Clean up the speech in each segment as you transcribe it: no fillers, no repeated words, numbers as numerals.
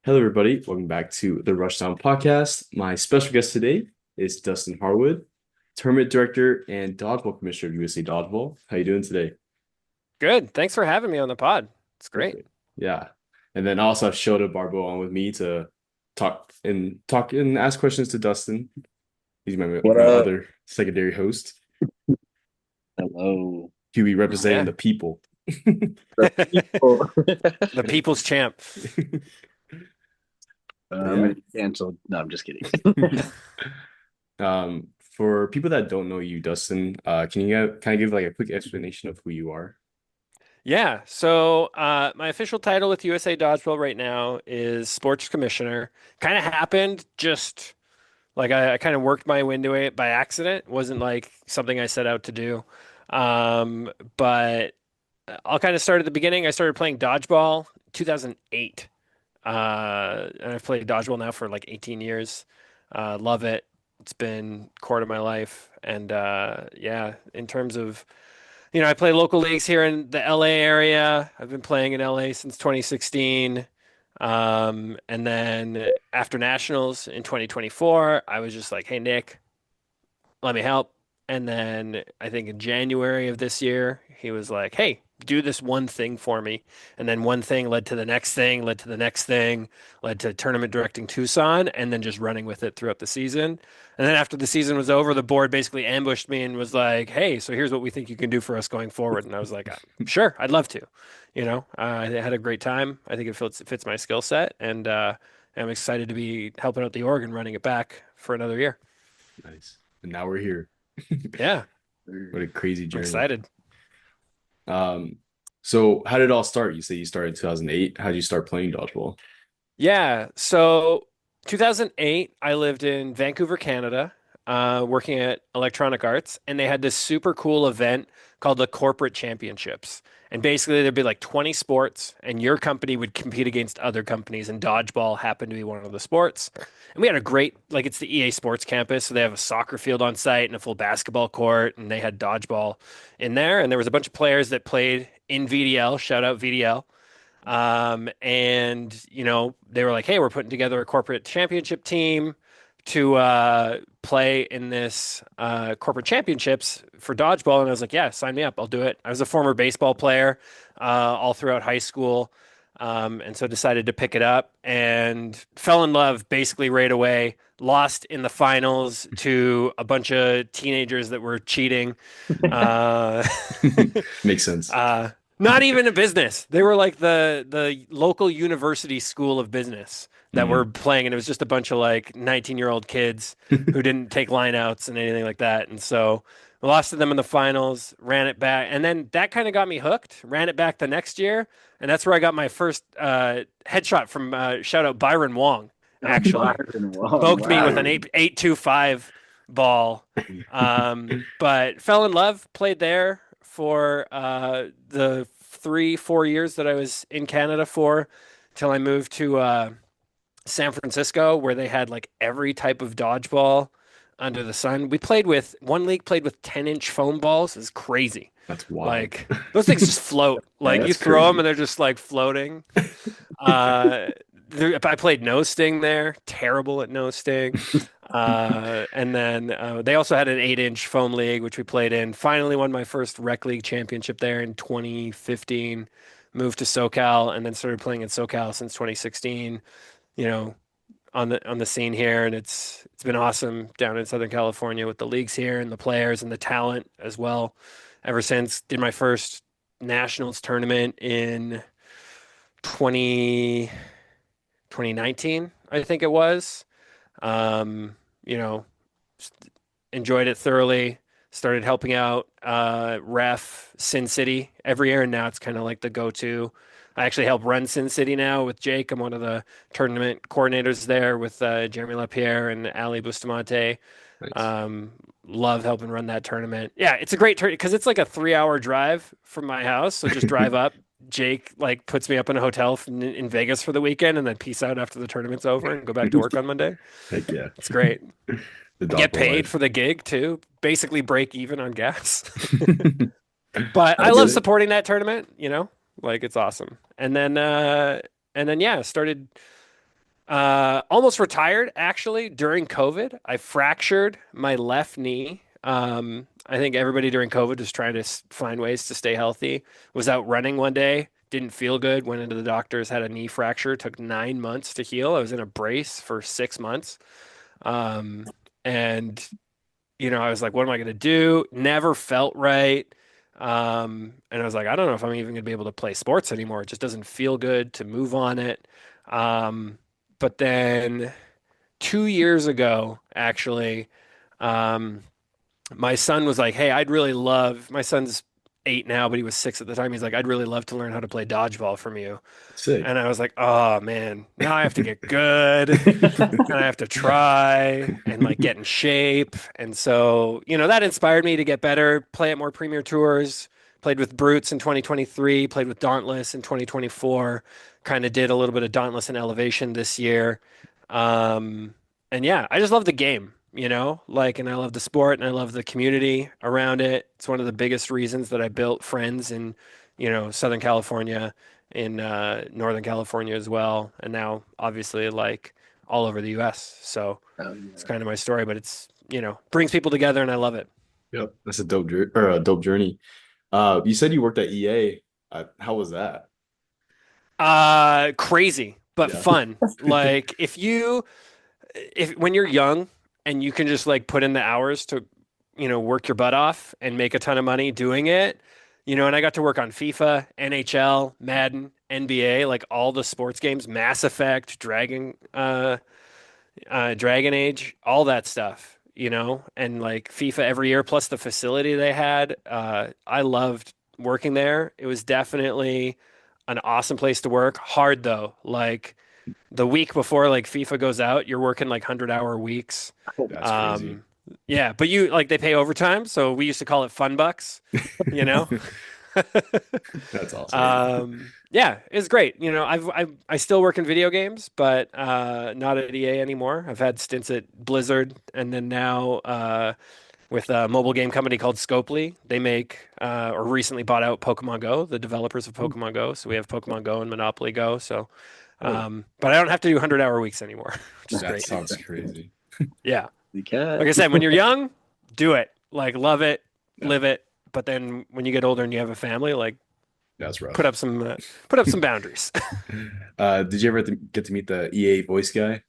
Hello, everybody. Welcome back to the Rushdown Podcast. My special guest today is Dustin Harwood, Tournament Director and Dodgeball Commissioner of USA Dodgeball. How you doing today? Good. Thanks for having me on the pod. It's great. Perfect. Yeah. And then I also have Shota Barbo on with me to talk and ask questions to Dustin. He's my What my up? other secondary host. Hello. He'll be representing Yeah. the people. The people. The people's champ. I'm Yeah. gonna get canceled. No, I'm just kidding. For people that don't know you, Dustin, can you kind of give like a quick explanation of who you are? Yeah. So my official title with USA Dodgeball right now is sports commissioner. Kind of happened just like I kind of worked my way into it by accident. It wasn't like something I set out to do. But I'll kind of start at the beginning. I started playing dodgeball 2008. And I've played dodgeball now for like 18 years. Love it. It's been core to my life. And yeah, in terms of, I play local leagues here in the LA area. I've been playing in LA since 2016. And then after nationals in 2024, I was just like, hey, Nick, let me help. And then I think in January of this year, he was like, hey, do this one thing for me. And then one thing led to the next thing, led to the next thing, led to tournament directing Tucson, and then just running with it throughout the season. And then after the season was over, the board basically ambushed me and was like, hey, so here's what we think you can do for us going forward. And I was like, sure, I'd love to. I had a great time. I think it fits my skill set. And I'm excited to be helping out the org and running it back for another year. Nice. And now we're here. Yeah, What a crazy I'm journey. excited. Um, so how did it all start? You say you started in 2008. How did you start playing dodgeball? Yeah. So 2008, I lived in Vancouver, Canada, working at Electronic Arts, and they had this super cool event called the Corporate Championships. And basically, there'd be like 20 sports, and your company would compete against other companies, and dodgeball happened to be one of the sports. And we had a great, like, it's the EA Sports campus, so they have a soccer field on site and a full basketball court, and they had dodgeball in there. And there was a bunch of players that played in VDL, shout out VDL. And they were like, "Hey, we're putting together a corporate championship team to play in this corporate championships for dodgeball." And I was like, "Yeah, sign me up. I'll do it." I was a former baseball player all throughout high school, and so decided to pick it up and fell in love basically right away. Lost in the finals to a bunch of teenagers that were cheating. Uh, Makes sense. Uh, Not even a business. They were like the local university school of business that were Mm. playing, and it was just a bunch of like 19-year-old kids who didn't take lineouts and anything like that. And so I lost to them in the finals, ran it back, and then that kind of got me hooked. Ran it back the next year, and that's where I got my first headshot from shout out Byron Wong, actually Byron Wong. poked me with an Wow. 8.25 ball. But fell in love, played there for the 3, 4 years that I was in Canada for till I moved to San Francisco, where they had like every type of dodgeball under the sun. We played with one league played with 10-inch foam balls. It's crazy. That's wild. Like those things just float. Like you That's throw them crazy. and they're just like floating. Uh, I played no sting there. Terrible at no sting. And then they also had an 8-inch foam league, which we played in. Finally won my first rec league championship there in 2015. Moved to SoCal and then started playing in SoCal since 2016. You know, on the scene here, and it's been awesome down in Southern California with the leagues here and the players and the talent as well. Ever since did my first nationals tournament in 20 2019, I think it was. Um, you know, Enjoyed it thoroughly. Started helping out ref Sin City every year, and now it's kind of like the go-to. I actually help run Sin City now with Jake. I'm one of the tournament coordinators there with Jeremy Lapierre and Ali Bustamante. Nice. Um, Love helping run that tournament. Yeah, it's a great tournament because it's like a 3-hour drive from my house. So just drive up. Jake like puts me up in a hotel in Vegas for the weekend, and then peace out after the tournament's over and go back to work on Monday. Heck yeah. It's great. The Get dodgeball paid life. for the gig too. Basically break even on gas. But I I get love it. supporting that tournament, like it's awesome. And then yeah, started Almost retired actually during COVID. I fractured my left knee. I think everybody during COVID was trying to find ways to stay healthy. Was out running one day, didn't feel good, went into the doctors, had a knee fracture, took 9 months to heal. I was in a brace for 6 months. Um, and I was like, what am I going to do? Never felt right. And I was like, I don't know if I'm even going to be able to play sports anymore. It just doesn't feel good to move on it. Um, but then 2 years ago, actually, um, my son was like, "Hey, my son's 8 now, but he was 6 at the time. He's like, I'd really love to learn how to play dodgeball from you." Sick. And I was like, "Oh man, now I have to get good and I have to try and like get in shape." And so, that inspired me to get better, play at more premier tours. Played with Brutes in 2023, played with Dauntless in 2024, kind of did a little bit of Dauntless and Elevation this year. Um, and yeah, I just love the game, and I love the sport and I love the community around it. It's one of the biggest reasons that I built friends in, Southern California, in Northern California as well, and now obviously like all over the US. So Oh, it's yeah. kind of my story, but it's, brings people together and I love it. Yep, that's a dope journey. You said you worked at EA. How was that? Crazy, but Yeah. fun. Like if when you're young and you can just like put in the hours to, work your butt off and make a ton of money doing it, and I got to work on FIFA, NHL, Madden, NBA, like all the sports games, Mass Effect, Dragon Age, all that stuff, and like FIFA every year, plus the facility they had. I loved working there. It was definitely an awesome place to work. Hard though, like the week before like FIFA goes out, you're working like 100-hour weeks. That's crazy. Um, yeah, but they pay overtime, so we used to call it fun bucks, you know. That's awesome. Yeah, it's great. I still work in video games, but not at EA anymore. I've had stints at Blizzard, and then now with a mobile game company called Scopely. They make or recently bought out Pokemon Go, the developers of Pokemon Go. So we have Pokemon Go and Monopoly Go. So, Oh, but I don't have to do 100-hour weeks anymore, which is that great. sounds crazy. Yeah, like I Because said, when you're young, do it, like love it, Yeah, live it. But then when you get older and you have a family, like that's put rough. up some uh, put up some boundaries. Did you ever get to meet the EA voice guy?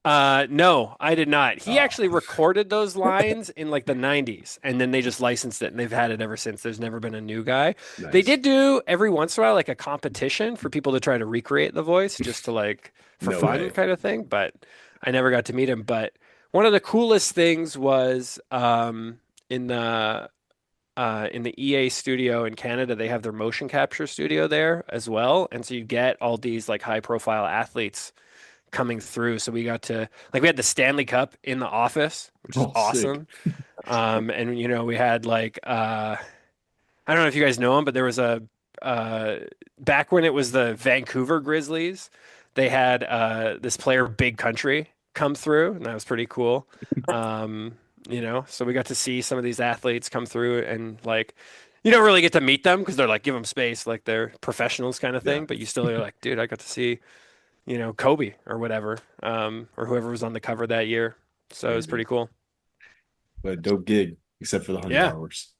No, I did not. He Oh, actually recorded those lines in like the 90s and then they just licensed it and they've had it ever since. There's never been a new guy. They nice. did do every once in a while like a competition for people to try to recreate the voice just to like for No fun way. kind of thing, but I never got to meet him. But one of the coolest things was in the in the EA studio in Canada, they have their motion capture studio there as well. And so you get all these like high profile athletes coming through. So we got to like we had the Stanley Cup in the office, which is Oh, sick. awesome. And we had like I don't know if you guys know him, but there was a uh back when it was the Vancouver Grizzlies, they had this player Big Country come through, and that was pretty cool. So we got to see some of these athletes come through and like you don't really get to meet them because they're like give them space like they're professionals kind of Yeah, thing, but you still are like, dude, I got to see Kobe or whatever, or whoever was on the cover that year. So it was crazy. pretty cool. But a dope gig, except for the 100 Yeah. hours.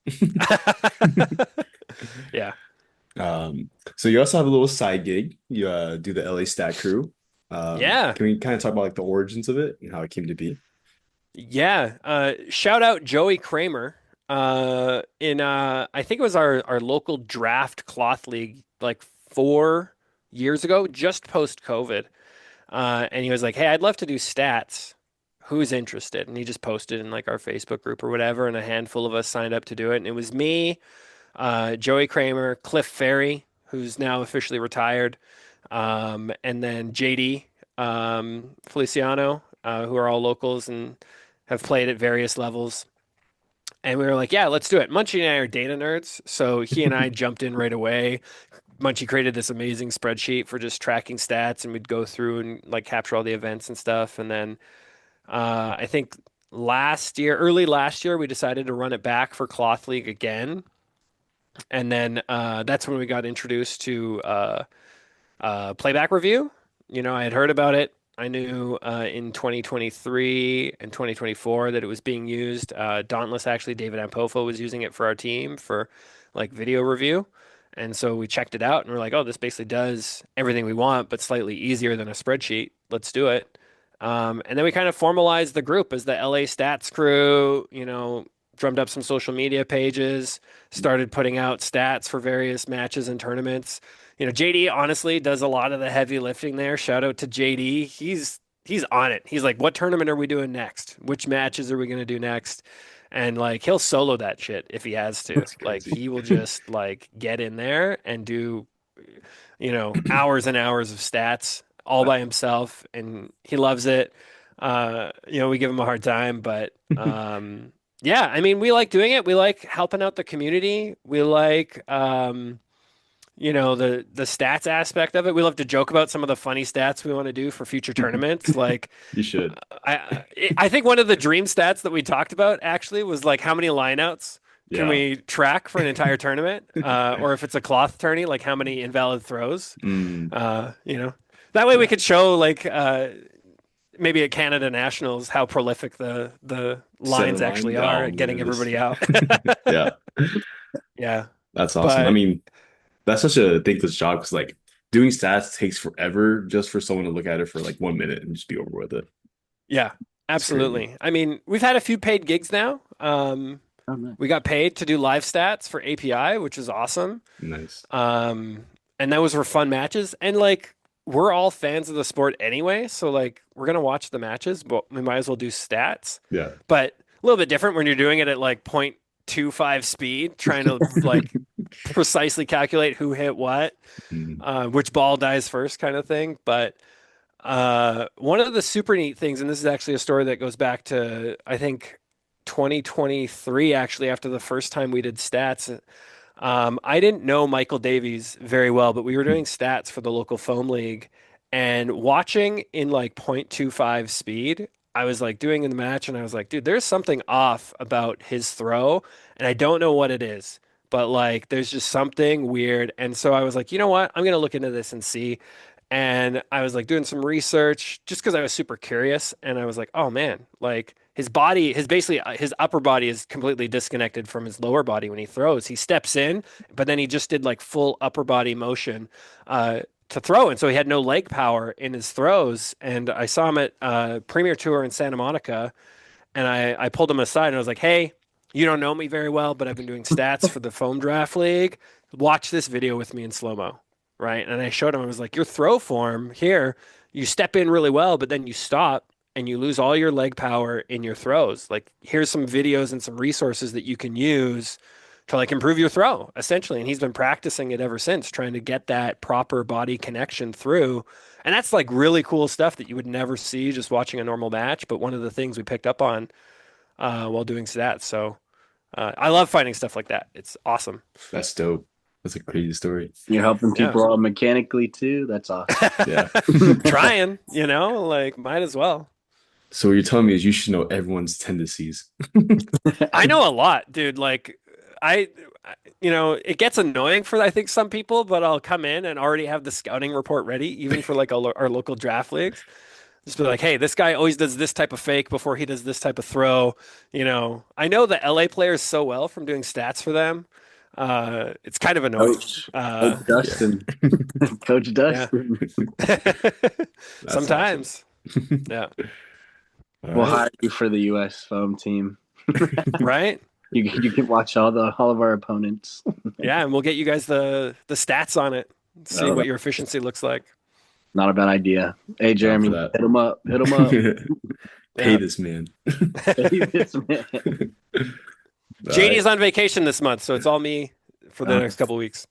Yeah. So you also have a little side gig. You do the LA Stat Crew. Yeah. Can we kind of talk about like the origins of it and how it came to be? Yeah. Shout out Joey Kramer. In I think it was our local draft cloth league like 4 years ago, just post COVID. And he was like, "Hey, I'd love to do stats. Who's interested?" And he just posted in like our Facebook group or whatever, and a handful of us signed up to do it. And it was me, Joey Kramer, Cliff Ferry, who's now officially retired, and then JD Feliciano, who are all locals and have played at various levels. And we were like, yeah, let's do it. Munchie and I are data nerds, so he and I jumped in right away. Munchie created this amazing spreadsheet for just tracking stats, and we'd go through and like capture all the events and stuff. And then I think early last year, we decided to run it back for Cloth League again. And then that's when we got introduced to playback review. I had heard about it. I knew in 2023 and 2024 that it was being used. Dauntless, actually, David Ampofo was using it for our team for like video review. And so we checked it out and we're like, oh, this basically does everything we want, but slightly easier than a spreadsheet. Let's do it. And then we kind of formalized the group as the LA Stats crew, drummed up some social media pages, started putting out stats for various matches and tournaments. JD honestly does a lot of the heavy lifting there. Shout out to JD. He's on it. He's like, what tournament are we doing next? Which matches are we going to do next? And like he'll solo that shit if he has to. That's Like crazy. he will just like get in there and do, hours and hours of stats all by himself, and he loves it. We give him a hard time, but yeah, I mean, we like doing it. We like helping out the community. We like the stats aspect of it. We love to joke about some of the funny stats we want to do for future tournaments. Like You should. I think one of the dream stats that we talked about actually was like how many lineouts can Yeah. we track for an entire tournament? Or if it's a cloth tourney, like how many invalid throws? Mm, That way we yeah. could show like maybe at Canada Nationals how prolific the lines Seven actually line. are Oh at getting man, everybody this. out. Yeah, Yeah. that's awesome. I But mean, that's such a thankless job because like doing stats takes forever just for someone to look at it for like 1 minute and just be over with it. yeah, It's crazy. absolutely. I mean, we've had a few paid gigs now. Oh, nice. We got paid to do live stats for API, which is awesome. Nice. And those were fun matches. And like we're all fans of the sport anyway, so like we're gonna watch the matches, but we might as well do stats. Yeah. But a little bit different when you're doing it at like 0.25 speed, trying to like precisely calculate who hit what, Mm, which ball dies first, kind of thing. But one of the super neat things, and this is actually a story that goes back to I think 2023, actually, after the first time we did stats. I didn't know Michael Davies very well, but we were doing stats for the local foam league and watching in like 0.25 speed. I was like doing in the match and I was like, dude, there's something off about his throw. And I don't know what it is, but like there's just something weird. And so I was like, you know what? I'm going to look into this and see. And I was like doing some research just because I was super curious. And I was like, oh man, like his body, his upper body is completely disconnected from his lower body when he throws. He steps in, but then he just did like full upper body motion to throw. And so he had no leg power in his throws. And I saw him at Premier Tour in Santa Monica. And I pulled him aside and I was like, hey, you don't know me very well, but I've been doing stats for the Foam Draft League. Watch this video with me in slow mo. Right. And I showed him, I was like, your throw form here, you step in really well, but then you stop and you lose all your leg power in your throws. Like, here's some videos and some resources that you can use to like improve your throw, essentially. And he's been practicing it ever since, trying to get that proper body connection through. And that's like really cool stuff that you would never see just watching a normal match. But one of the things we picked up on while doing stats. So I love finding stuff like that. It's awesome. that's dope. That's a crazy story. You're helping Yeah. people out mechanically too. That's awesome. Yeah. Trying, like might as well. So what you're telling me is you should know everyone's tendencies. I know a lot, dude. Like it gets annoying for I think some people, but I'll come in and already have the scouting report ready, even for like our local draft leagues. Just be like, hey, this guy always does this type of fake before he does this type of throw. I know the LA players so well from doing stats for them. It's kind of annoying. Coach Yeah. Dustin. Coach Dustin. That's Sometimes. Yeah. All We'll right. hire you for the U.S. foam team. Right? You can watch all of our opponents. Yeah, and we'll get you guys the stats on it. See Oh, what your efficiency looks like. Not a bad idea. Hey, Jeremy, that. hit him up. Hit him up. Pay Yeah. this man. Hey, this man. JD's on vacation this month, so it's all me for the next couple weeks.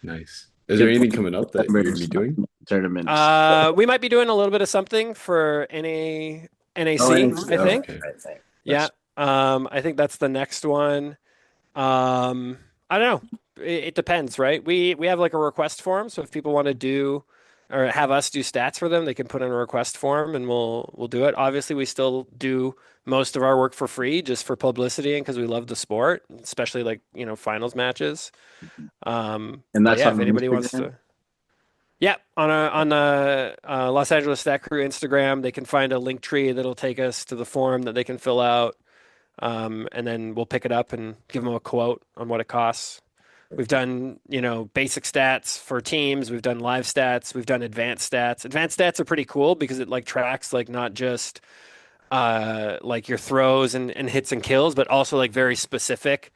Nice. Is there anything coming up that you're gonna be doing? Tournaments. We might be doing a little bit of something for NAC, Oh, I think. Okay. Yeah. I think that's the next one. I don't know. It depends, right? We have like a request form, so if people want to do or have us do stats for them, they can put in a request form and we'll do it. Obviously, we still do most of our work for free just for publicity and because we love the sport, especially like, finals matches. And that's yeah, on if anybody wants Instagram? to. Yeah, on the Los Angeles Stat Crew Instagram, they can find a link tree that'll take us to the form that they can fill out, and then we'll pick it up and give them a quote on what it costs. We've done, basic stats for teams. We've done live stats. We've done advanced stats. Advanced stats are pretty cool because it like tracks like not just like your throws and hits and kills, but also like very specific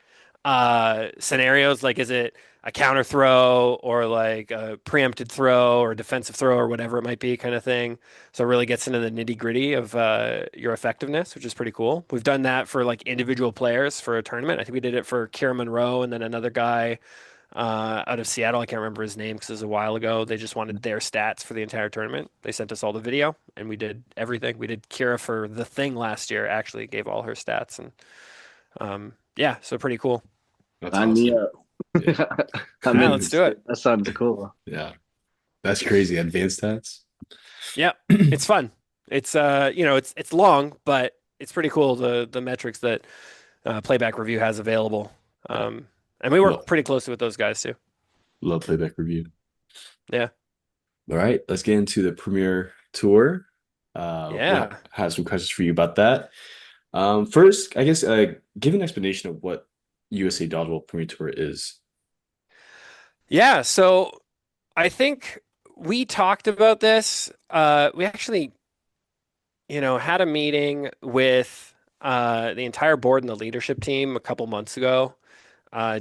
scenarios. Like, is it a counter throw or like a preempted throw or defensive throw or whatever it might be, kind of thing. So it really gets into the nitty gritty of your effectiveness, which is pretty cool. We've done that for like individual players for a tournament. I think we did it for Kieran Monroe and then another guy out of Seattle. I can't remember his name because it was a while ago. They just wanted their stats for the entire tournament. They sent us all the video, and we did everything. We did Kira for the thing last year. Actually, gave all her stats, and yeah, so pretty cool. That's Sign me awesome. up. Yeah. Yeah, let's do it. That sounds cool. Yeah. That's crazy. Advanced stats. Yeah, it's fun. It's it's long, but it's pretty cool the metrics that Playback Review has available. And we work Love, pretty closely with those guys too. love playback review. Yeah. All right, let's get into the Premier Tour. Yeah. Have some questions for you about that. First, I guess, give an explanation of what USA Dodgeball Premier Tour is. Yeah, so I think we talked about this. We actually, had a meeting with the entire board and the leadership team a couple months ago,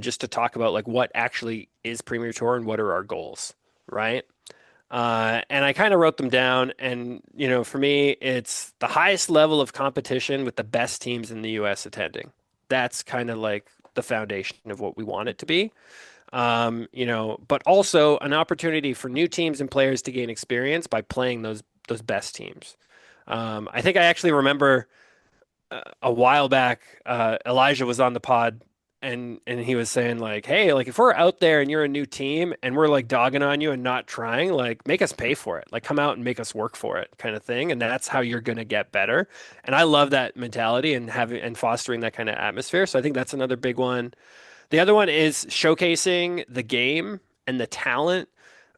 just to talk about like what actually is Premier Tour and what are our goals, right? And I kind of wrote them down, and for me, it's the highest level of competition with the best teams in the U.S. attending. That's kind of like the foundation of what we want it to be. But also an opportunity for new teams and players to gain experience by playing those best teams. I think I actually remember a while back, Elijah was on the pod and he was saying like, hey, like if we're out there and you're a new team and we're like dogging on you and not trying, like make us pay for it, like come out and make us work for it, kind of thing. And that's how you're gonna get better. And I love that mentality and having and fostering that kind of atmosphere. So I think that's another big one. The other one is showcasing the game and the talent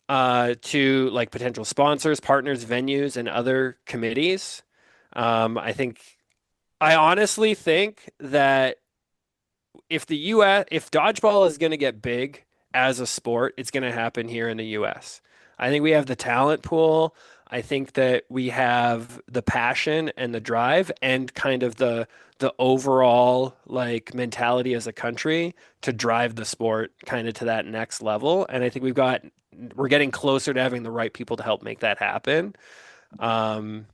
to like potential sponsors, partners, venues, and other committees. I honestly think that if dodgeball is going to get big as a sport, it's going to happen here in the US. I think we have the talent pool. I think that we have the passion and the drive and kind of the overall like mentality as a country to drive the sport kind of to that next level. And I think we're getting closer to having the right people to help make that happen. Um,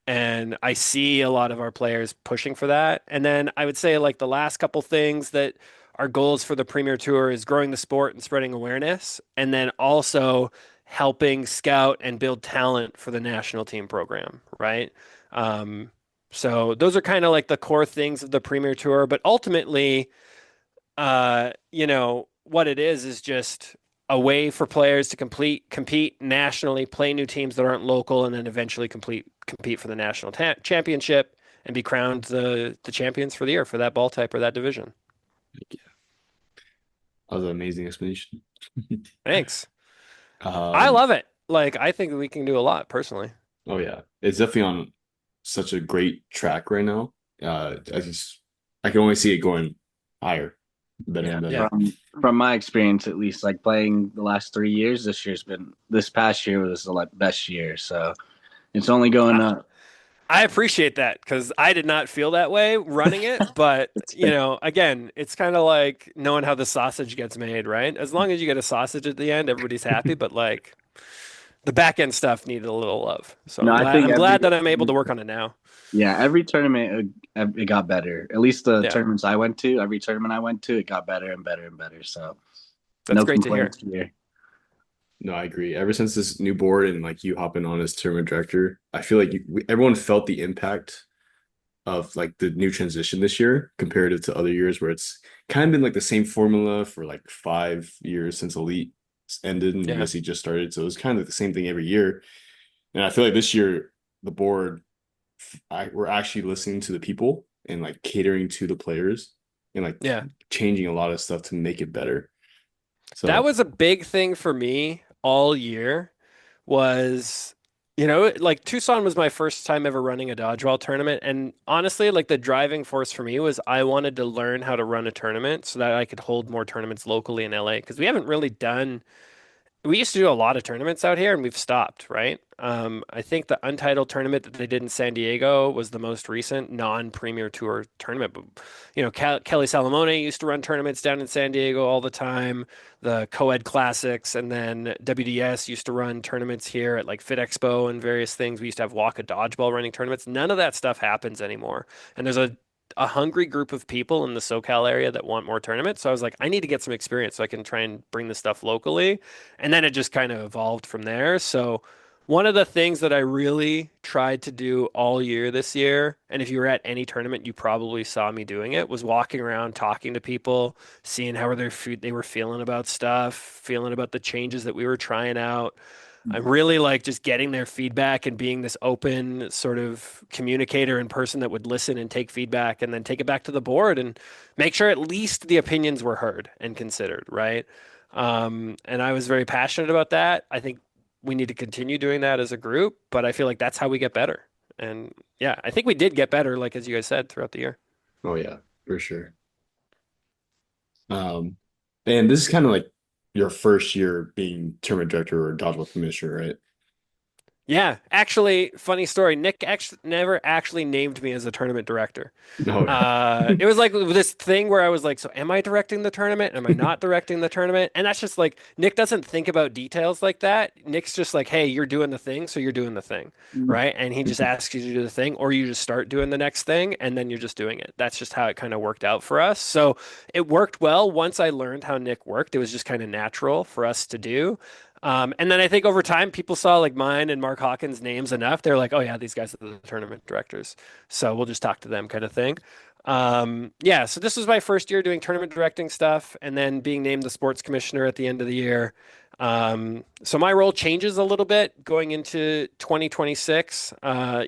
and I see a lot of our players pushing for that. And then I would say like the last couple things that are goals for the Premier Tour is growing the sport and spreading awareness, and then also helping scout and build talent for the national team program, right? Um, so those are kind of like the core things of the Premier Tour, but ultimately, what it is just a way for players to compete nationally, play new teams that aren't local, and then eventually compete for the national championship and be crowned the champions for the year for that ball type or that division. Yeah, that was an amazing explanation. Thanks. I Um, love it. Like, I think we can do a lot personally. oh yeah, it's definitely on such a great track right now. I can only see it going higher, better Yeah. and better. Yeah. From my experience, at least, like playing the last 3 years, this past year was the best year. So it's only going up. I appreciate that because I did not feel that way running it. But, again, it's kind of like knowing how the sausage gets made, right? As long as you get a sausage at the end, everybody's happy. But like the back end stuff needed a little love. So No, I think I'm glad that I'm able to work on it now. yeah, every tournament it got better. At least the Yeah. tournaments I went to, every tournament I went to, it got better and better and better. So That's no great to hear. complaints here. No, I agree. Ever since this new board and like you hopping on as tournament director, I feel like everyone felt the impact of like the new transition this year comparative to other years where it's kind of been like the same formula for like 5 years since Elite ended and Yeah. USC just started. So it was kind of the same thing every year. And I feel like this year the board, we're actually listening to the people and like catering to the players and like Yeah. changing a lot of stuff to make it better. So That was a big thing for me all year was, you know, like Tucson was my first time ever running a dodgeball tournament. And honestly, like the driving force for me was I wanted to learn how to run a tournament so that I could hold more tournaments locally in LA because we haven't really done we used to do a lot of tournaments out here and we've stopped, right? I think the Untitled tournament that they did in San Diego was the most recent non-Premier Tour tournament. But, you know, Kelly Salamone used to run tournaments down in San Diego all the time, the Co-Ed Classics, and then WDS used to run tournaments here at like Fit Expo and various things. We used to have Waka Dodgeball running tournaments. None of that stuff happens anymore. And there's a hungry group of people in the SoCal area that want more tournaments. So I was like, I need to get some experience so I can try and bring this stuff locally. And then it just kind of evolved from there. So one of the things that I really tried to do all year this year, and if you were at any tournament, you probably saw me doing it, was walking around talking to people, seeing how they were feeling about stuff, feeling about the changes that we were trying out. I'm really like just getting their feedback and being this open sort of communicator and person that would listen and take feedback and then take it back to the board and make sure at least the opinions were heard and considered, right? And I was very passionate about that. I think we need to continue doing that as a group, but I feel like that's how we get better. And yeah, I think we did get better, like as you guys said, throughout the year. Oh yeah, for sure. Um, and this is kind of like your first year being tournament director or dodgeball commissioner, right? Yeah, actually, funny story. Nick actually never actually named me as a tournament director. No. It was like this thing where I was like, so am I directing the tournament? Am I not directing the tournament? And that's just like Nick doesn't think about details like that. Nick's just like, hey, you're doing the thing, so you're doing the thing, right? And he just asks you to do the thing, or you just start doing the next thing, and then you're just doing it. That's just how it kind of worked out for us. So it worked well once I learned how Nick worked. It was just kind of natural for us to do. And then I think over time, people saw like mine and Mark Hawkins' names enough. They're like, oh, yeah, these guys are the tournament directors. So we'll just talk to them kind of thing. Yeah, so this was my first year doing tournament directing stuff and then being named the sports commissioner at the end of the year. So my role changes a little bit going into 2026.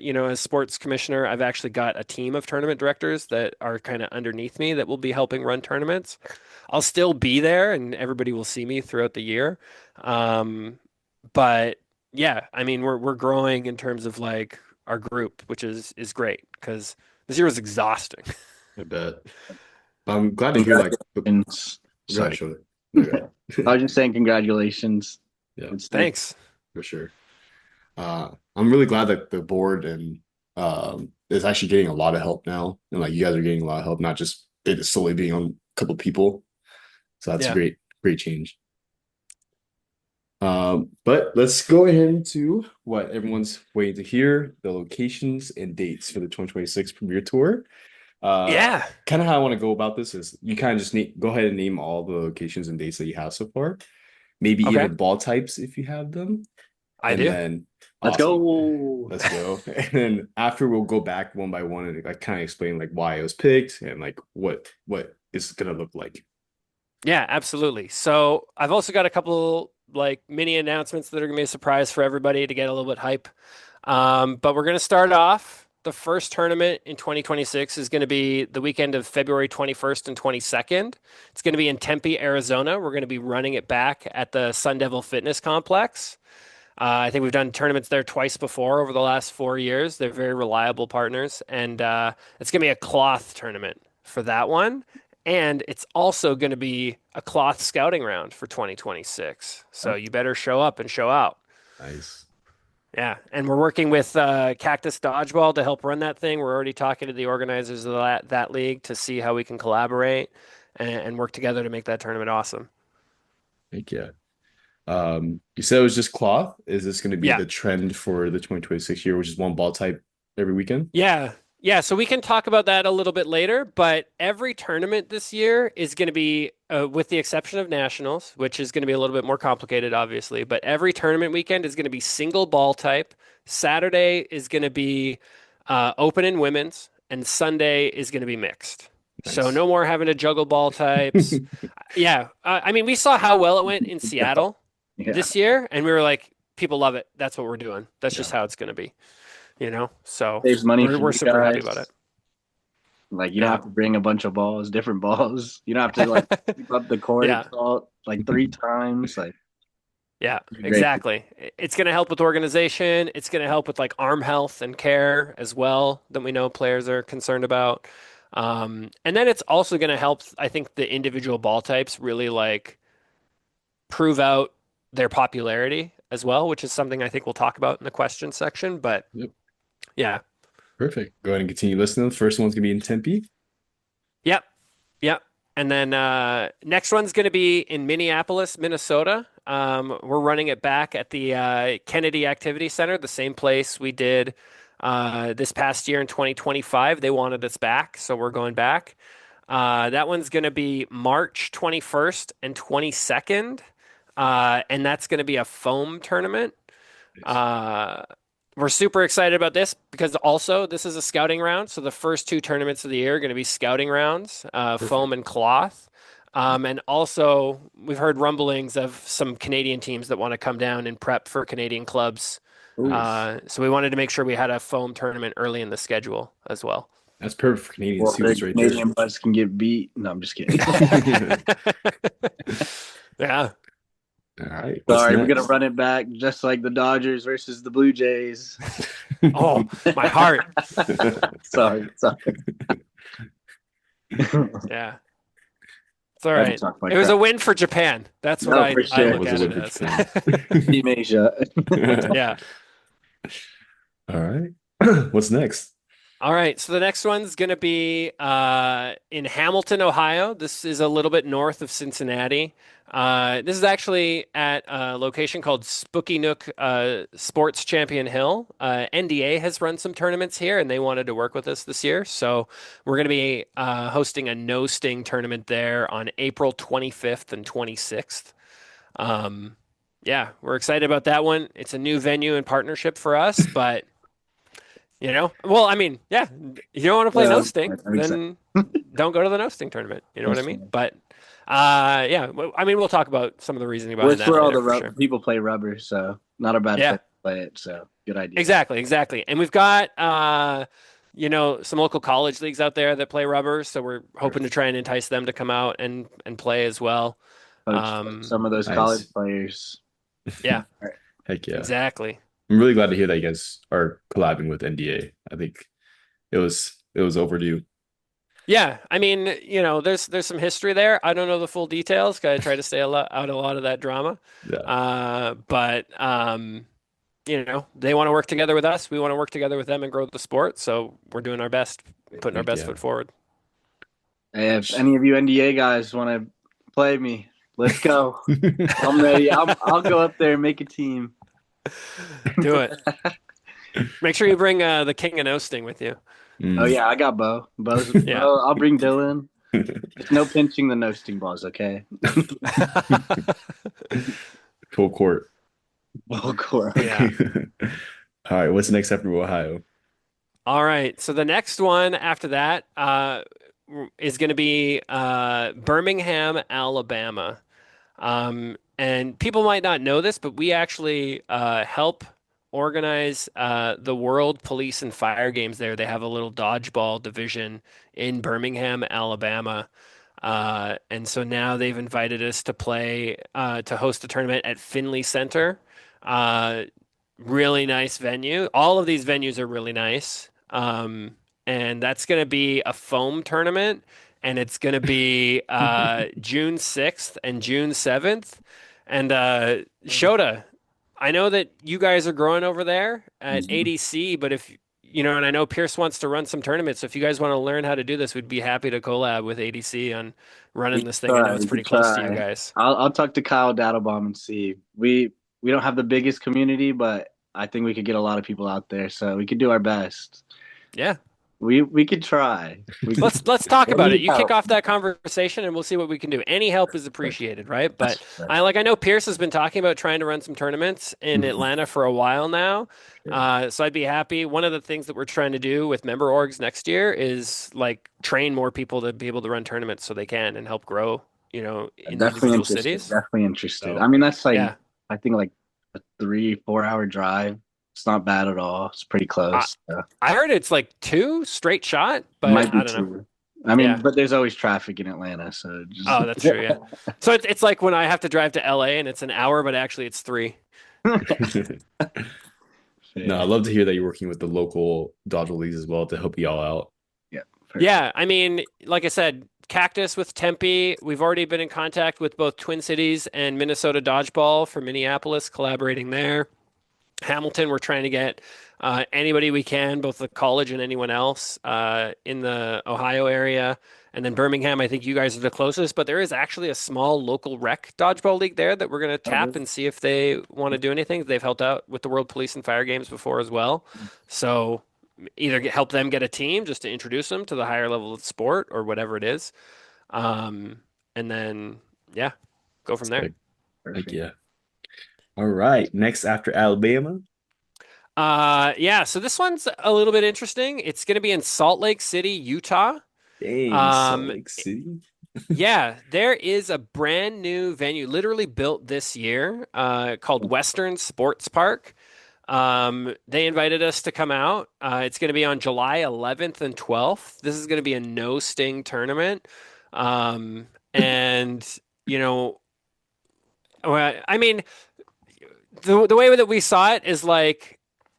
You know, as sports commissioner, I've actually got a team of tournament directors that are kind of underneath me that will be helping run tournaments. I'll still be there and everybody will see me throughout the year. Um, but yeah, I mean, we're growing in terms of like our group, which is great because this year was exhausting. I bet. I'm glad to hear like Congratulations. yeah, Sorry. sure. Okay. I was just saying congratulations. Yeah, It's Thanks. for sure. I'm really glad that the board and is actually getting a lot of help now, and like you guys are getting a lot of help, not just it solely being on a couple of people. So that's a Yeah. great change. But let's go ahead into what everyone's waiting to hear, the locations and dates for the 2026 Premier Tour. Yeah, Kind of how I want to go about this is you kind of just go ahead and name all the locations and dates that you have so far, maybe okay. even ball types if you have them, I and do. then Let's awesome. go. Let's go. And then after we'll go back one by one and like kind of explain like why it was picked and like what it's gonna look like. Yeah, absolutely. So I've also got a couple like mini announcements that are gonna be a surprise for everybody to get a little bit hype. But we're gonna start off. The first tournament in 2026 is going to be the weekend of February 21st and 22nd. It's going to be in Tempe, Arizona. We're going to be running it back at the Sun Devil Fitness Complex. I think we've done tournaments there twice before over the last 4 years. They're very reliable partners, and it's going to be a cloth tournament for that one. And it's also going to be a cloth scouting round for 2026. So you better show up and show out. Nice. Yeah, and we're working with Cactus Dodgeball to help run that thing. We're already talking to the organizers of that league to see how we can collaborate and work together to make that tournament awesome. Thank you. You said it was just cloth. Is this going to be Yeah. the trend for the 2026 year, which is one ball type every weekend? Yeah. Yeah. So we can talk about that a little bit later, but every tournament this year is going to be, with the exception of nationals, which is going to be a little bit more complicated, obviously, but every tournament weekend is going to be single ball type. Saturday is going to be open and women's, and Sunday is going to be mixed. So Nice. no more having to juggle ball types. Yeah. I mean, we saw how well it went in Seattle Yeah. this year, and we were like, people love it. That's what we're doing. That's just Yeah. how it's going to be, you know? So Saves money for we're you super happy guys. about it. Like you don't Yeah. have to bring a bunch of balls, different balls. You don't have to like keep up the court Yeah. all, like 3 times. Like Yeah, Great. exactly. It's going to help with organization. It's going to help with like arm health and care as well that we know players are concerned about. And then it's also going to help, I think, the individual ball types really like prove out their popularity as well, which is something I think we'll talk about in the question section. But Yep. yeah, Perfect. Go ahead and continue listening. The first one's gonna be in Tempe. yep, yep. And then next one's going to be in Minneapolis, Minnesota. We're running it back at the Kennedy Activity Center, the same place we did this past year in 2025. They wanted us back, so we're going back. That one's going to be March 21st and 22nd, and that's going to be a foam tournament. Nice. Uh, we're super excited about this because also this is a scouting round. So the first two tournaments of the year are going to be scouting rounds, foam Perfect. and cloth. And also we've heard rumblings of some Canadian teams that want to come down and prep for Canadian clubs. Nice. So we wanted to make sure we had a foam tournament early in the schedule as well. That's perfect for Canadian Well, the suits right there. Canadian bus can get beat. No, I'm just kidding. Yeah. All right. What's Sorry, we're gonna next? run it back just like the Dodgers versus the Blue Jays. Oh, my heart. Sorry. Yeah. It's all I right. talk like It was that. a win for Japan. That's what No, I for I sure. look Was at a it win as. for Japan. Team Asia. Yeah. All right. What's next? All right. So the next one's going to be in Hamilton, Ohio. This is a little bit north of Cincinnati. This is actually at a location called Spooky Nook Sports Champion Hill. NDA has run some tournaments here, and they wanted to work with us this year. So we're going to be hosting a no sting tournament there on April 25th and 26th. Yeah, we're excited about that one. It's a new venue and partnership for us, but well, I mean, yeah, you don't want to play Yeah, no sting, then don't go to the no sting tournament. You know what I mean? exactly. But yeah, I mean, we'll talk about some of the reasoning Well, behind it's that where all later the for sure. people play rubber, so not a bad Yeah, place to play it. So good idea. exactly, exactly. And we've got some local college leagues out there that play rubber, so we're hoping to Perfect. try and entice them to come out and play as well. Coach Um, some of those college Nice. players. yeah, Heck yeah. exactly. I'm really glad to hear that you guys are collabing with NDA. I think it was overdue. Yeah, I mean, there's some history there. I don't know the full details. Gotta try to stay out a lot of that drama. Yeah. But they want to work together with us. We want to work together with them and grow the sport. So we're doing our best, putting our Heck best yeah. foot forward. Hey, if any of you NDA guys want to play me, let's go. I'm ready. I'll go up there and make a team. Do it. Make sure you bring the King and Oasting with you. Oh Mm. yeah, I got Bo. Yeah. I'll bring Dylan. Just no pinching the noasting balls, okay? Full court. Oh, cool. Yeah. All right. What's next after Ohio? All right. So the next one after that is going to be Birmingham, Alabama. And people might not know this, but we actually help organize the World Police and Fire Games there. They have a little dodgeball division in Birmingham, Alabama. And so now they've invited us to play to host a tournament at Finley Center. Uh, Really nice venue. All of these venues are really nice. And that's going to be a foam tournament, and it's going to be June 6th and June 7th. And Shota, I know that you guys are growing over there at ADC, but and I know Pierce wants to run some tournaments. So if you guys want to learn how to do this, we'd be happy to collab with ADC on We running could this thing. I know try. it's We pretty could close to you try. guys. I'll talk to Kyle Dattlebaum and see. We don't have the biggest community, but I think we could get a lot of people out there, so we could do our best. Yeah. We could try. Let's talk about it. Need You kick help. off that conversation and we'll see what we can do. Any help is appreciated, right? But Right. I know Pierce has been talking about trying to run some tournaments in Atlanta for a while now. So I'd be happy. One of the things that we're trying to do with member orgs next year is like train more people to be able to run tournaments so they can and help grow, in the Definitely individual interested. cities. Definitely interested. Oh, I mean, that's like Yeah. I think like a 3-4 hour drive. It's not bad at all. It's pretty close. So. I heard it's like 2 straight shot, It but might be I don't know. 2. I mean, Yeah. but there's always traffic in Atlanta, so just Oh, that's true. Yeah. So it's like when I have to drive to LA and it's an hour, but actually it's 3. No, I fair. love to hear that you're working with the local dodgeball leagues as well to help you all out. Yeah, perfect. Yeah. I mean, like I said, Cactus with Tempe. We've already been in contact with both Twin Cities and Minnesota Dodgeball for Minneapolis, collaborating there. Hamilton, we're trying to get anybody we can, both the college and anyone else in the Ohio area. And then Birmingham, I think you guys are the closest, but there is actually a small local rec dodgeball league there that we're going to Oh, tap really? and see if they want to do anything. They've helped out with the World Police and Fire Games before as well. So either help them get a team just to introduce them to the higher level of sport or whatever it is. And then, yeah, go from there. Like, like, Perfect. yeah. All right. Next after Alabama. Yeah, so this one's a little bit interesting. It's going to be in Salt Lake City, Utah. Dang, Salt Um, Lake City. yeah, there is a brand new venue literally built this year, called Western Sports Park. They invited us to come out. It's going to be on July 11th and 12th. This is going to be a no sting tournament. And you know, well, I mean, the way that we saw it is like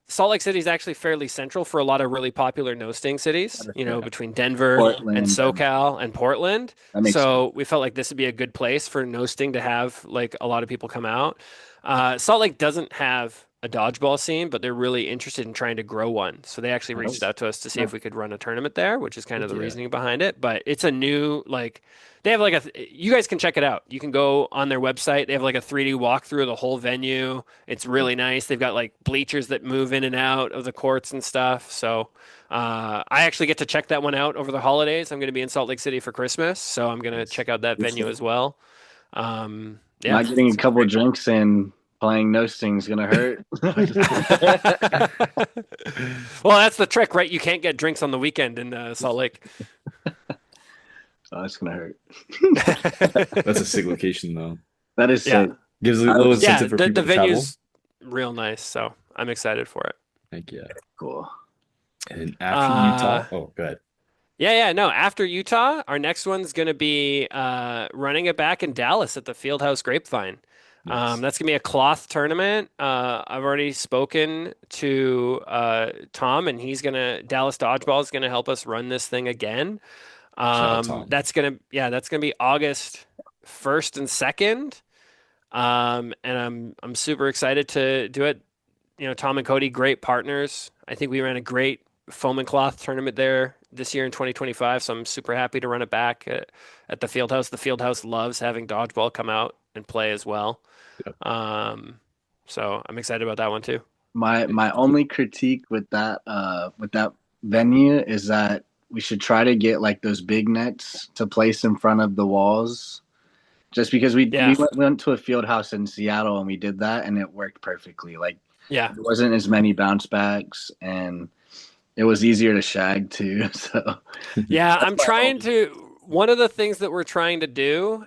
Salt Lake City is actually fairly central for a lot of really popular no sting cities, you know, Yeah. between Denver and Portland. SoCal and Portland. That makes sense. So we felt like this would be a good place for no sting to have like a lot of people come out. Salt Lake doesn't have a dodgeball scene, but they're really interested in trying to grow one. So they actually reached out to us to see if we could run a tournament there, which is kind of Heck the yeah. reasoning behind it. But it's a new, like, they have like you guys can check it out. You can go on their website. They have like a 3D walkthrough of the whole venue. It's really nice. They've got like bleachers that move in and out of the courts and stuff. So I actually get to check that one out over the holidays. I'm going to be in Salt Lake City for Christmas, so I'm going to Nice. check out that Good venue stuff. as well. Yeah, Not getting a it's gonna be couple great. drinks in playing no sting's gonna hurt. Well, that's the trick, right? You can't get drinks on the weekend in Salt Lake. Oh, it's gonna hurt. That's a sick location though. That is Yeah, sick. Gives a I little was yeah. incentive for The people to travel. venue's real nice, so I'm excited for it. Heck yeah. cool. And after Uh, Utah, oh, go ahead. yeah. No, after Utah, our next one's gonna be running it back in Dallas at the Fieldhouse Grapevine. Nice. That's gonna be a cloth tournament. I've already spoken to Tom, and Dallas Dodgeball is gonna help us run this thing again. Shout out Tom. That's gonna be August 1st and 2nd. And I'm super excited to do it. You know, Tom and Cody, great partners. I think we ran a great foam and cloth tournament there this year in 2025, so I'm super happy to run it back at the Fieldhouse. The Fieldhouse loves having dodgeball come out and play as well. Yep. So I'm excited about that one too. My only critique with that venue is that we should try to get like those big nets to place in front of the walls. Just because Yeah, we went to a field house in Seattle and we did that and it worked perfectly. Like yeah. there wasn't as many bounce backs and it was easier to shag too. So Yeah, that's I'm my trying only. to. One of the things that we're trying to do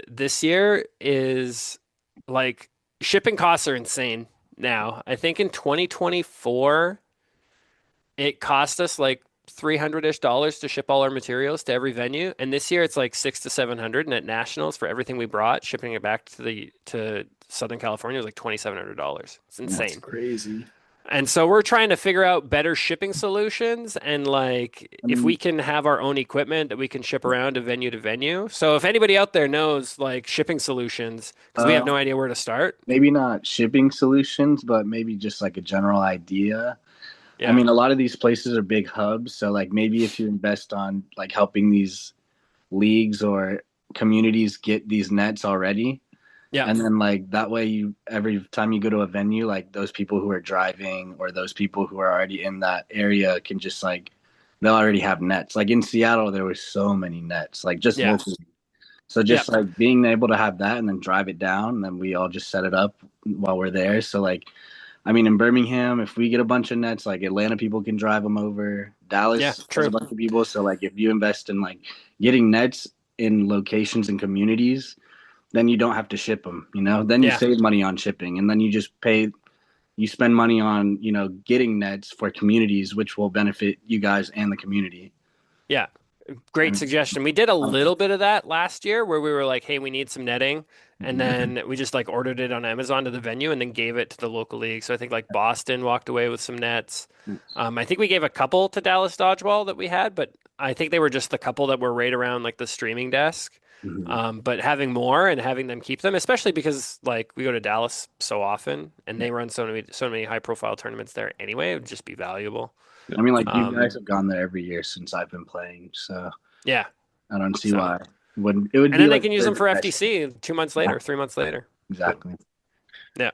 this year is like shipping costs are insane now. I think in 2024, it cost us like 300-ish dollars to ship all our materials to every venue, and this year it's like 600 to 700. And at nationals for everything we brought, shipping it back to Southern California was like $2,700. It's That's insane. crazy. And so we're trying to figure out better shipping solutions and like I if we mean, can have our own equipment that we can ship around to venue to venue. So if anybody out there knows like shipping solutions, because we have uh, no idea where to start. maybe not shipping solutions, but maybe just like a general idea. I Yeah. mean, a lot of these places are big hubs, so like maybe if you invest on like helping these leagues or communities get these nets already, Yeah. and then like that way you every time you go to a venue, like those people who are driving or those people who are already in that area can just like they'll already have nets. Like in Seattle, there were so many nets, like just Yeah. locally. So Yeah. just like being able to have that and then drive it down, and then we all just set it up while we're there. So like I mean, in Birmingham, if we get a bunch of nets, like Atlanta people can drive them over. Yeah. Dallas has True. a bunch of people. So, like, if you invest in like getting nets in locations and communities, then you don't have to ship them. You know, then you Yeah. save money on shipping, and then you just pay. You spend money on getting nets for communities, which will benefit you guys and the community. Yeah. Great And suggestion. We did a little bit of that last year where we were like, hey, we need some netting. And then we just like ordered it on Amazon to the venue and then gave it to the local league. So I think like Boston walked away with some nets. I think we gave a couple to Dallas Dodgeball that we had, but I think they were just the couple that were right around like the streaming desk. Mhm. But having more and having them keep them, especially because like we go to Dallas so often and they run so many high profile tournaments there anyway, it would just be valuable. I mean, like you Um, guys have gone there every year since I've been playing, so yeah. I don't see So why it would and be then they like can use them third for best. FTC 2 months Yeah, later, 3 months later. exactly. Yeah.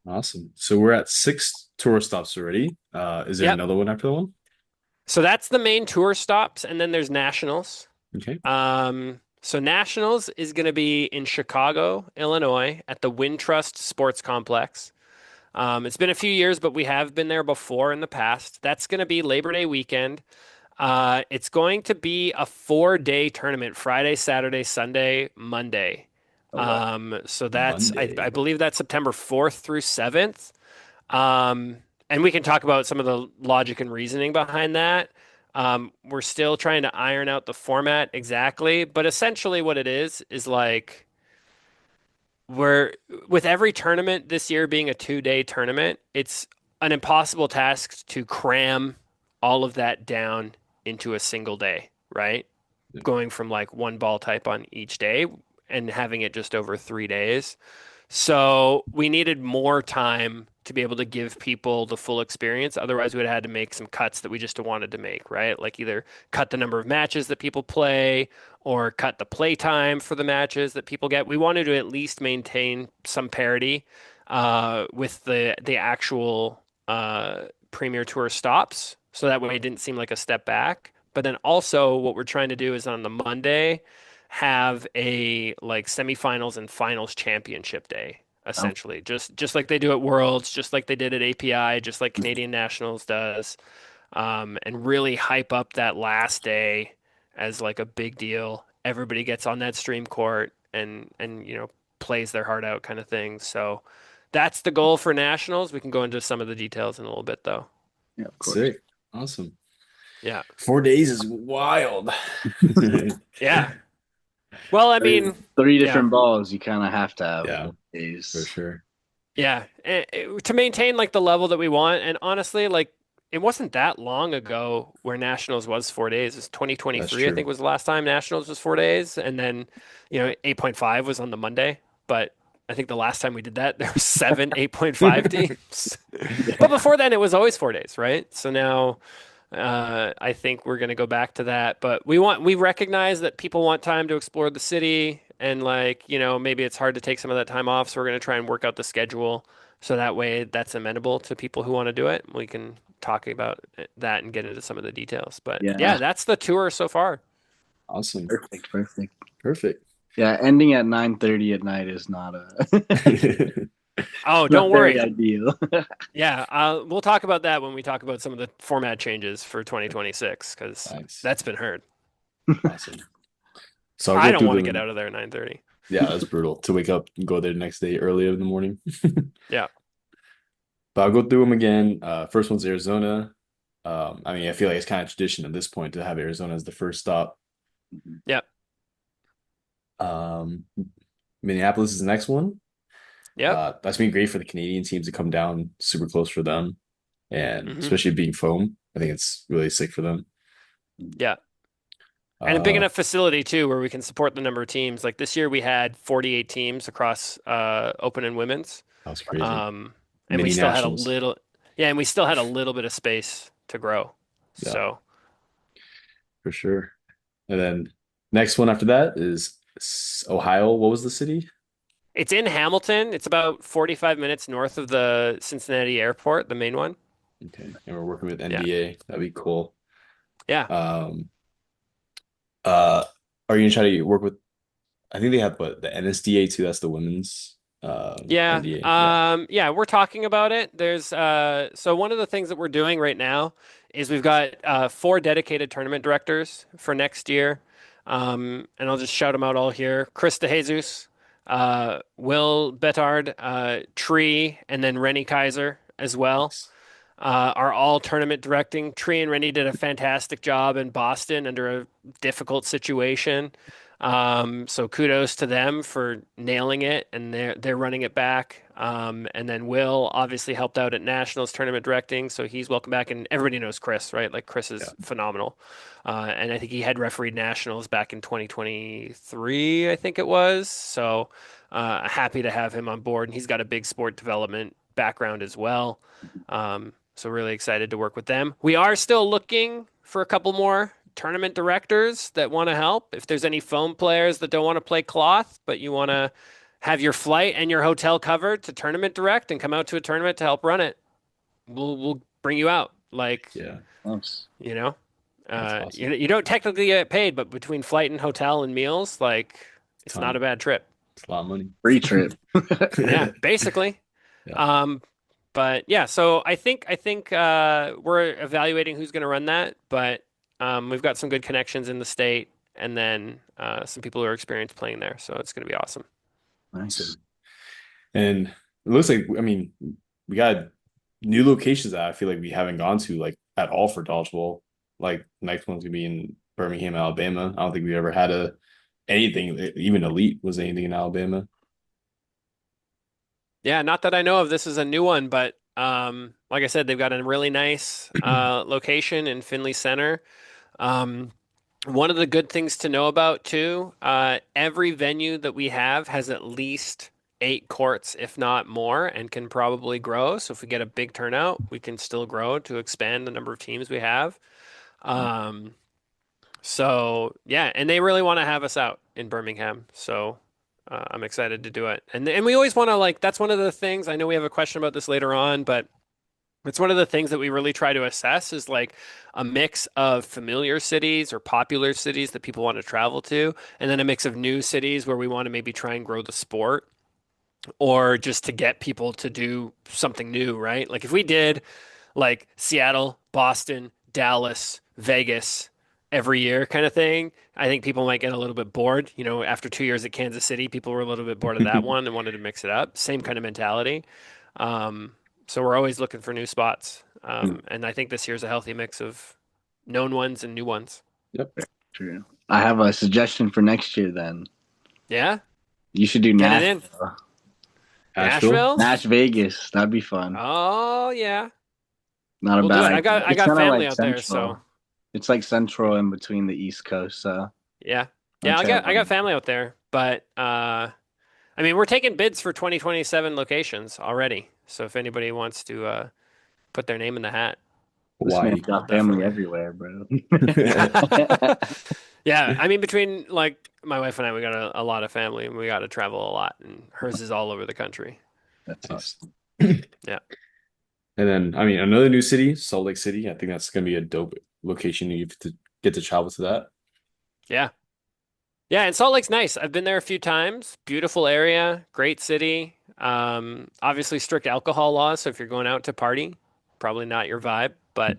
Awesome. So we're at 6 tour stops already. Is there Yep. another one after that one? So that's the main tour stops, and then there's nationals. Okay. So nationals is going to be in Chicago, Illinois, at the Wintrust Sports Complex. It's been a few years, but we have been there before in the past. That's going to be Labor Day weekend. It's going to be a 4-day tournament: Friday, Saturday, Sunday, Monday. Oh wow. So I Monday. believe that's September 4th through 7th. Um, and we can talk about some of the logic and reasoning behind that. We're still trying to iron out the format exactly, but essentially what it is like we're with every tournament this year being a 2-day tournament, it's an impossible task to cram all of that down into a single day, right? Yeah. Going from like one ball type on each day and having it just over 3 days. So we needed more time to be able to give people the full experience. Otherwise, we'd had to make some cuts that we just wanted to make, right? Like either cut the number of matches that people play or cut the play time for the matches that people get. We wanted to at least maintain some parity with the actual Premier Tour stops, so that way it didn't seem like a step back. But then also, what we're trying to do is on the Monday have a like semifinals and finals championship day, Oh, essentially. Just like they do at Worlds, just like they did at API, just like Canadian Nationals does, and really hype up that last day as like a big deal. Everybody gets on that stream court and plays their heart out kind of thing. So that's the goal for Nationals. We can go into some of the details in a little bit though. yeah, of course. Sick. Awesome. Yeah. 4 days is wild. Yeah. Well, I I mean, mean, three yeah. different balls. You kind of have to have Yeah, both for days. sure. Yeah, to maintain like the level that we want, and honestly, like it wasn't that long ago where Nationals was 4 days. It's That's 2023, I think true. was the last time Nationals was 4 days, and then 8.5 was on the Monday. But I think the last time we did that, there were seven 8.5 teams. But Yeah. before then, it was always 4 days, right? So now I think we're going to go back to that, but we recognize that people want time to explore the city and like, maybe it's hard to take some of that time off, so we're going to try and work out the schedule so that way that's amenable to people who want to do it. We can talk about that and get into some of the details. But yeah, Yeah. that's the tour so far. Awesome. Perfect. Perfect. Perfect. Yeah. Ending at 9:30 at night is not Oh, not don't very worry. ideal. Yeah, we'll talk about that when we talk about some of the format changes for 2026 because Nice. that's been heard. Awesome. So I'll I go don't through want to get them. out of there at 9:30. Yeah, that's brutal to wake up and go there the next day early in the morning. Yeah. But I'll go through them again. First one's Arizona. I mean, I feel like it's kind of tradition at this point to have Arizona as the first stop. Yeah. Um, Minneapolis is the next one. Yep. That's been great for the Canadian teams to come down super close for them, and hmm especially being foam. I think it's really sick for them. Yeah. And a big Uh, enough facility too, where we can support the number of teams. Like this year, we had 48 teams across open and women's, that was crazy. um, and we Mini still had a nationals. little, yeah, and we still had a little bit of space to grow. Yeah, So for sure. And then next one after that is Ohio. What was the city? it's in Hamilton. It's about 45 minutes north of the Cincinnati airport, the main one. Okay, and we're working with Yeah. NBA. That'd be cool. Yeah. Um, uh, are you gonna try to work with? I think they have what the NSDA too. That's the women's Yeah. NDA. Yeah. Yeah, we're talking about it. There's so one of the things that we're doing right now is we've got 4 dedicated tournament directors for next year. And I'll just shout them out all here. Chris DeJesus, Will Betard, Tree, and then Rennie Kaiser as well. Nice. are all tournament directing. Tree and Rennie did a fantastic job in Boston under a difficult situation. So kudos to them for nailing it, and they're running it back. And then Will obviously helped out at Nationals tournament directing, so he's welcome back. And everybody knows Chris, right? Like Chris Yeah. is phenomenal. And I think he had refereed Nationals back in 2023, I think it was. So happy to have him on board, and he's got a big sport development background as well. So really excited to work with them. We are still looking for a couple more tournament directors that want to help. If there's any phone players that don't want to play cloth, but you want to have your flight and your hotel covered to tournament direct and come out to a tournament to help run it, we'll bring you out. Like, Yeah. Thanks. you know, That's awesome. you don't technically get paid, but between flight and hotel and meals, like it's not Ton. a bad trip. It's a lot of money. Free trip. Yeah, basically. Yeah. But yeah, so I think we're evaluating who's going to run that, but we've got some good connections in the state, and then some people who are experienced playing there, so it's going to be awesome. Nice. And it looks like, I mean, we got new locations that I feel like we haven't gone to like at all for dodgeball. Like next one's gonna be in Birmingham, Alabama. I don't think we ever had anything, even elite was anything in Alabama. Yeah, not that I know of. This is a new one, but like I said, they've got a really nice location in Finley Center. Um, One of the good things to know about too, every venue that we have has at least 8 courts, if not more, and can probably grow. So if we get a big turnout, we can still grow to expand the number of teams we have. Um, so yeah, and they really want to have us out in Birmingham. So I'm excited to do it. And we always want to like that's one of the things. I know we have a question about this later on, but it's one of the things that we really try to assess is like a mix of familiar cities or popular cities that people want to travel to, and then a mix of new cities where we want to maybe try and grow the sport or just to get people to do something new, right? Like if we did like Seattle, Boston, Dallas, Vegas every year kind of thing, I think people might get a little bit bored. You know, after 2 years at Kansas City, people were a little bit bored of that one and wanted to mix it up. Same kind of mentality. So we're always looking for new spots. And I think this year's a healthy mix of known ones and new ones. Yep. True. I have a suggestion for next year then. Yeah, You should do get it in. Nashville. Nashville? Nash Vegas. That'd be fun. Oh yeah, Not a we'll do bad it. idea. I It's got kinda family like out there, central. so It's like central in between the East Coast, so yeah, I'll yeah. check I got it. family out there, but I mean, we're taking bids for 2027 locations already. So if anybody wants to put their name in the hat, This man's Hawaii. got definitely. family everywhere, bro. Yeah, I mean, between like my wife and I, we got a lot of family, and we got to travel a lot, and hers is all over the country. That's Nice. awesome. Yeah. And then, I mean, another new city, Salt Lake City. I think that's gonna be a dope location. You get to travel to that. Yeah. Yeah, and Salt Lake's nice. I've been there a few times. Beautiful area, great city. Obviously strict alcohol laws, so if you're going out to party, probably not your vibe, but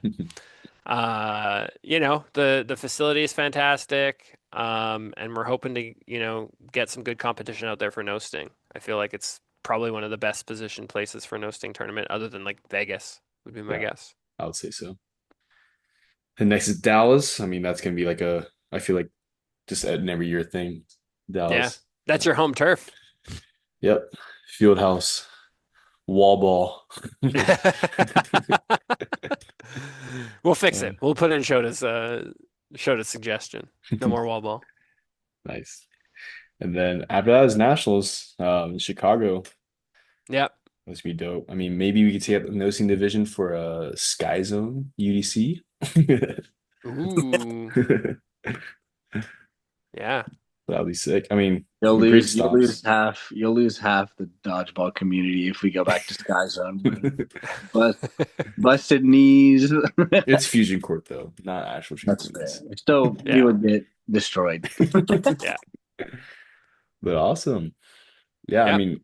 you know, the facility is fantastic. And we're hoping to, you know, get some good competition out there for Nosting. I feel like it's probably one of the best positioned places for Nosting tournament other than like Vegas would be my Yeah, guess. I would say so. And next is Dallas. I mean, that's gonna be like I feel like just an every year thing. Yeah. Dallas. That's your home turf. Yep. Field house. Wall ball. We'll fix it. We'll put in Shota's suggestion. No more wall ball. Nice. And then after that is Nationals, in Chicago. Yep. That's be dope. I mean, maybe we could take up the nosing division for a Sky Zone UDC. Ooh. Yeah. That'll be sick. I mean, You'll great lose. You'll lose stops. half. You'll lose half the dodgeball community if we go back to Sky Zone. But busted knees. It's Fusion Court though, not actual That's fair. trampolines. Still, Yeah. we would get destroyed. Yeah. But awesome. Yeah, Yeah. I mean,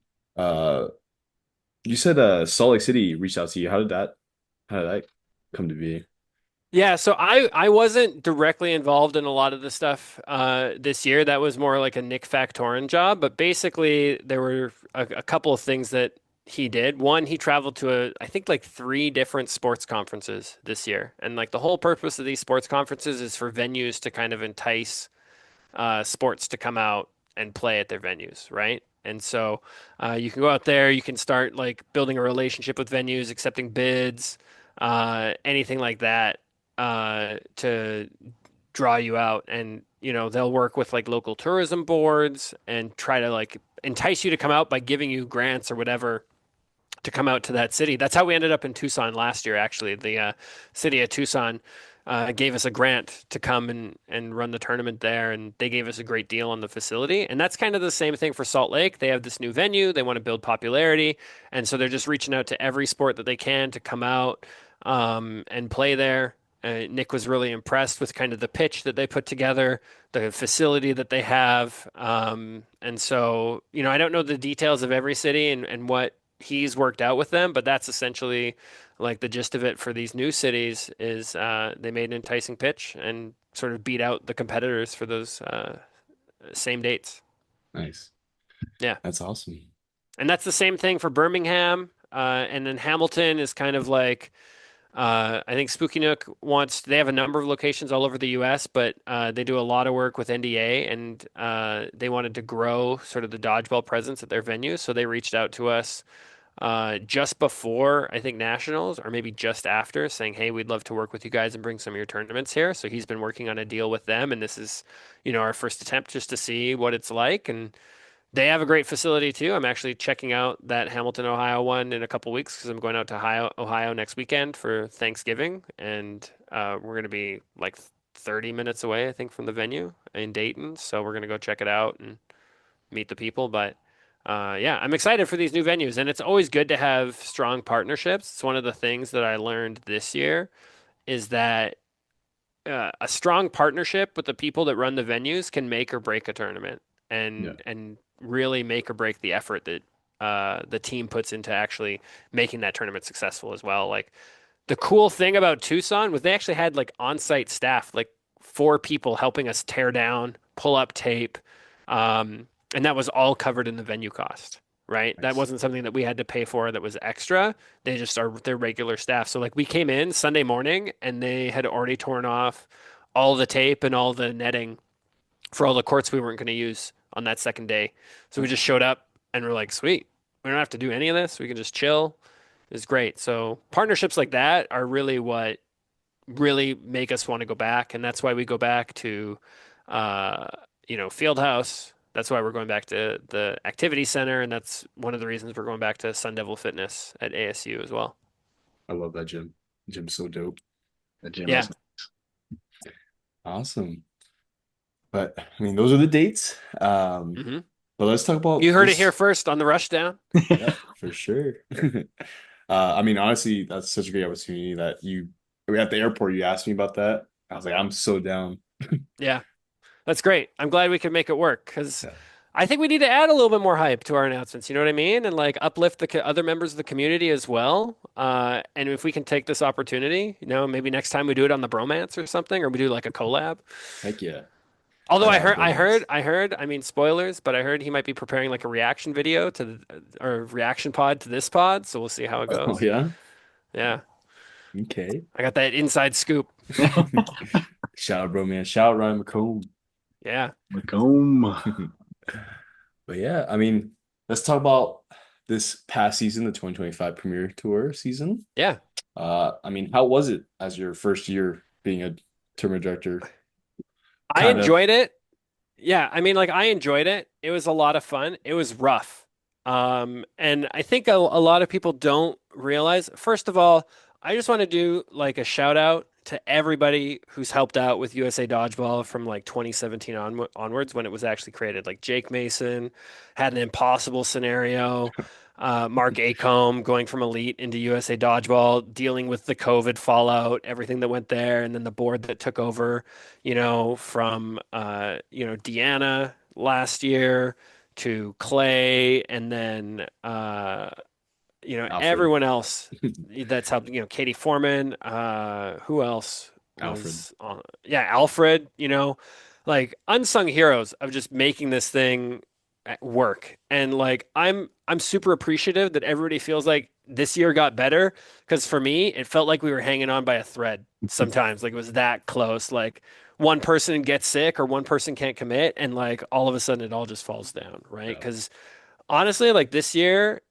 you said Salt Lake City reached out to you. How did that come to be? Yeah, so I wasn't directly involved in a lot of the stuff this year. That was more like a Nick Factorin job, but basically there were a couple of things that he did. One, he traveled to I think like three different sports conferences this year. And like the whole purpose of these sports conferences is for venues to kind of entice sports to come out and play at their venues, right? And so you can go out there, you can start like building a relationship with venues, accepting bids, anything like that to draw you out. And, they'll work with like local tourism boards and try to like entice you to come out by giving you grants or whatever to come out to that city. That's how we ended up in Tucson last year, actually. The city of Tucson gave us a grant to come and run the tournament there, and they gave us a great deal on the facility. And that's kind of the same thing for Salt Lake. They have this new venue, they want to build popularity, and so they're just reaching out to every sport that they can to come out and play there. Nick was really impressed with kind of the pitch that they put together, the facility that they have. And so, I don't know the details of every city and what he's worked out with them, but that's essentially like the gist of it for these new cities is they made an enticing pitch and sort of beat out the competitors for those same dates. Nice. Yeah. That's awesome. And that's the same thing for Birmingham. And then Hamilton is kind of like I think Spooky Nook they have a number of locations all over the US, but they do a lot of work with NDA and they wanted to grow sort of the dodgeball presence at their venue. So they reached out to us just before, I think, Nationals, or maybe just after, saying, hey, we'd love to work with you guys and bring some of your tournaments here. So he's been working on a deal with them, and this is, our first attempt just to see what it's like. And they have a great facility too. I'm actually checking out that Hamilton, Ohio one in a couple weeks because I'm going out to Ohio next weekend for Thanksgiving, and we're going to be like 30 minutes away, I think, from the venue in Dayton. So we're going to go check it out and meet the people. But yeah, I'm excited for these new venues, and it's always good to have strong partnerships. It's one of the things that I learned this year is that a strong partnership with the people that run the venues can make or break a tournament, Yeah. and really make or break the effort that the team puts into actually making that tournament successful as well. Like the cool thing about Tucson was they actually had like on-site staff, like 4 people helping us tear down, pull up tape. And that was all covered in the venue cost, right? That Nice. wasn't something that we had to pay for that was extra. They just are their regular staff. So like we came in Sunday morning and they had already torn off all the tape and all the netting for all the courts we weren't going to use on that second day. So we just showed up and we're like, sweet, we don't have to do any of this. We can just chill. It's great. So partnerships like that are really what really make us want to go back. And that's why we go back to, Fieldhouse. That's why we're going back to the activity center. And that's one of the reasons we're going back to Sun Devil Fitness at ASU as well. I love that gym. Gym's so dope. The gym Yeah. is Awesome. But I mean, those are the dates. hmm But let's talk about You heard it this. here first on the Rushdown. Yeah, for sure. I mean, honestly, that's such a great opportunity that you at the airport you asked me about that. I was like, I'm so down. Yeah, that's great. I'm glad we could make it work because Yeah. I think we need to add a little bit more hype to our announcements. You know what I mean? And like uplift the other members of the community as well. And if we can take this opportunity, maybe next time we do it on the bromance or something, or we do like a collab. Heck yeah. Although I love bromance. I mean, spoilers, but I heard he might be preparing like a reaction video or reaction pod to this pod. So we'll see how it Oh goes. yeah. Yeah. Okay. I got that inside scoop. Shout out, bro, man. Shout out Ryan McComb. Yeah. Macomb. But yeah, I mean, let's talk about this past season, the 2025 Premier Tour season. Yeah. I mean, how was it as your first year being a tournament director? I Kind of. enjoyed it. Yeah. I mean, like I enjoyed it. It was a lot of fun. It was rough. And I think a lot of people don't realize, first of all, I just want to do like a shout out to everybody who's helped out with USA Dodgeball from like 2017 onwards when it was actually created. Like Jake Mason had an impossible scenario. Mark Acomb going from Elite into USA Dodgeball, dealing with the COVID fallout, everything that went there, and then the board that took over, from Deanna last year to Clay, and then Alfred. everyone else that's helped, Katie Foreman, who else Alfred. was on? Yeah, Alfred, like unsung heroes of just making this thing at work. And like I'm super appreciative that everybody feels like this year got better because for me it felt like we were hanging on by a thread sometimes. Like it was that close. Like one person gets sick or one person can't commit and like all of a sudden it all just falls down, right? Yeah. Because honestly, like this year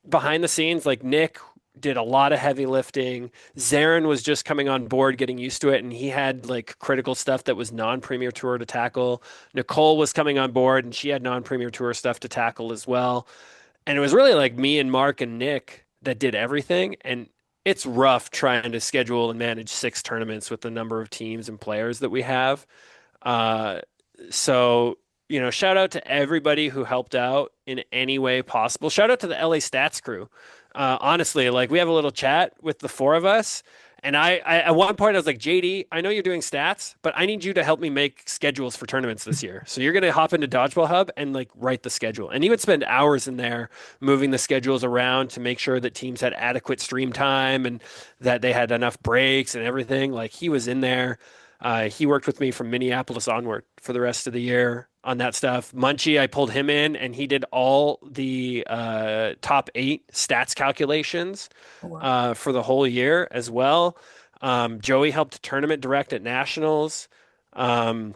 behind the scenes, like Nick did a lot of heavy lifting. Zarin was just coming on board, getting used to it, and he had like critical stuff that was non-Premier Tour to tackle. Nicole was coming on board, and she had non-Premier Tour stuff to tackle as well. And it was really like me and Mark and Nick that did everything. And it's rough trying to schedule and manage 6 tournaments with the number of teams and players that we have. Uh, so, shout out to everybody who helped out in any way possible. Shout out to the LA Stats crew. Honestly, like we have a little chat with the 4 of us. And I at one point I was like, JD, I know you're doing stats, but I need you to help me make schedules for tournaments this year. So you're gonna hop into Dodgeball Hub and like write the schedule. And he would spend hours in there moving the schedules around to make sure that teams had adequate stream time and that they had enough breaks and everything. Like he was in there. He worked with me from Minneapolis onward for the rest of the year on that stuff. Munchie, I pulled him in and he did all the top 8 stats calculations Oh, wow. for the whole year as well. Joey helped tournament direct at nationals. Um,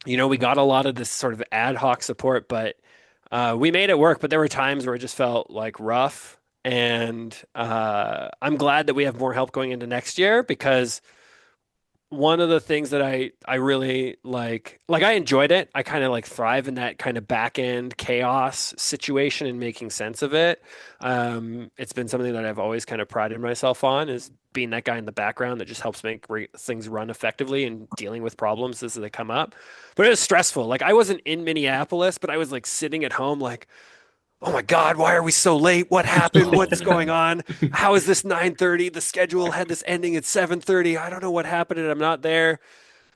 we got a lot of this sort of ad hoc support, but we made it work. But there were times where it just felt like rough. And I'm glad that we have more help going into next year because one of the things that I really like I enjoyed it. I kind of like thrive in that kind of back end chaos situation and making sense of it. It's been something that I've always kind of prided myself on is being that guy in the background that just helps make things run effectively and dealing with problems as they come up. But it was stressful. Like I wasn't in Minneapolis, but I was like sitting at home like oh my God, why are we so late? What happened? What's going on? How is this 9:30? The schedule had this ending at 7:30. I don't know what happened and I'm not there.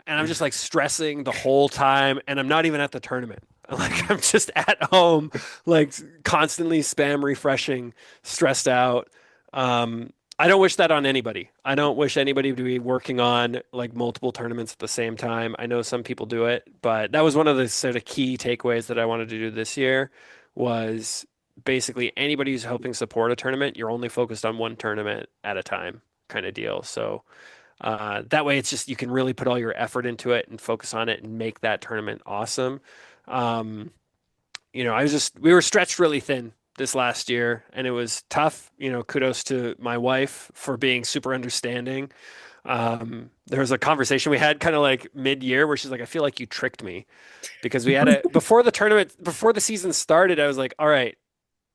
And I'm just like stressing the whole time and I'm not even at the tournament. Like I'm just at home, like constantly spam refreshing, stressed out. I don't wish that on anybody. I don't wish anybody to be working on like multiple tournaments at the same time. I know some people do it, but that was one of the sort of key takeaways that I wanted to do this year was basically anybody who's helping support a tournament, you're only focused on one tournament at a time kind of deal. So that way it's just you can really put all your effort into it and focus on it and make that tournament awesome. Um, we were stretched really thin this last year and it was tough. Kudos to my wife for being super understanding. There was a conversation we had kind of like mid-year where she's like, I feel like you tricked me because we had before the season started, I was like, all right,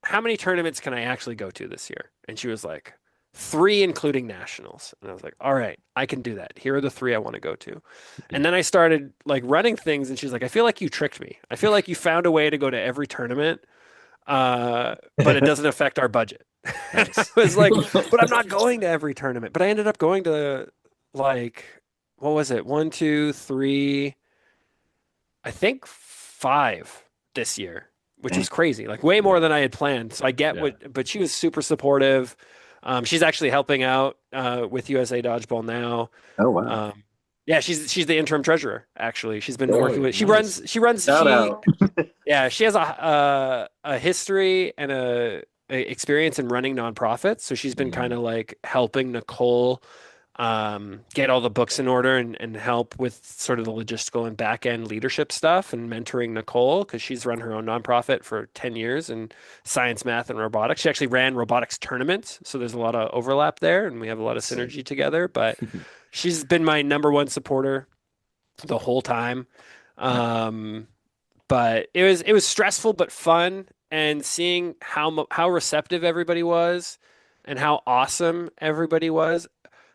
how many tournaments can I actually go to this year? And she was like, 3, including nationals. And I was like, all right, I can do that. Here are the 3 I want to go to. And then I started like running things and she's like, I feel like you tricked me. I feel like you found a way to go to every tournament, but it doesn't affect our budget. And I was like, but I'm not going to every tournament. But I ended up going to like, what was it? 1, 2, 3, I think 5 this year, which was crazy, like way more than I had planned. So I get Yeah. but she was super supportive. She's actually helping out with USA Dodgeball now. Oh, wow. Yeah, she's the interim treasurer. Actually, she's been Oh, working with. nice. She runs. Shout out. Yeah, she has a history and a experience in running nonprofits. So she's been kind of like helping Nicole get all the books in order and help with sort of the logistical and back end leadership stuff and mentoring Nicole because she's run her own nonprofit for 10 years in science, math, and robotics. She actually ran robotics tournaments. So there's a lot of overlap there and we have a lot of Sick. synergy together. But she's been my number one supporter the whole time. But it was stressful but fun and seeing how receptive everybody was and how awesome everybody was.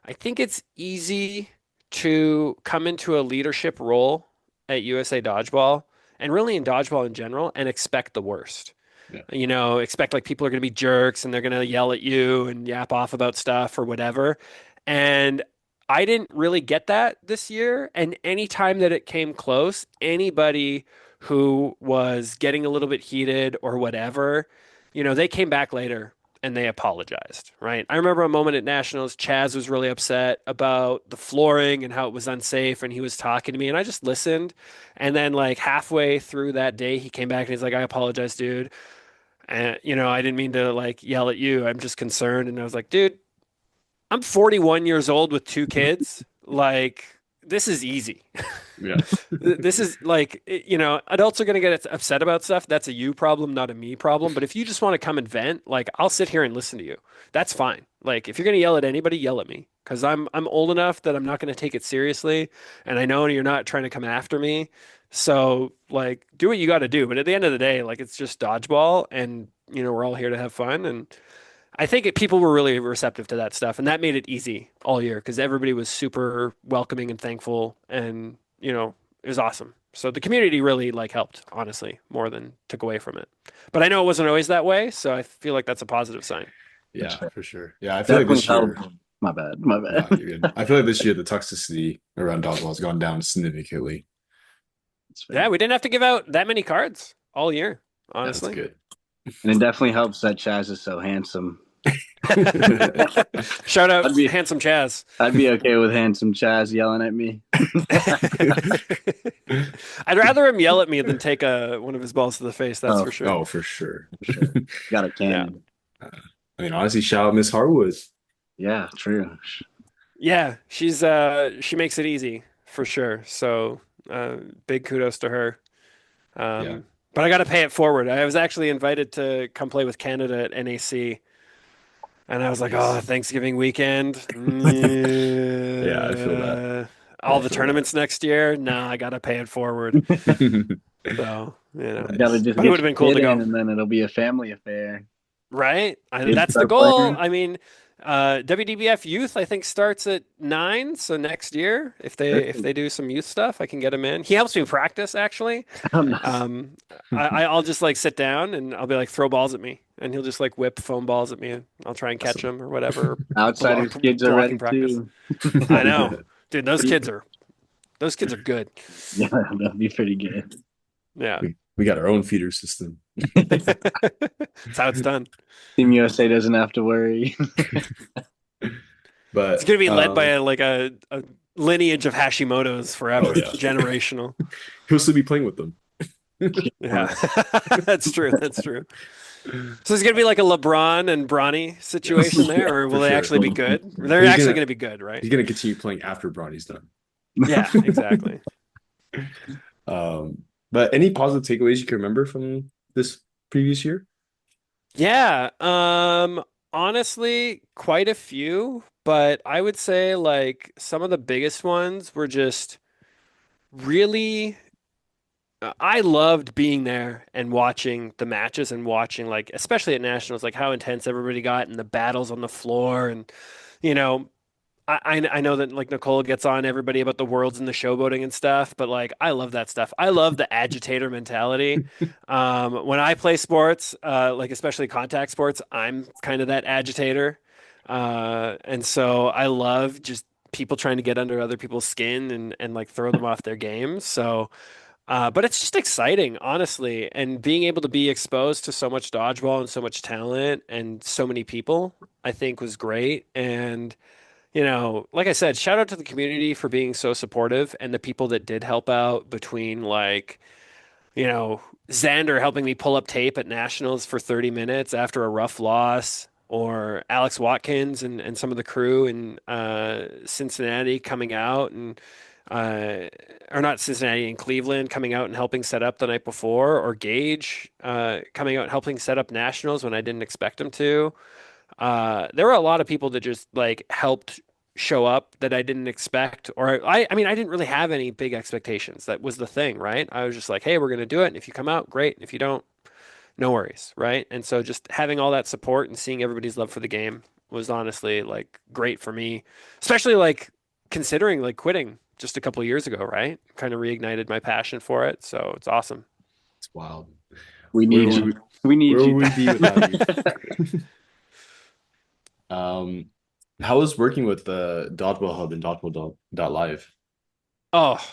I think it's easy to come into a leadership role at USA Dodgeball and really in dodgeball in general and expect the worst. Yeah. Expect like people are going to be jerks and they're going to yell at you and yap off about stuff or whatever. And I didn't really get that this year. And anytime that it came close, anybody who was getting a little bit heated or whatever, they came back later and they apologized, right? I remember a moment at Nationals, Chaz was really upset about the flooring and how it was unsafe, and he was talking to me, and I just listened. And then, like, halfway through that day, he came back and he's like, I apologize, dude. And, I didn't mean to, like, yell at you. I'm just concerned. And I was like, dude, I'm 41 years old with two kids. Like, this is easy. Yeah. This is like, adults are going to get upset about stuff. That's a you problem, not a me problem. But if you just want to come and vent, like, I'll sit here and listen to you. That's fine. Like, if you're going to yell at anybody, yell at me because I'm old enough that I'm not going to take it seriously. And I know you're not trying to come after me. So, like, do what you got to do. But at the end of the day, like, it's just dodgeball and, we're all here to have fun. And I think people were really receptive to that stuff, and that made it easy all year because everybody was super welcoming and thankful, and it was awesome. So the community really like helped, honestly, more than took away from it. But I know it wasn't always that way, so I feel like that's a positive sign. Yeah, for sure. Yeah, I feel like Definitely this year. helped. My bad. No, you're good. I feel like this year the toxicity around dodgeball has gone down significantly. Yeah, we didn't have to give out that many cards all year, That's honestly. good. And it definitely helps that Chaz is so handsome. Shout out handsome Chaz. I'd be okay with handsome Chaz yelling at me. I'd rather him yell at me than take one of his balls to the face. That's for sure. Oh, for sure. Got a cannon. I mean, honestly, shout out Miss Harwood. Yeah, true. Yeah, she makes it easy for sure. So big kudos to her. But I got to pay it forward. I was actually invited to come play with Canada at NAC. And I was like, oh, Thanksgiving weekend. Yeah, I feel that. All the tournaments next year. No, I got to pay it forward. So, Gotta just but it would have been cool to go. And then it'll be a family affair. Right? That's the goal. I mean, WDBF Youth, I think, starts at 9. So next year, if they do some youth stuff, I can get him in. He helps me practice, actually. I'll just like sit down and I'll be like, throw balls at me, and he'll just like whip foam balls at me, and I'll try and catch them or whatever. Outsiders kids are ready too. I know, dude. Those kids are good. Yeah, that'll be pretty good. Yeah, we got our own feeder system. That's how it's done. Team USA doesn't have to worry. But it's gonna be led by a lineage of Hashimoto's forever, generational. He'll still be playing with them. Yeah, that's true. That's true. So it's gonna be like a LeBron and Bronny situation there, or will they actually be good? They're actually gonna be good, right? He's gonna continue playing after Bronny's done. Yeah, exactly. But any positive takeaways you can remember from this previous year? Yeah, honestly, quite a few, but I would say like some of the biggest ones were just really I loved being there and watching the matches and watching like especially at Nationals like how intense everybody got and the battles on the floor and you know I know that like Nicole gets on everybody about the worlds and the showboating and stuff, but like I love that stuff. I love the agitator mentality. When I play sports, like especially contact sports, I'm kind of that agitator. And so I love just people trying to get under other people's skin and like throw them off their games. So but it's just exciting, honestly, and being able to be exposed to so much dodgeball and so much talent and so many people, I think was great. And like I said, shout out to the community for being so supportive and the people that did help out between like, Xander helping me pull up tape at Nationals for 30 minutes after a rough loss, or Alex Watkins and some of the crew in Cincinnati coming out and or not Cincinnati and Cleveland coming out and helping set up the night before, or Gage coming out and helping set up Nationals when I didn't expect him to. There were a lot of people that just like helped show up that I didn't expect, or I mean, I didn't really have any big expectations. That was the thing, right? I was just like, hey, we're going to do it. And if you come out, great. If you don't, no worries. Right. And so just having all that support and seeing everybody's love for the game was honestly like great for me, especially like considering like quitting just a couple of years ago, right? Kind of reignited my passion for it. So it's awesome. It's wild. We need you. We need where you. would we be without you? How was working with the Dodgeball Hub and Dodgeball.live? Oh,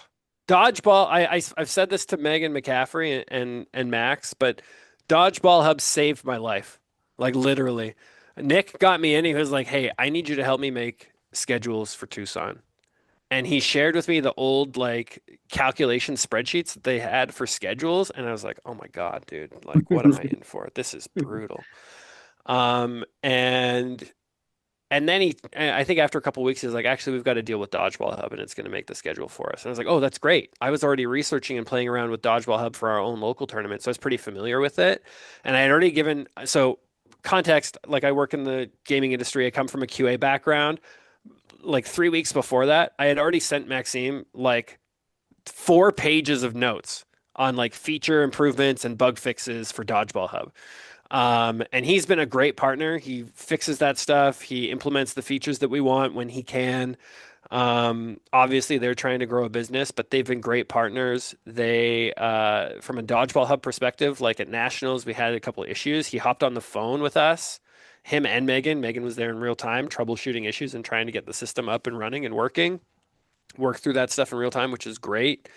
Dodgeball. I've said this to Megan McCaffrey and Max, but Dodgeball Hub saved my life. Like literally. Nick got me in. He was like, "Hey, I need you to help me make schedules for Tucson." And he shared with me the old like calculation spreadsheets that they had for schedules, and I was like, "Oh my God, dude! Like, what am I in for? This is brutal." Um, and and then I think after a couple of weeks, he was like, "Actually, we've got to deal with Dodgeball Hub, and it's going to make the schedule for us." And I was like, "Oh, that's great." I was already researching and playing around with Dodgeball Hub for our own local tournament, so I was pretty familiar with it. And I had already given context. Like, I work in the gaming industry. I come from a QA background. Like 3 weeks before that, I had already sent Maxime like 4 pages of notes on like feature improvements and bug fixes for Dodgeball Hub. And he's been a great partner. He fixes that stuff. He implements the features that we want when he can. Obviously, they're trying to grow a business, but they've been great partners. From a Dodgeball Hub perspective, like at Nationals, we had a couple of issues. He hopped on the phone with us, him and Megan. Megan was there in real time, troubleshooting issues and trying to get the system up and running and working. Work through that stuff in real time, which is great.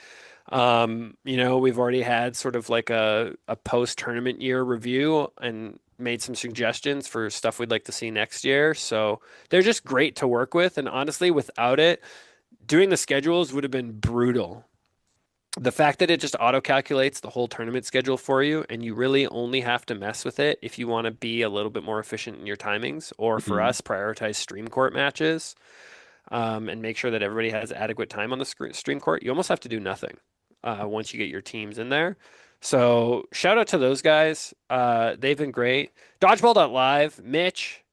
We've already had sort of like a post-tournament year review and made some suggestions for stuff we'd like to see next year. So they're just great to work with. And honestly, without it, doing the schedules would have been brutal. The fact that it just auto calculates the whole tournament schedule for you, and you really only have to mess with it if you want to be a little bit more efficient in your timings, or for Mhm. us, prioritize stream court matches, and make sure that everybody has adequate time on the stream court. You almost have to do nothing once you get your teams in there. So shout out to those guys. They've been great. Dodgeball.live, Mitch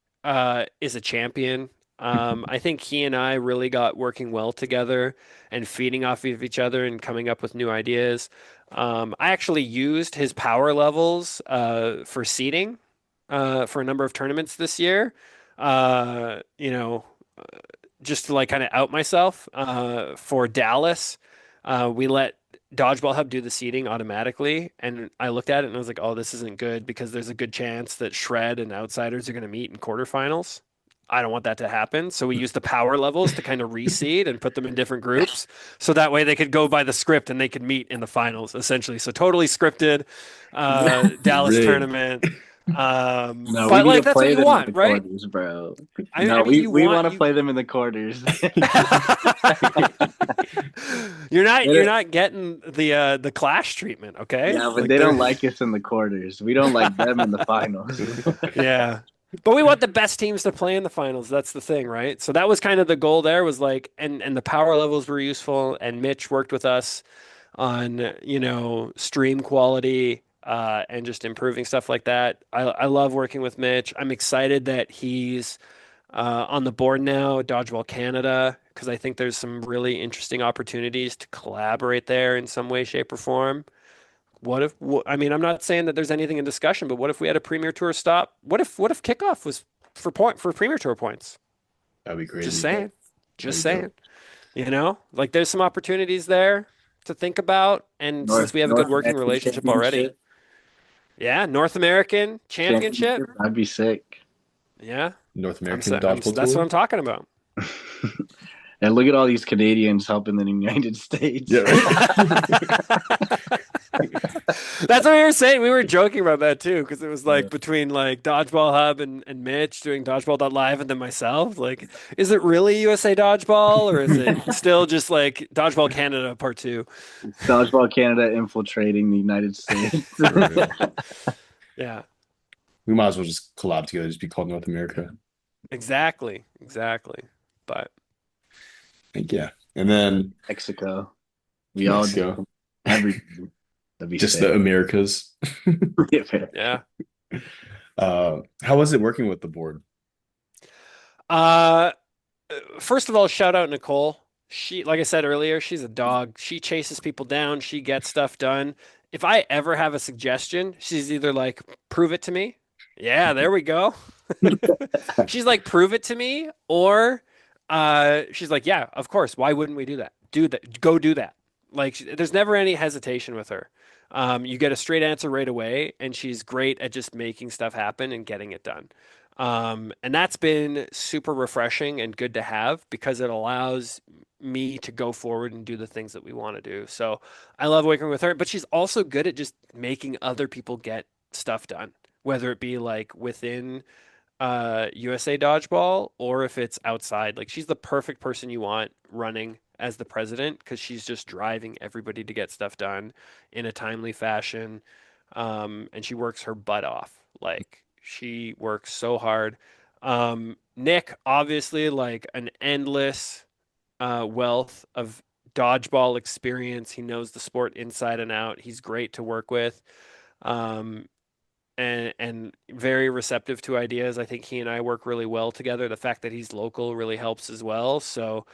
is a champion. I think he and I really got working well together and feeding off of each other and coming up with new ideas. I actually used his power levels for seeding for a number of tournaments this year. Uh, you know, just to like kind of out myself for Dallas. We let Dodgeball Hub do the seeding automatically, and I looked at it and I was like, "Oh, this isn't good because there's a good chance that Shred and Outsiders are going to meet in quarterfinals. I don't want that to happen." So we used the power levels to kind of reseed and put them in different groups, so that way they could go by the script and they could meet in the finals essentially. So totally scripted Dallas Rigged. tournament. No, we But need to like that's what play you them in the want, right? quarters, bro. I No, mean, we want to play them in the quarters. You're not getting the clash treatment, okay? Yeah, but Like they they're don't like us in the quarters. We don't like them in the finals. yeah. But we want the best teams to play in the finals. That's the thing, right? So that was kind of the goal there was like and the power levels were useful and Mitch worked with us on, stream quality and just improving stuff like that. I love working with Mitch. I'm excited that he's on the board now, Dodgeball Canada, because I think there's some really interesting opportunities to collaborate there in some way, shape, or form. I mean, I'm not saying that there's anything in discussion, but what if we had a Premier Tour stop? What if kickoff was for Premier Tour points? That'd be Just crazy. saying. That'd Just be dope. saying. Like there's some opportunities there to think about. And since we have a good North working American relationship already, Championship. yeah, North American Championship. I'd be sick. Yeah, North American I'm Dodgeball that's what Tour. I'm talking about. And look at all these Canadians helping the United States. Yeah, That's what we were saying. We were joking about that too, because it was Yeah. like between like Dodgeball Hub and Mitch doing Dodgeball.live and then myself. Like, is it really USA Dodgeball or is it still just like Dodgeball Canada Part 2? Dodgeball Canada infiltrating the United States. for real. Yeah, We might as well just collab together, just be called North America. exactly. Exactly. But Yeah. And then Mexico. We all Mexico, every that'd be just sick. the Americas. yeah. How was it working with the board? Uh, First of all, shout out Nicole. She, like I said earlier, she's a dog. She chases people down. She gets stuff done. If I ever have a suggestion, she's either like, prove it to me. Yeah, there we go. She's like, prove it to me. Or she's like, yeah, of course. Why wouldn't we do that? Do that. Go do that. Like, there's never any hesitation with her. You get a straight answer right away, and she's great at just making stuff happen and getting it done. And that's been super refreshing and good to have because it allows me to go forward and do the things that we want to do. So I love working with her, but she's also good at just making other people get stuff done, whether it be like within USA Dodgeball or if it's outside. Like she's the perfect person you want running as the president because she's just driving everybody to get stuff done in a timely fashion. And she works her butt off. Like she works so hard. Nick, obviously, like an endless wealth of dodgeball experience. He knows the sport inside and out. He's great to work with. Um, and very receptive to ideas. I think he and I work really well together. The fact that he's local really helps as well. So,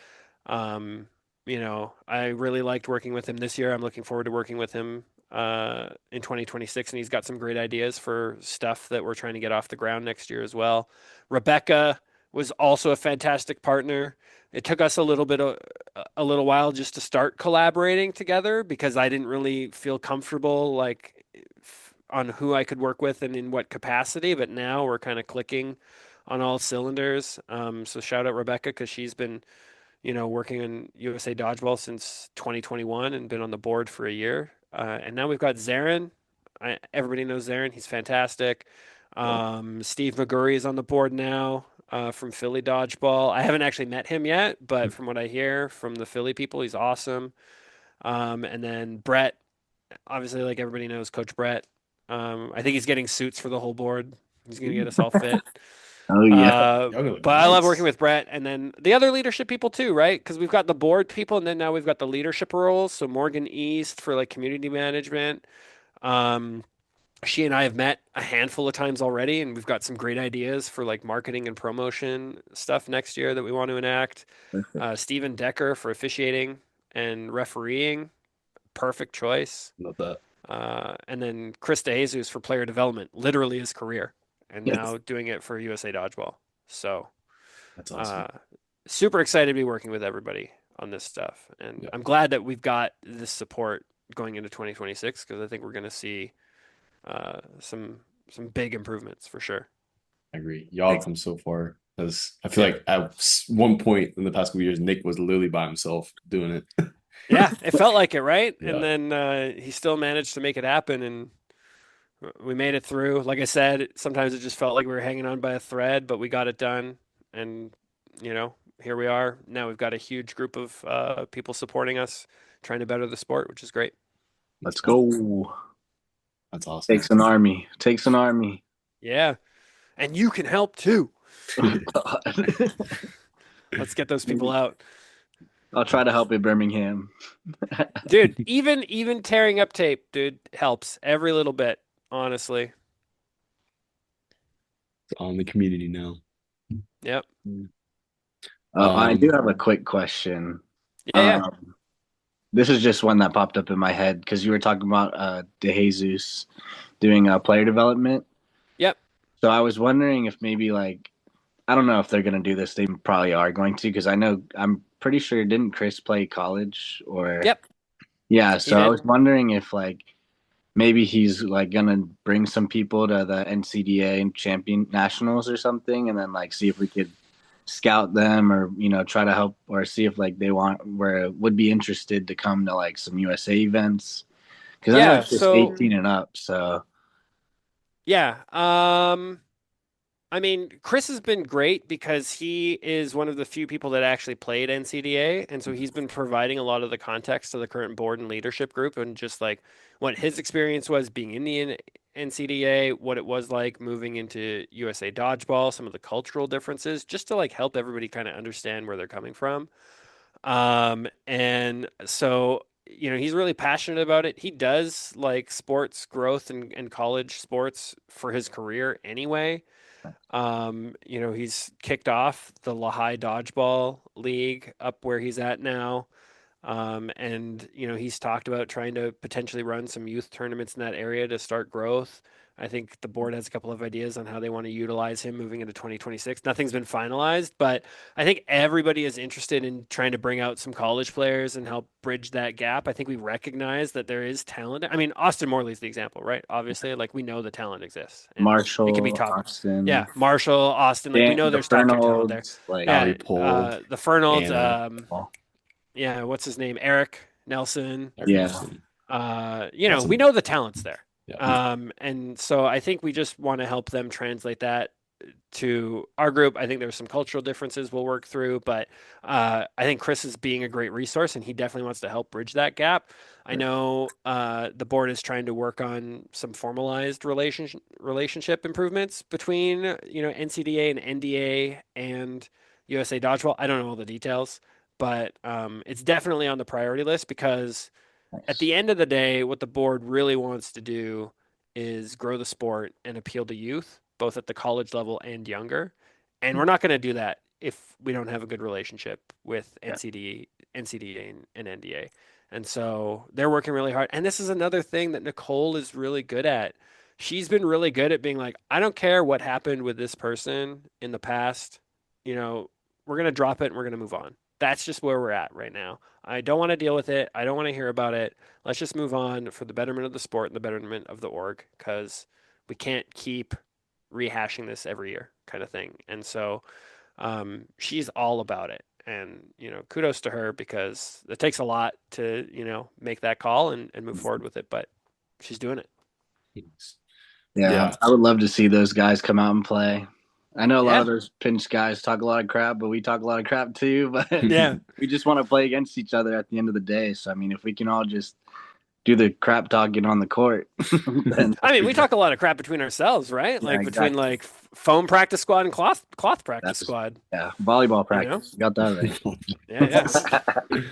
um, I really liked working with him this year. I'm looking forward to working with him in 2026, and he's got some great ideas for stuff that we're trying to get off the ground next year as well. Rebecca was also a fantastic partner. It took us a little while just to start collaborating together because I didn't really feel comfortable like on who I could work with and in what capacity. But now we're kind of clicking on all cylinders. So shout out Rebecca because she's been working in USA Dodgeball since 2021 and been on the board for a year. And now we've got Zarin. Everybody knows Zarin. He's fantastic. Steve McGurry is on the board now from Philly Dodgeball. I haven't actually met him yet, but from what I hear from the Philly people, he's awesome. And then Brett, obviously, like everybody knows, Coach Brett. I think he's getting suits for the whole board. He's going to get us all fit. Oh yeah. But I love working with Brett and then the other leadership people too, right? Because we've got the board people and then now we've got the leadership roles. So Morgan East for like community management. Um, she and I have met a handful of times already, and we've got some great ideas for like marketing and promotion stuff next year that we want to enact. Steven Decker for officiating and refereeing, perfect choice. Love that. And then Chris DeJesus for player development, literally his career, and now doing it for USA Dodgeball. So That's awesome. Super excited to be working with everybody on this stuff. And I'm glad that we've got this support going into 2026 because I think we're going to see some big improvements for sure. I agree. Y'all have come so far. Because I feel like at one point in the past couple years, Nick was literally by himself doing it. Yeah, it felt like it, right? Yeah. And then he still managed to make it happen, and we made it through. Like I said, sometimes it just felt like we were hanging on by a thread, but we got it done. And, here we are. Now we've got a huge group of people supporting us, trying to better the sport, which is great. Let's go. That's awesome. Takes an army. Takes an army. Yeah. And you can help too. Oh, God. Let's get those people out. I'll try to help in Birmingham. Dude, even tearing up tape, dude, helps every little bit, honestly. It's on the community now. Yep. I do have a quick question. Yeah. This is just one that popped up in my head because you were talking about DeJesus doing player development. Yep. So I was wondering if maybe like, I don't know if they're going to do this. They probably are going to because I'm pretty sure didn't Chris play college or? Yep. Yeah. So I was wondering if like maybe he's like going to bring some people to the NCDA and champion nationals or something, and then like see if we could scout them or try to help or see if like they would be interested to come to like some USA events because I know it's just 18 and up. So yeah, I mean, Chris has been great because he is one of the few people that actually played NCDA, and so he's been providing a lot of the context to the current board and leadership group and just like what his experience was being in the NCDA, what it was like moving into USA Dodgeball, some of the cultural differences, just to like help everybody kind of understand where they're coming from. And so, he's really passionate about it. He does like sports growth and college sports for his career anyway. He's kicked off the Lehigh Dodgeball League up where he's at now. And he's talked about trying to potentially run some youth tournaments in that area to start growth. I think the board has a couple of ideas on how they want to utilize him moving into 2026. Nothing's been finalized, but I think everybody is interested in trying to bring out some college players and help bridge that gap. I think we recognize that there is talent. I mean, Austin Morley's the example, right? Obviously, like we know the talent exists. Marshall, it can be top. Austin. Yeah, Marshall, Austin. Like we know there's top tier talent there. Like the Fernolds. Yeah, what's his name? Eric Nelson. Yeah. We know the talent's there. Yeah. And so I think we just want to help them translate that to our group. I think there's some cultural differences we'll work through, but I think Chris is being a great resource, and he definitely wants to help bridge that gap. I know the board is trying to work on some formalized relationship improvements between NCDA and NDA and USA Dodgeball. I don't know all the details, but it's definitely on the priority list because at Nice. the end of the day, what the board really wants to do is grow the sport and appeal to youth, both at the college level and younger. And we're not going to do that if we don't have a good relationship with Yeah. NCDA and NDA. And so they're working really hard. And this is another thing that Nicole is really good at. She's been really good at being like, I don't care what happened with this person in the past. You know, we're going to drop it and we're going to move on. That's just where we're at right now. I don't want to deal with it. I don't want to hear about it. Let's just move on for the betterment of the sport and the betterment of the org because we can't keep rehashing this every year kind of thing. And so she's all about it. And, kudos to her because it takes a lot to, make that call and move forward with it, but she's doing it. Yeah, Yeah. I would love to see those guys come out and play. I know a lot Yeah. of those pinch guys talk a lot of crap, but we talk a lot of crap too. But Yeah. we just want to play against each other at the end of the day. So, I mean, if we can all just do the crap talking on the court, then I mean, we talk a lot of crap between ourselves, right? yeah, Like between exactly. like foam practice squad and cloth practice That's squad. yeah, volleyball You know? practice. Got that Yeah. right.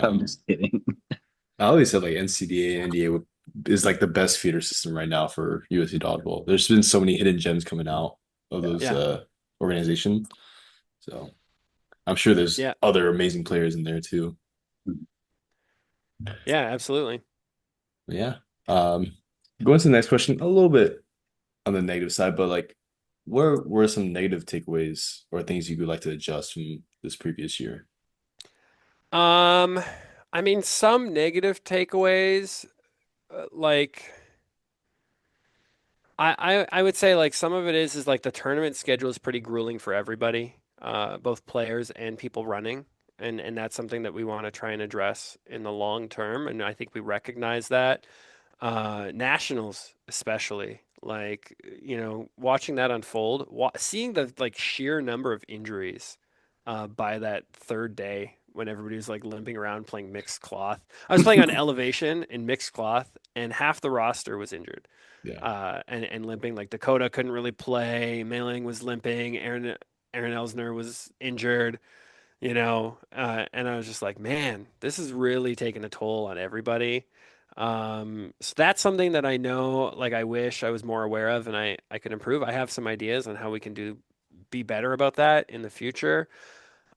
I'm No, just kidding. I always said like NCDA and NDA is like the best feeder system right now for USC Dodgeball. There's been so many hidden gems coming out of Yeah. those Yeah. organization. So I'm sure there's Yeah. other amazing players in there too. Yeah. Absolutely. But yeah. Going to the next question, a little bit on the negative side, but like, where were some negative takeaways or things you would like to adjust from this previous year? Um, I mean, some negative takeaways, like I would say like some of it is like the tournament schedule is pretty grueling for everybody, both players and people running. And that's something that we want to try and address in the long term. And I think we recognize that. Nationals especially, like, watching that unfold, seeing the like sheer number of injuries by that third day when everybody was like limping around playing mixed cloth. I was playing on elevation in mixed cloth, and half the roster was injured Yeah. and limping. Like Dakota couldn't really play. Mailing was limping. Aaron Elsner was injured. And I was just like, man, this is really taking a toll on everybody. So that's something that I know, like I wish I was more aware of and I could improve. I have some ideas on how we can be better about that in the future.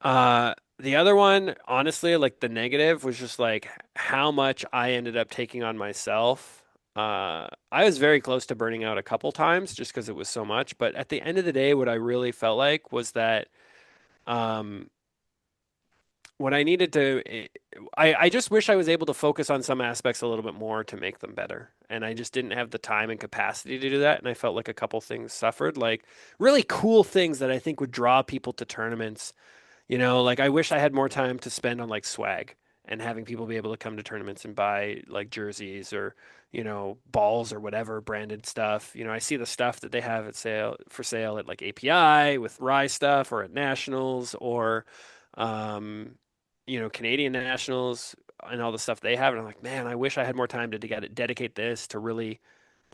The other one, honestly, like the negative was just like how much I ended up taking on myself. I was very close to burning out a couple times just because it was so much. But at the end of the day, what I really felt like was that um, what I needed to, I just wish I was able to focus on some aspects a little bit more to make them better. And I just didn't have the time and capacity to do that. And I felt like a couple things suffered, like really cool things that I think would draw people to tournaments. Like I wish I had more time to spend on like swag and having people be able to come to tournaments and buy like jerseys or, balls or whatever branded stuff. I see the stuff that they have for sale at like API with Rye stuff or at Nationals or, um, Canadian Nationals and all the stuff they have. And I'm like, man, I wish I had more time to dedicate this to really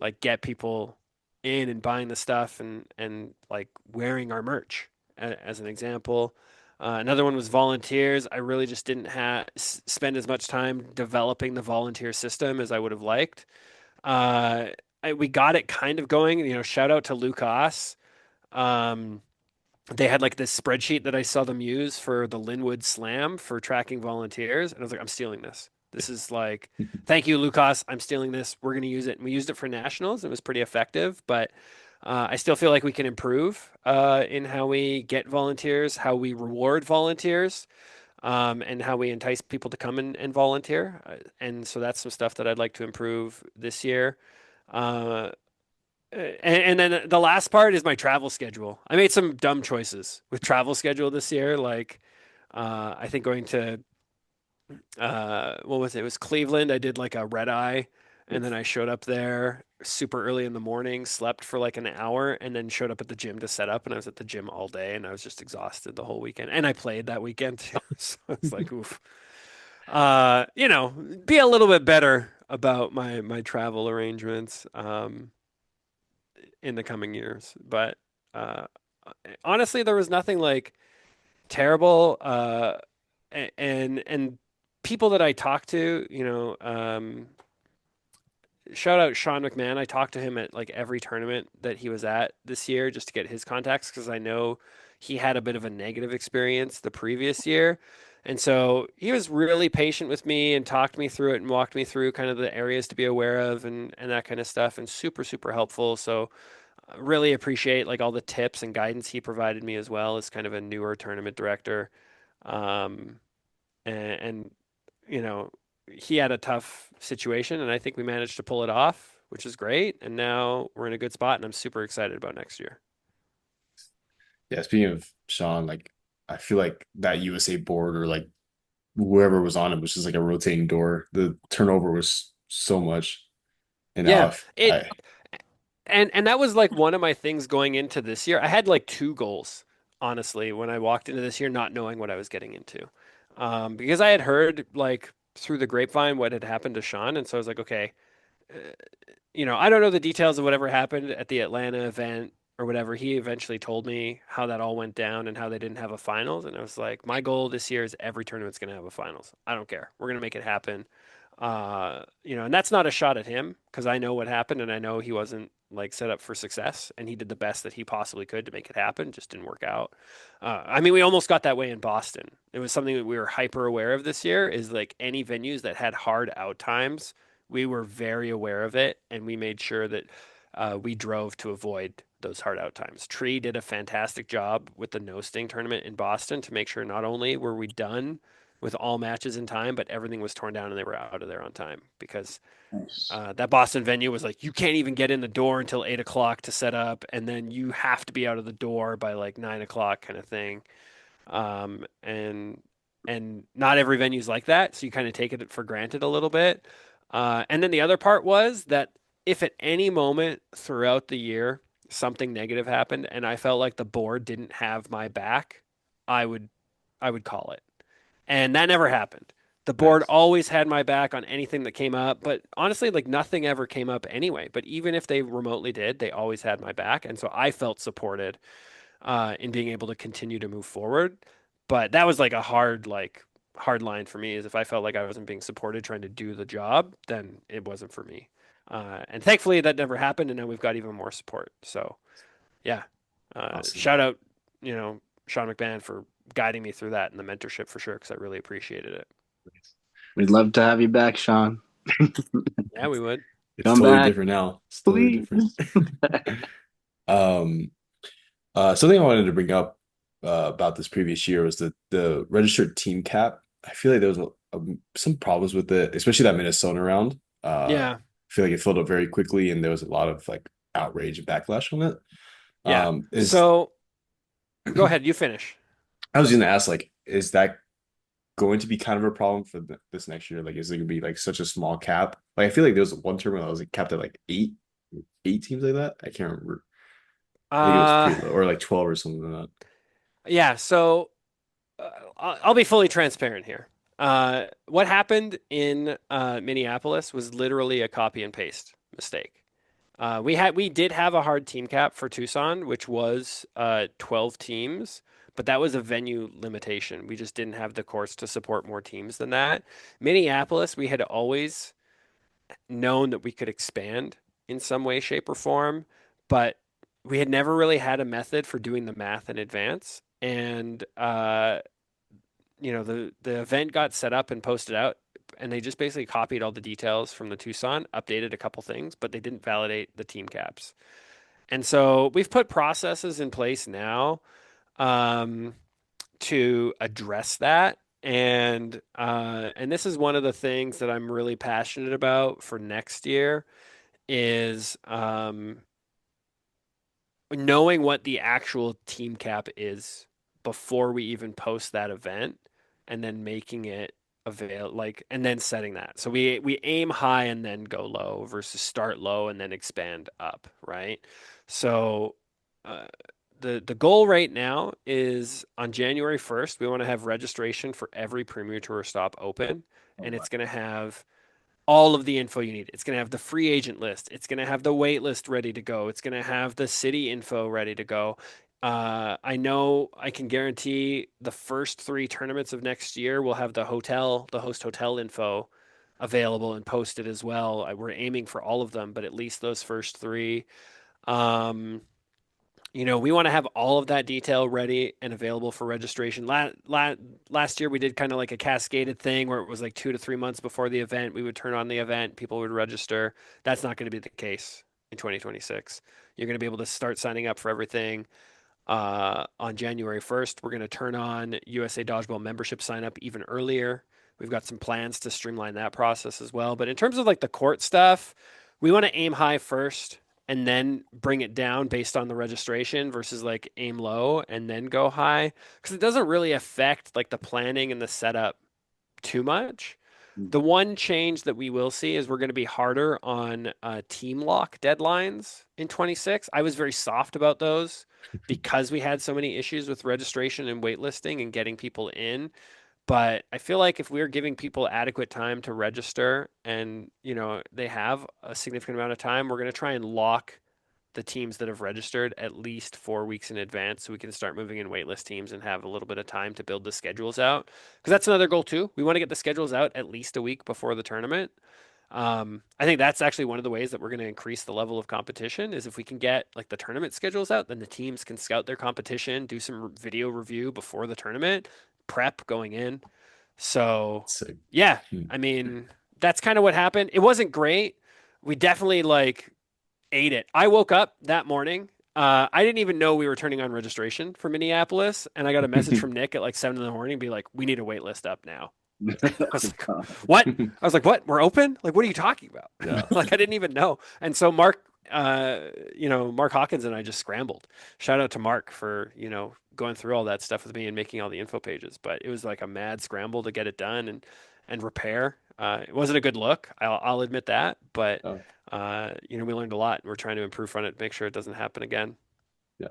like get people in and buying the stuff and like wearing our merch as an example. Another one was volunteers. I really just didn't spend as much time developing the volunteer system as I would have liked. Uh, we got it kind of going. Shout out to Lucas. Um, they had like this spreadsheet that I saw them use for the Linwood Slam for tracking volunteers, and I was like, I'm stealing this. This is like, thank you, Lucas. I'm stealing this. We're going to use it. And we used it for nationals. It was pretty effective, but I still feel like we can improve in how we get volunteers, how we reward volunteers, and how we entice people to come and volunteer. And so that's some stuff that I'd like to improve this year. Uh, and then the last part is my travel schedule. I made some dumb choices with travel schedule this year. Like, I think going to what was it? It was Cleveland. I did like a red eye, and then I showed up there super early in the morning, slept for like an hour, and then showed up at the gym to set up. And I was at the gym all day, and I was just exhausted the whole weekend. And I played that weekend too, so it's like, oof. You know, be a little bit better about my travel arrangements in the coming years. But uh, honestly, there was nothing like terrible. And people that I talked to, shout out Sean McMahon. I talked to him at like every tournament that he was at this year just to get his contacts because I know he had a bit of a negative experience the previous year. And so he was really patient with me and talked me through it and walked me through kind of the areas to be aware of and that kind of stuff and super, super helpful. So I really appreciate like all the tips and guidance he provided me as well as kind of a newer tournament director. Um, and you know, he had a tough situation, and I think we managed to pull it off, which is great. And now we're in a good spot, and I'm super excited about next year. Yeah, speaking of Sean, like I feel like that USA board or like whoever was on it was just like a rotating door. The turnover was so much. And Yeah, now it and that was like one of my things going into this year. I had like two goals, honestly, when I walked into this year, not knowing what I was getting into, because I had heard like through the grapevine what had happened to Sean, and so I was like, okay, uh, I don't know the details of whatever happened at the Atlanta event or whatever. He eventually told me how that all went down and how they didn't have a finals. And I was like, my goal this year is every tournament's going to have a finals. I don't care. We're going to make it happen. And that's not a shot at him because I know what happened and I know he wasn't like set up for success and he did the best that he possibly could to make it happen. Just didn't work out. I mean, we almost got that way in Boston. It was something that we were hyper aware of this year is like any venues that had hard out times we were very aware of it, and we made sure that we drove to avoid those hard out times. Tree did a fantastic job with the no sting tournament in Boston to make sure not only were we done with all matches in time, but everything was torn down and they were out of there on time because Nice. that Boston venue was like you can't even get in the door until 8 o'clock to set up, and then you have to be out of the door by like 9 o'clock, kind of thing. And not every venue's like that, so you kind of take it for granted a little bit. And then the other part was that if at any moment throughout the year something negative happened and I felt like the board didn't have my back, I would I would call it. And that never happened. The board nice. always had my back on anything that came up, but honestly, like nothing ever came up anyway. But even if they remotely did, they always had my back. And so I felt supported in being able to continue to move forward. But that was like a hard line for me is if I felt like I wasn't being supported trying to do the job, then it wasn't for me. And thankfully that never happened, and now we've got even more support. So yeah, Awesome. shout out, Sean McMahon for guiding me through that and the mentorship for sure because I really appreciated it. We'd love to have you back, Sean. Yeah, we would. It's Come totally back, different now. It's totally please. different. Um, Something I wanted to bring up about this previous year was the registered team cap. I feel like there was some problems with it, especially that Minnesota round. Yeah, I feel like it filled up very quickly, and there was a lot of like outrage and backlash on it. yeah. Is So go ahead, you finish. I was going to ask, like, is that going to be kind of a problem for this next year? Like, is it going to be like such a small cap? Like, I feel like there was one tournament that was like capped at like eight teams like that. I can't remember. I think it was Uh, pretty low, or like 12 or something like yeah. So I'll be fully transparent here. What happened in Minneapolis was literally a copy and paste mistake. We did have a hard team cap for Tucson, which was 12 teams, but that was a venue limitation. We just didn't have the course to support more teams than that. Minneapolis, we had always known that we could expand in some way, shape, or form, but we had never really had a method for doing the math in advance. And the event got set up and posted out, and they just basically copied all the details from the Tucson, updated a couple things, but they didn't validate the team caps. And so we've put processes in place now um, to address that. And this is one of the things that I'm really passionate about for next year is knowing what the actual team cap is before we even post that event and then making it and then setting that. So we aim high and then go low versus start low and then expand up, right? So uh, the goal right now is on January 1st, we want to have registration for every Premier Tour stop open, Oh, and wow. it's going to have all of the info you need. It's going to have the free agent list. It's going to have the wait list ready to go. It's going to have the city info ready to go. I know I can guarantee the first three tournaments of next year will have the host hotel info available and posted as well. We're aiming for all of them, but at least those first three. Um, we want to have all of that detail ready and available for registration. Last year, we did kind of like a cascaded thing where it was like 2 to 3 months before the event, we would turn on the event, people would register. That's not going to be the case in 2026. You're going to be able to start signing up for everything on January 1st. We're going to turn on USA Dodgeball membership sign up even earlier. We've got some plans to streamline that process as well. But in terms of like the court stuff, we want to aim high first and then bring it down based on the registration versus like aim low and then go high because it doesn't really affect like the planning and the setup too much. The one change that we will see is we're going to be harder on team lock deadlines in 26. I was very soft about those because we had so many issues with registration and waitlisting and getting people in. But I feel like if we're giving people adequate time to register and, they have a significant amount of time, we're going to try and lock the teams that have registered at least 4 weeks in advance so we can start moving in waitlist teams and have a little bit of time to build the schedules out. Because that's another goal too. We want to get the schedules out at least a week before the tournament. I think that's actually one of the ways that we're going to increase the level of competition is if we can get like the tournament schedules out, then the teams can scout their competition, do some video review before the tournament, prep going in. So So, yeah, hmm. I mean, that's kind of what happened. It wasn't great. We definitely like ate it. I woke up that morning. I didn't even know we were turning on registration for Minneapolis, and I got a message from Nick at like 7 in the morning, be like, "We need a wait list up now." I was like, "What?" I was like, "What? We're open? Like, what are you talking about?" Yeah. Like, I didn't even know. And so Mark, Mark Hawkins and I just scrambled. Shout out to Mark for going through all that stuff with me and making all the info pages. But it was like a mad scramble to get it done and repair. It wasn't a good look. I'll admit that, but Oh, we learned a lot. We're trying to improve on it, make sure it doesn't happen again. yeah.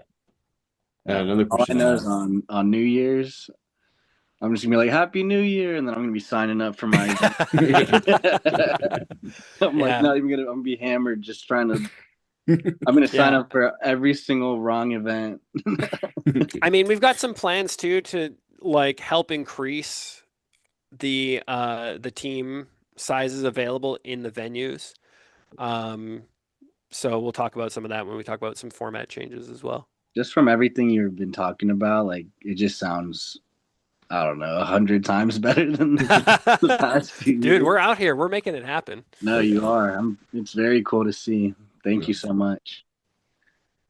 And Yeah. another All I question I know is have. on New Year's, I'm just gonna be like Happy New Year, and then I'm gonna be signing up for my event. I'm like Yeah. not even gonna. I'm gonna be hammered just trying to. I'm gonna sign Yeah. up for every single wrong event. I mean, we've got some plans too to like help increase the team sizes available in the venues. Um, so we'll talk about some of that when we talk about some format changes as well. Just from everything you've been talking about, like it just sounds, I don't know, 100 times better than the past few Dude, years. we're out here. We're making it happen. No, Oh you yeah. are. It's very cool to see. Thank Yeah. you so much.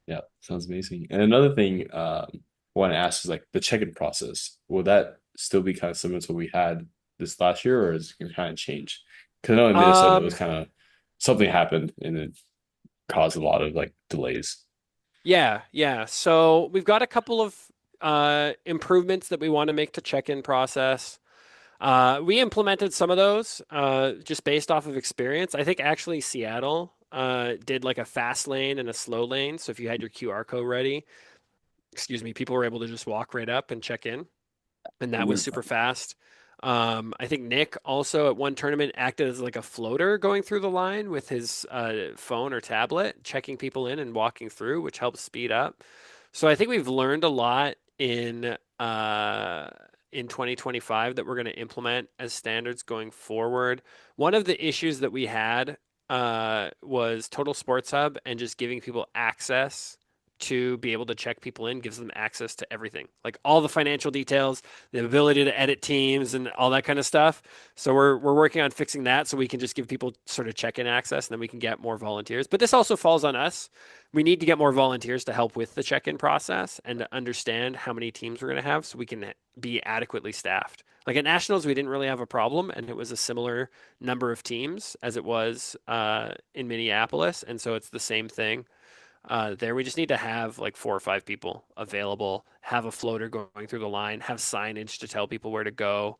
Yeah, sounds amazing. And another thing I want to ask is like the check-in process. Will that still be kind of similar to what we had this last year, or is it going to kind of change? Because I know in Minnesota it was Um, kind of something happened and it caused a lot of like delays. yeah, yeah. So we've got a couple of improvements that we want to make to check-in process. We implemented some of those just based off of experience. I think actually Seattle did like a fast lane and a slow lane. So if you had your QR code ready, excuse me, people were able to just walk right up and check in, and that was super fast. I think Nick also at one tournament acted as like a floater going through the line with his phone or tablet, checking people in and walking through, which helps speed up. So I think we've learned a lot in 2025 that we're going to implement as standards going forward. One of the issues that we had was Total Sports Hub and just giving people access to be able to check people in gives them access to everything, like all the financial details, the ability to edit teams and all that kind of stuff. So we're working on fixing that so we can just give people sort of check-in access and then we can get more volunteers. But this also falls on us. We need to get more volunteers to help with the check-in process and to understand how many teams we're going to have so we can be adequately staffed. Like at nationals, we didn't really have a problem, and it was a similar number of teams as it was in Minneapolis, and so it's the same thing there. We just need to have like 4 or 5 people available, have a floater going through the line, have signage to tell people where to go.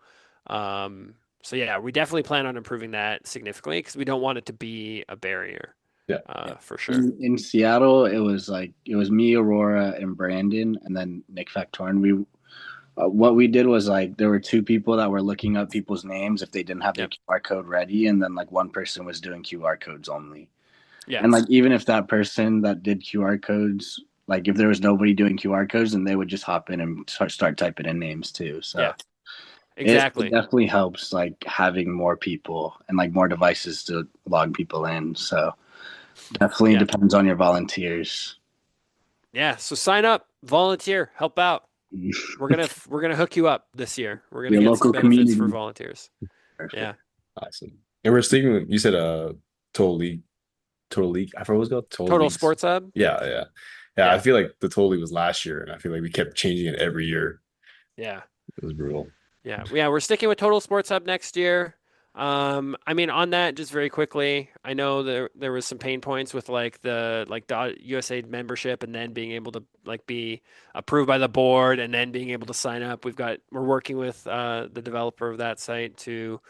Um, So yeah, we definitely plan on improving that significantly because we don't want it to be a barrier, Yeah. for sure. In Seattle, it was me, Aurora, and Brandon, and then Nick Factorn. We what we did was like there were two people that were looking up people's names if they didn't have their Yep. QR code ready, and then like one person was doing QR codes only. Yeah. And like even if that person that did QR codes, like if there was nobody doing QR codes, then they would just hop in and start typing in names too. So Yeah. it Exactly. definitely helps like having more people and like more devices to log people in. So definitely Yeah. depends on your volunteers. Yeah. So sign up, volunteer, help out. We're gonna hook you up this year. We're gonna Your get some local benefits for community. volunteers. Perfect. Yeah. Awesome. And we're sticking with, you said Total League. Total League. I forgot what it was called. Total Total Leagues. Sports Hub. Yeah, yeah. Yeah, I Yeah. feel like the Total League was last year, and I feel like we kept changing it every year. Yeah. It was brutal. Yeah, we're sticking with Total Sports Hub next year. I mean, on that, just very quickly, I know there was some pain points with like the USA membership, and then being able to like be approved by the board, and then being able to sign up. We're working with the developer of that site to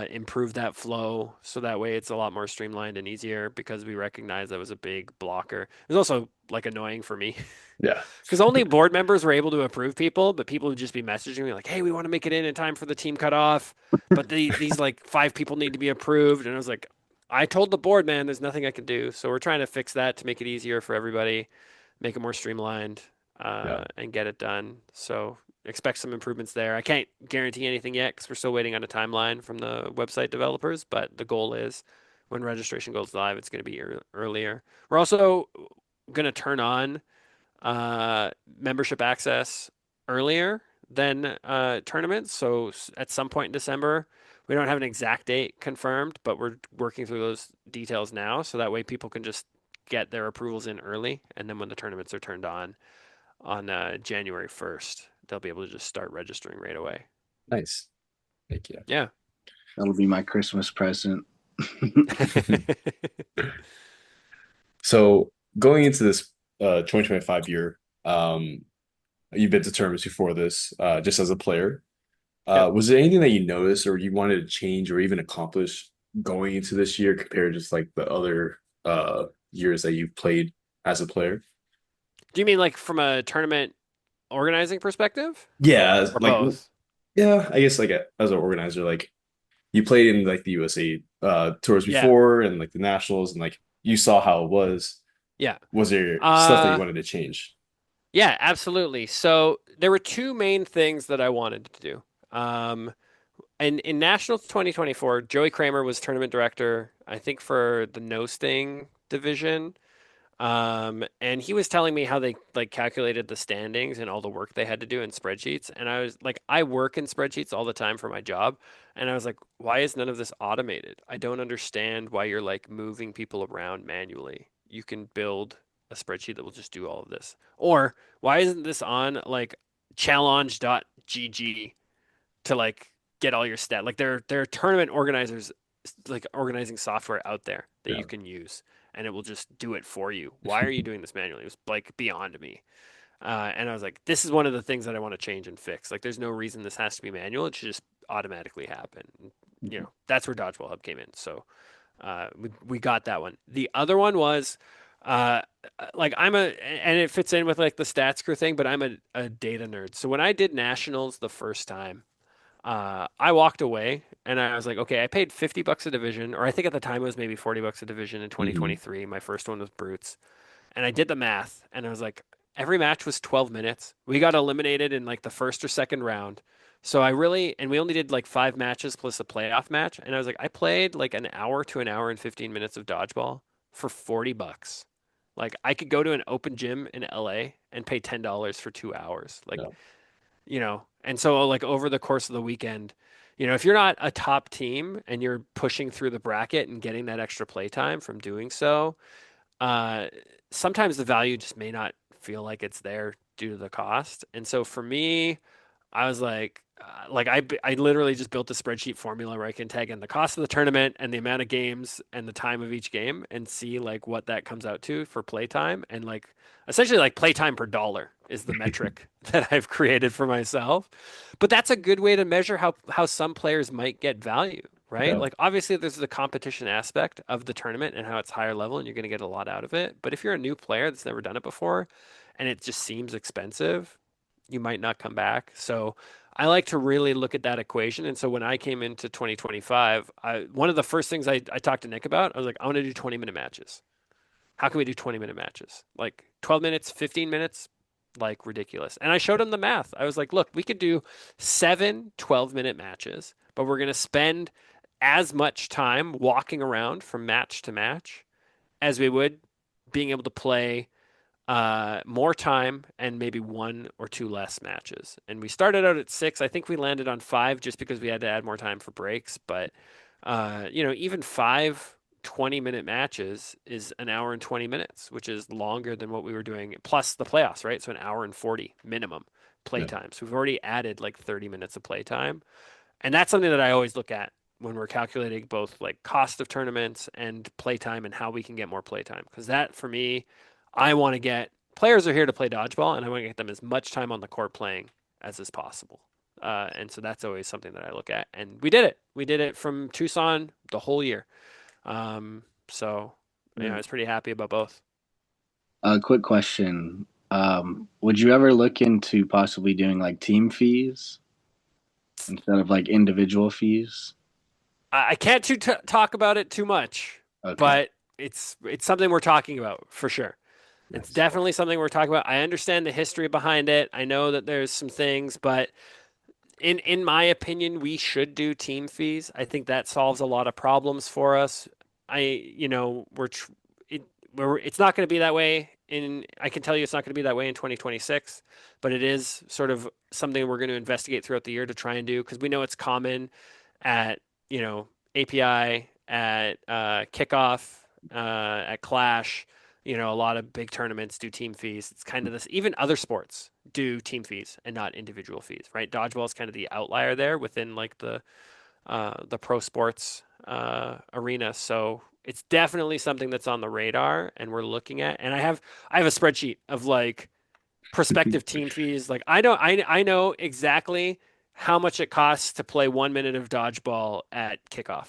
improve that flow, so that way it's a lot more streamlined and easier because we recognize that was a big blocker. It was also like annoying for me. Yeah. Because only board members were able to approve people, but people would just be messaging me like, "Hey, we want to make it in time for the team cutoff, but these like 5 people need to be approved." And I was like, "I told the board, man, there's nothing I can do." So we're trying to fix that to make it easier for everybody, make it more streamlined, Yeah. and get it done. So expect some improvements there. I can't guarantee anything yet because we're still waiting on a timeline from the website developers, but the goal is when registration goes live, it's going to be earlier. We're also going to turn on membership access earlier than tournaments. So at some point in December, we don't have an exact date confirmed, but we're working through those details now. So that way people can just get their approvals in early. And then when the tournaments are turned on January 1st, they'll be able to just start registering right away. Nice. Thank you. Yeah. That'll be my Christmas present. So going into this 2025 year, you've been to tournaments before this, just as a player. Yep. Was there anything that you noticed or you wanted to change or even accomplish going into this year compared to just like the other years that you've played as a player? Do you mean like from a tournament organizing perspective Yeah, or like both? yeah, I guess like as an organizer, like you played in like the USA tours Yeah. before and like the nationals and like you saw how it was. Yeah. Was there stuff that you Uh, wanted to change? Yeah, absolutely. So there were two main things that I wanted to do. And in Nationals 2024, Joey Kramer was tournament director, I think, for the no sting division. And he was telling me how they like calculated the standings and all the work they had to do in spreadsheets. And I was like, I work in spreadsheets all the time for my job. And I was like, why is none of this automated? I don't understand why you're like moving people around manually. You can build a spreadsheet that will just do all of this. Or why isn't this on like challenge.gg to like get all your stat? Like there are tournament organizers like organizing software out there that Yeah. you can use and it will just do it for you. Why are you doing this manually? It was like beyond me. And I was like, this is one of the things that I want to change and fix. Like, there's no reason this has to be manual. It should just automatically happen. You know, that's where Dodgeball Hub came in. So we got that one. The other one was uh, like and it fits in with like the stats crew thing, but I'm a data nerd. So when I did nationals the first time, I walked away and I was like, okay, I paid $50 a division, or I think at the time it was maybe $40 a division in Hmm. 2023. My first one was Brutes. And I did the math and I was like, every match was 12 minutes. We got eliminated in like the first or second round. So and we only did like 5 matches plus a playoff match. And I was like, I played like an hour to an hour and 15 minutes of dodgeball for $40. Like I could go to an open gym in LA and pay $10 for 2 hours. Like, Yeah. and so like over the course of the weekend, if you're not a top team and you're pushing through the bracket and getting that extra play time from doing so, uh, sometimes the value just may not feel like it's there due to the cost. And so for me, I was like I literally just built a spreadsheet formula where I can tag in the cost of the tournament and the amount of games and the time of each game and see like what that comes out to for playtime and like essentially like playtime per dollar is the metric that I've created for myself. But that's a good way to measure how some players might get value, right? Yeah. Like obviously there's the competition aspect of the tournament and how it's higher level and you're going to get a lot out of it. But if you're a new player that's never done it before and it just seems expensive, you might not come back. So I like to really look at that equation. And so when I came into 2025, one of the first things I talked to Nick about, I was like, I want to do 20-minute matches. How can we do 20-minute matches? Like 12 minutes, 15 minutes? Like ridiculous. And I showed him the math. I was like, look, we could do 7 12-minute matches, but we're going to spend as much time walking around from match to match as we would being able to play more time and maybe 1 or 2 less matches. And we started out at 6. I think we landed on 5 just because we had to add more time for breaks. But, even 5 20-minute matches is an hour and 20 minutes, which is longer than what we were doing, plus the playoffs, right? So an hour and 40 minimum playtime. So we've already added like 30 minutes of playtime. And that's something that I always look at when we're calculating both like cost of tournaments and playtime and how we can get more playtime. Because that for me, I want to get players are here to play dodgeball and I want to get them as much time on the court playing as is possible. And so that's always something that I look at. And we did it. We did it from Tucson the whole year. So I was pretty happy about both. A quick question. Would you ever look into possibly doing like team fees instead of like individual fees? I can't talk about it too much, Okay. but it's something we're talking about for sure. It's Yes. definitely something we're talking about. I understand the history behind it. I know that there's some things, but in my opinion, we should do team fees. I think that solves a lot of problems for us. It's not going to be that way I can tell you it's not going to be that way in 2026, but it is sort of something we're going to investigate throughout the year to try and do because we know it's common at, API, at kickoff, at Clash, a lot of big tournaments do team fees. It's kind of this, even other sports do team fees and not individual fees, right? Dodgeball is kind of the outlier there within like the pro sports arena. So it's definitely something that's on the radar and we're looking at. And I have a spreadsheet of like prospective team fees. Like I know exactly how much it costs to play 1 minute of dodgeball at kickoff.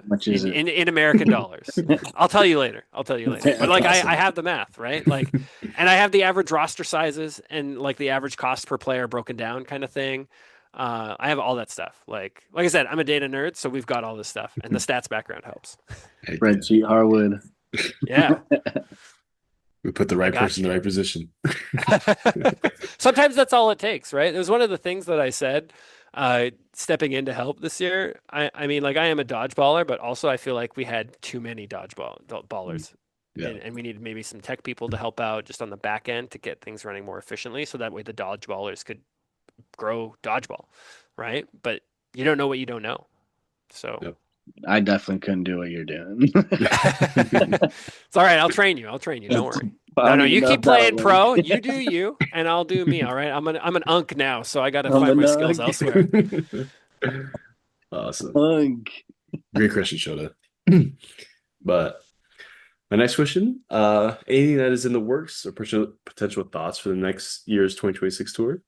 Much is it? In American dollars. I'll tell you later. But like I have the math, right? Like, and I have the average roster sizes and like the average cost per player broken down kind of thing. I have all that stuff. Like I said, I'm a data nerd, so we've got all this stuff, and the stats background helps. Spreadsheet Harwood. Yeah, We put the right person in the right position. sometimes that's all it takes, right? It was one of the things that I said, stepping in to help this year. I mean, like I am a dodgeballer, but also I feel like we had too many ballers. Yeah. And we needed maybe some tech people to help out just on the back end to get things running more efficiently, so that way the dodgeballers could grow dodgeball, right? But you don't know what you don't know. So Yep. I definitely couldn't do what you're doing. It's all right. I'll train you. Don't worry. No, you keep playing pro. You do you, and I'll do me. All right. I'm an unk now, so I got to find my skills elsewhere. Awesome. Unk. Great question, Shota. But my next question, anything that is in the works or potential thoughts for the next year's 2026 tour?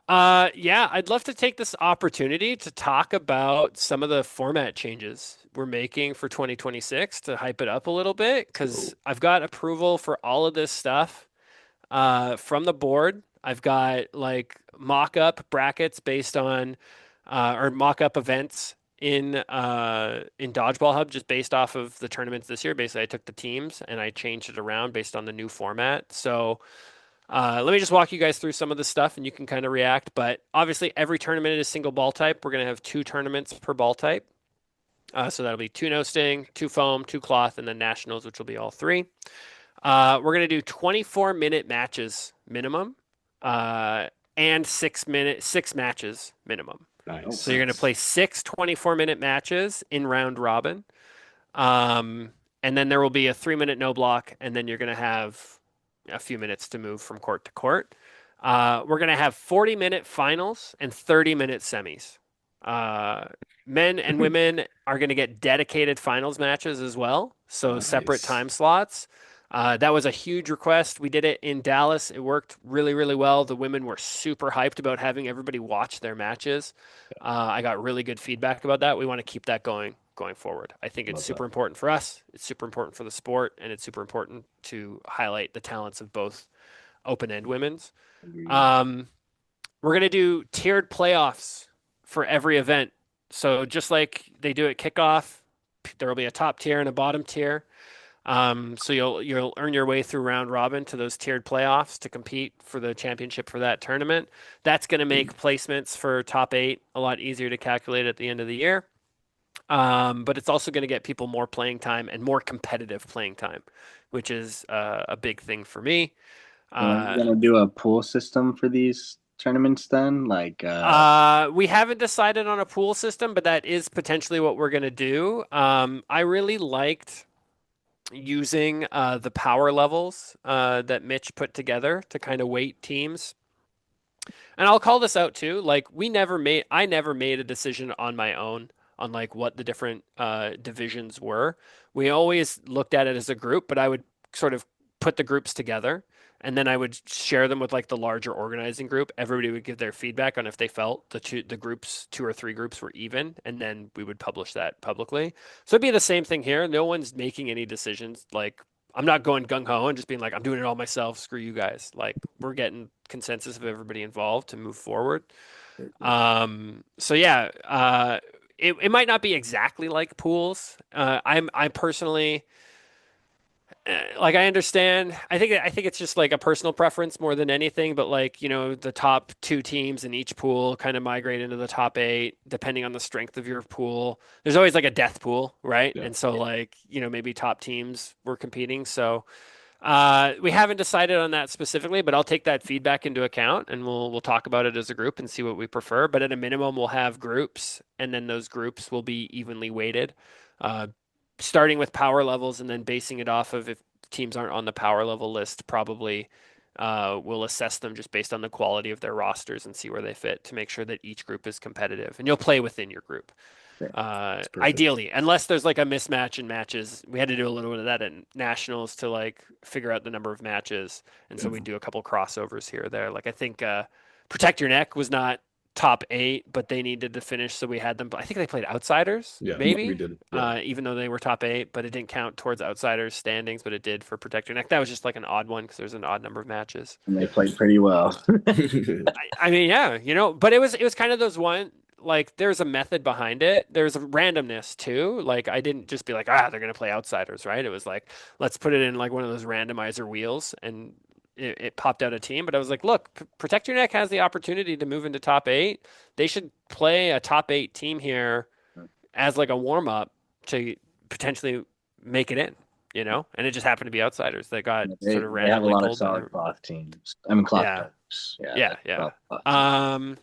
Yeah, I'd love to take this opportunity to talk about some of the format changes we're making for 2026 to hype it up a little bit because I've got approval for all of this stuff from the board. I've got like mock-up brackets based on or mock-up events in Dodgeball Hub just based off of the tournaments this year. Basically, I took the teams and I changed it around based on the new format. So let me just walk you guys through some of the stuff and you can kind of react. But obviously, every tournament is single ball type. We're going to have 2 tournaments per ball type. So that'll be 2 no sting, 2 foam, 2 cloth, and then nationals, which will be all 3. We're going to do 24-minute matches minimum and 6 matches minimum. Nice. So you're going to play 6 24-minute matches in round robin. And then there will be a 3-minute no block, and then you're going to have a few minutes to move from court to court. We're going to have 40-minute finals and 30-minute semis. Men and women are going to get dedicated finals matches as well. So separate time slots. That was a huge request. We did it in Dallas. It worked really, really well. The women were super hyped about having everybody watch their matches. I got really good feedback about that. We want to keep that going forward. I think it's Love that. super important for us. It's super important for the sport, and it's super important to highlight the talents of both open and women's. Agreed. We're gonna do tiered playoffs for every event. So just like they do at kickoff, there will be a top tier and a bottom tier. So you'll earn your way through round robin to those tiered playoffs to compete for the championship for that tournament. That's going to make placements for top eight a lot easier to calculate at the end of the year. But it's also going to get people more playing time and more competitive playing time, which is a big thing for me. And are you Uh, gonna do a pool system for these tournaments then? Like, we haven't decided on a pool system, but that is potentially what we're going to do. I really liked using the power levels that Mitch put together to kind of weight teams. And I'll call this out too. Like I never made a decision on my own on like what the different divisions were. We always looked at it as a group, but I would sort of put the groups together and then I would share them with like the larger organizing group. Everybody would give their feedback on if they felt the groups, two or three groups were even, and then we would publish that publicly. So it'd be the same thing here. No one's making any decisions. Like I'm not going gung ho and just being like, I'm doing it all myself. Screw you guys. Like we're getting consensus of everybody involved to move forward. So yeah, it might not be exactly like pools. I personally like I understand. I think it's just like a personal preference more than anything. But like the top two teams in each pool kind of migrate into the top eight depending on the strength of your pool. There's always like a death pool, right? Yeah. And so like maybe top teams were competing. So we haven't decided on that specifically, but I'll take that feedback into account and we'll talk about it as a group and see what we prefer. But at a minimum, we'll have groups, and then those groups will be evenly weighted, uh, starting with power levels and then basing it off of if teams aren't on the power level list, probably we'll assess them just based on the quality of their rosters and see where they fit to make sure that each group is competitive. And you'll play within your group. That's perfect. Ideally, unless there's like a mismatch in matches. We had to do a little bit of that at nationals to like figure out the number of matches, and so Yeah. we do a couple crossovers here or there. Like I think Protect Your Neck was not top eight, but they needed to finish, so we had them. I think they played outsiders, Yeah, we maybe, did. Yeah. even though they were top eight, but it didn't count towards outsiders standings, but it did for Protect Your Neck. That was just like an odd one because there's an odd number of matches. and they played pretty well. I mean, yeah, but it was kind of those one like there's a method behind it. There's a randomness too. Like I didn't just be like, they're gonna play outsiders, right? It was like, let's put it in like one of those randomizer wheels, and it popped out a team. But I was like, look, Protect Your Neck has the opportunity to move into top eight. They should play a top eight team here as like a warm up to potentially make it in. And it just happened to be outsiders that got they, sort of they have a randomly lot of pulled. solid cloth teams. I mean, cloth Yeah, players. Yeah, yeah, like yeah. cloth teams.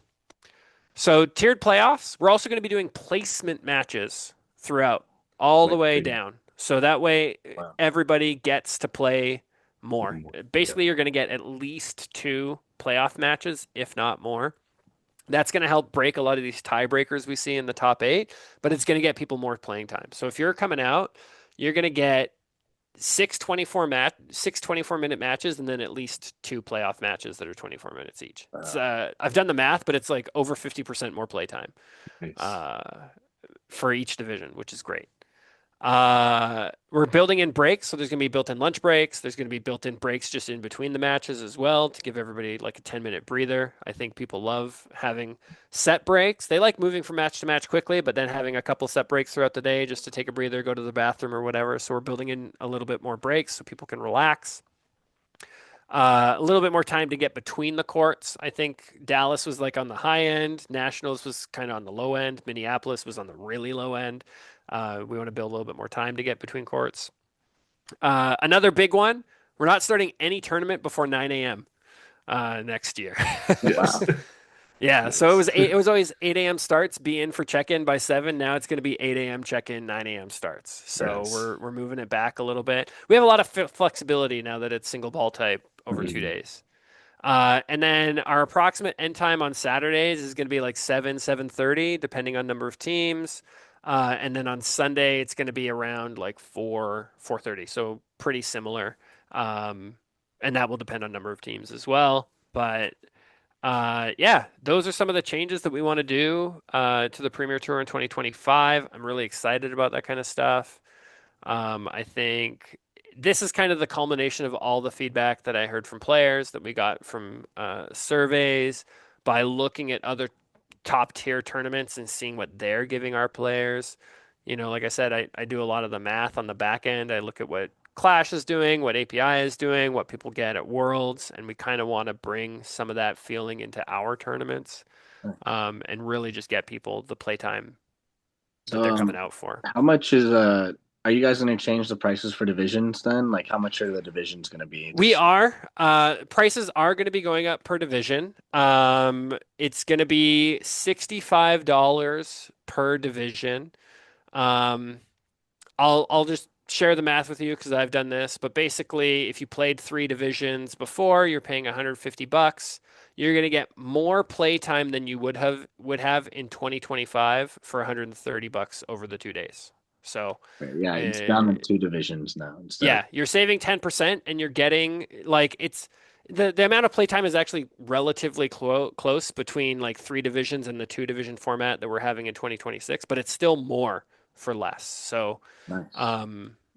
So tiered playoffs, we're also going to be doing placement matches throughout all the Like way big. down. So that way Wow. everybody gets to play more. More. Basically, you're going to get at least two playoff matches, if not more. That's going to help break a lot of these tiebreakers we see in the top eight, but it's going to get people more playing time. So if you're coming out, you're going to get six 24-minute matches and then at least two playoff matches that are 24 minutes each. I've done the math, but it's like over 50% more playtime Nice. for each division, which is great. We're building in breaks, so there's going to be built-in lunch breaks. There's going to be built-in breaks just in between the matches as well to give everybody like a 10-minute breather. I think people love having set breaks. They like moving from match to match quickly, but then having a couple set breaks throughout the day just to take a breather, go to the bathroom or whatever. So we're building in a little bit more breaks so people can relax. A little bit more time to get between the courts. I think Dallas was like on the high end. Nationals was kind of on the low end. Minneapolis was on the really low end. We want to build a little bit more time to get between courts. Another big one, we're not starting any tournament before 9 a.m. Next year. Yes. Yeah, so Nice. it was always 8 a.m. starts, be in for check-in by 7. Now it's going to be 8 a.m. check-in, 9 a.m. starts. So Yes. we're moving it back a little bit. We have a lot of flexibility now that it's single ball type over 2 days. And then our approximate end time on Saturdays is going to be like 7:30, depending on number of teams. And then on Sunday, it's going to be around like 4:30. So pretty similar. And that will depend on number of teams as well. But yeah, those are some of the changes that we want to do to the Premier Tour in 2025. I'm really excited about that kind of stuff. I think this is kind of the culmination of all the feedback that I heard from players, that we got from surveys, by looking at other top tier tournaments and seeing what they're giving our players. Like I said, I do a lot of the math on the back end. I look at what Clash is doing, what API is doing, what people get at Worlds, and we kind of want to bring some of that feeling into our tournaments, and really just get people the playtime that So, they're coming out for. how much is are you guys going to change the prices for divisions then? Like, how much are the divisions going to be We this? are. Prices are going to be going up per division. It's going to be $65 per division. Um, I'll just share the math with you because I've done this. But basically, if you played 3 divisions before, you're paying $150. You're going to get more play time than you would have in 2025 for $130 over the 2 days. So, Yeah, it's down to uh, 2 divisions now instead. yeah, you're saving 10% and you're getting like it's the amount of playtime is actually relatively close between like 3 divisions and the 2 division format that we're having in 2026, but it's still more for less. So, Nice.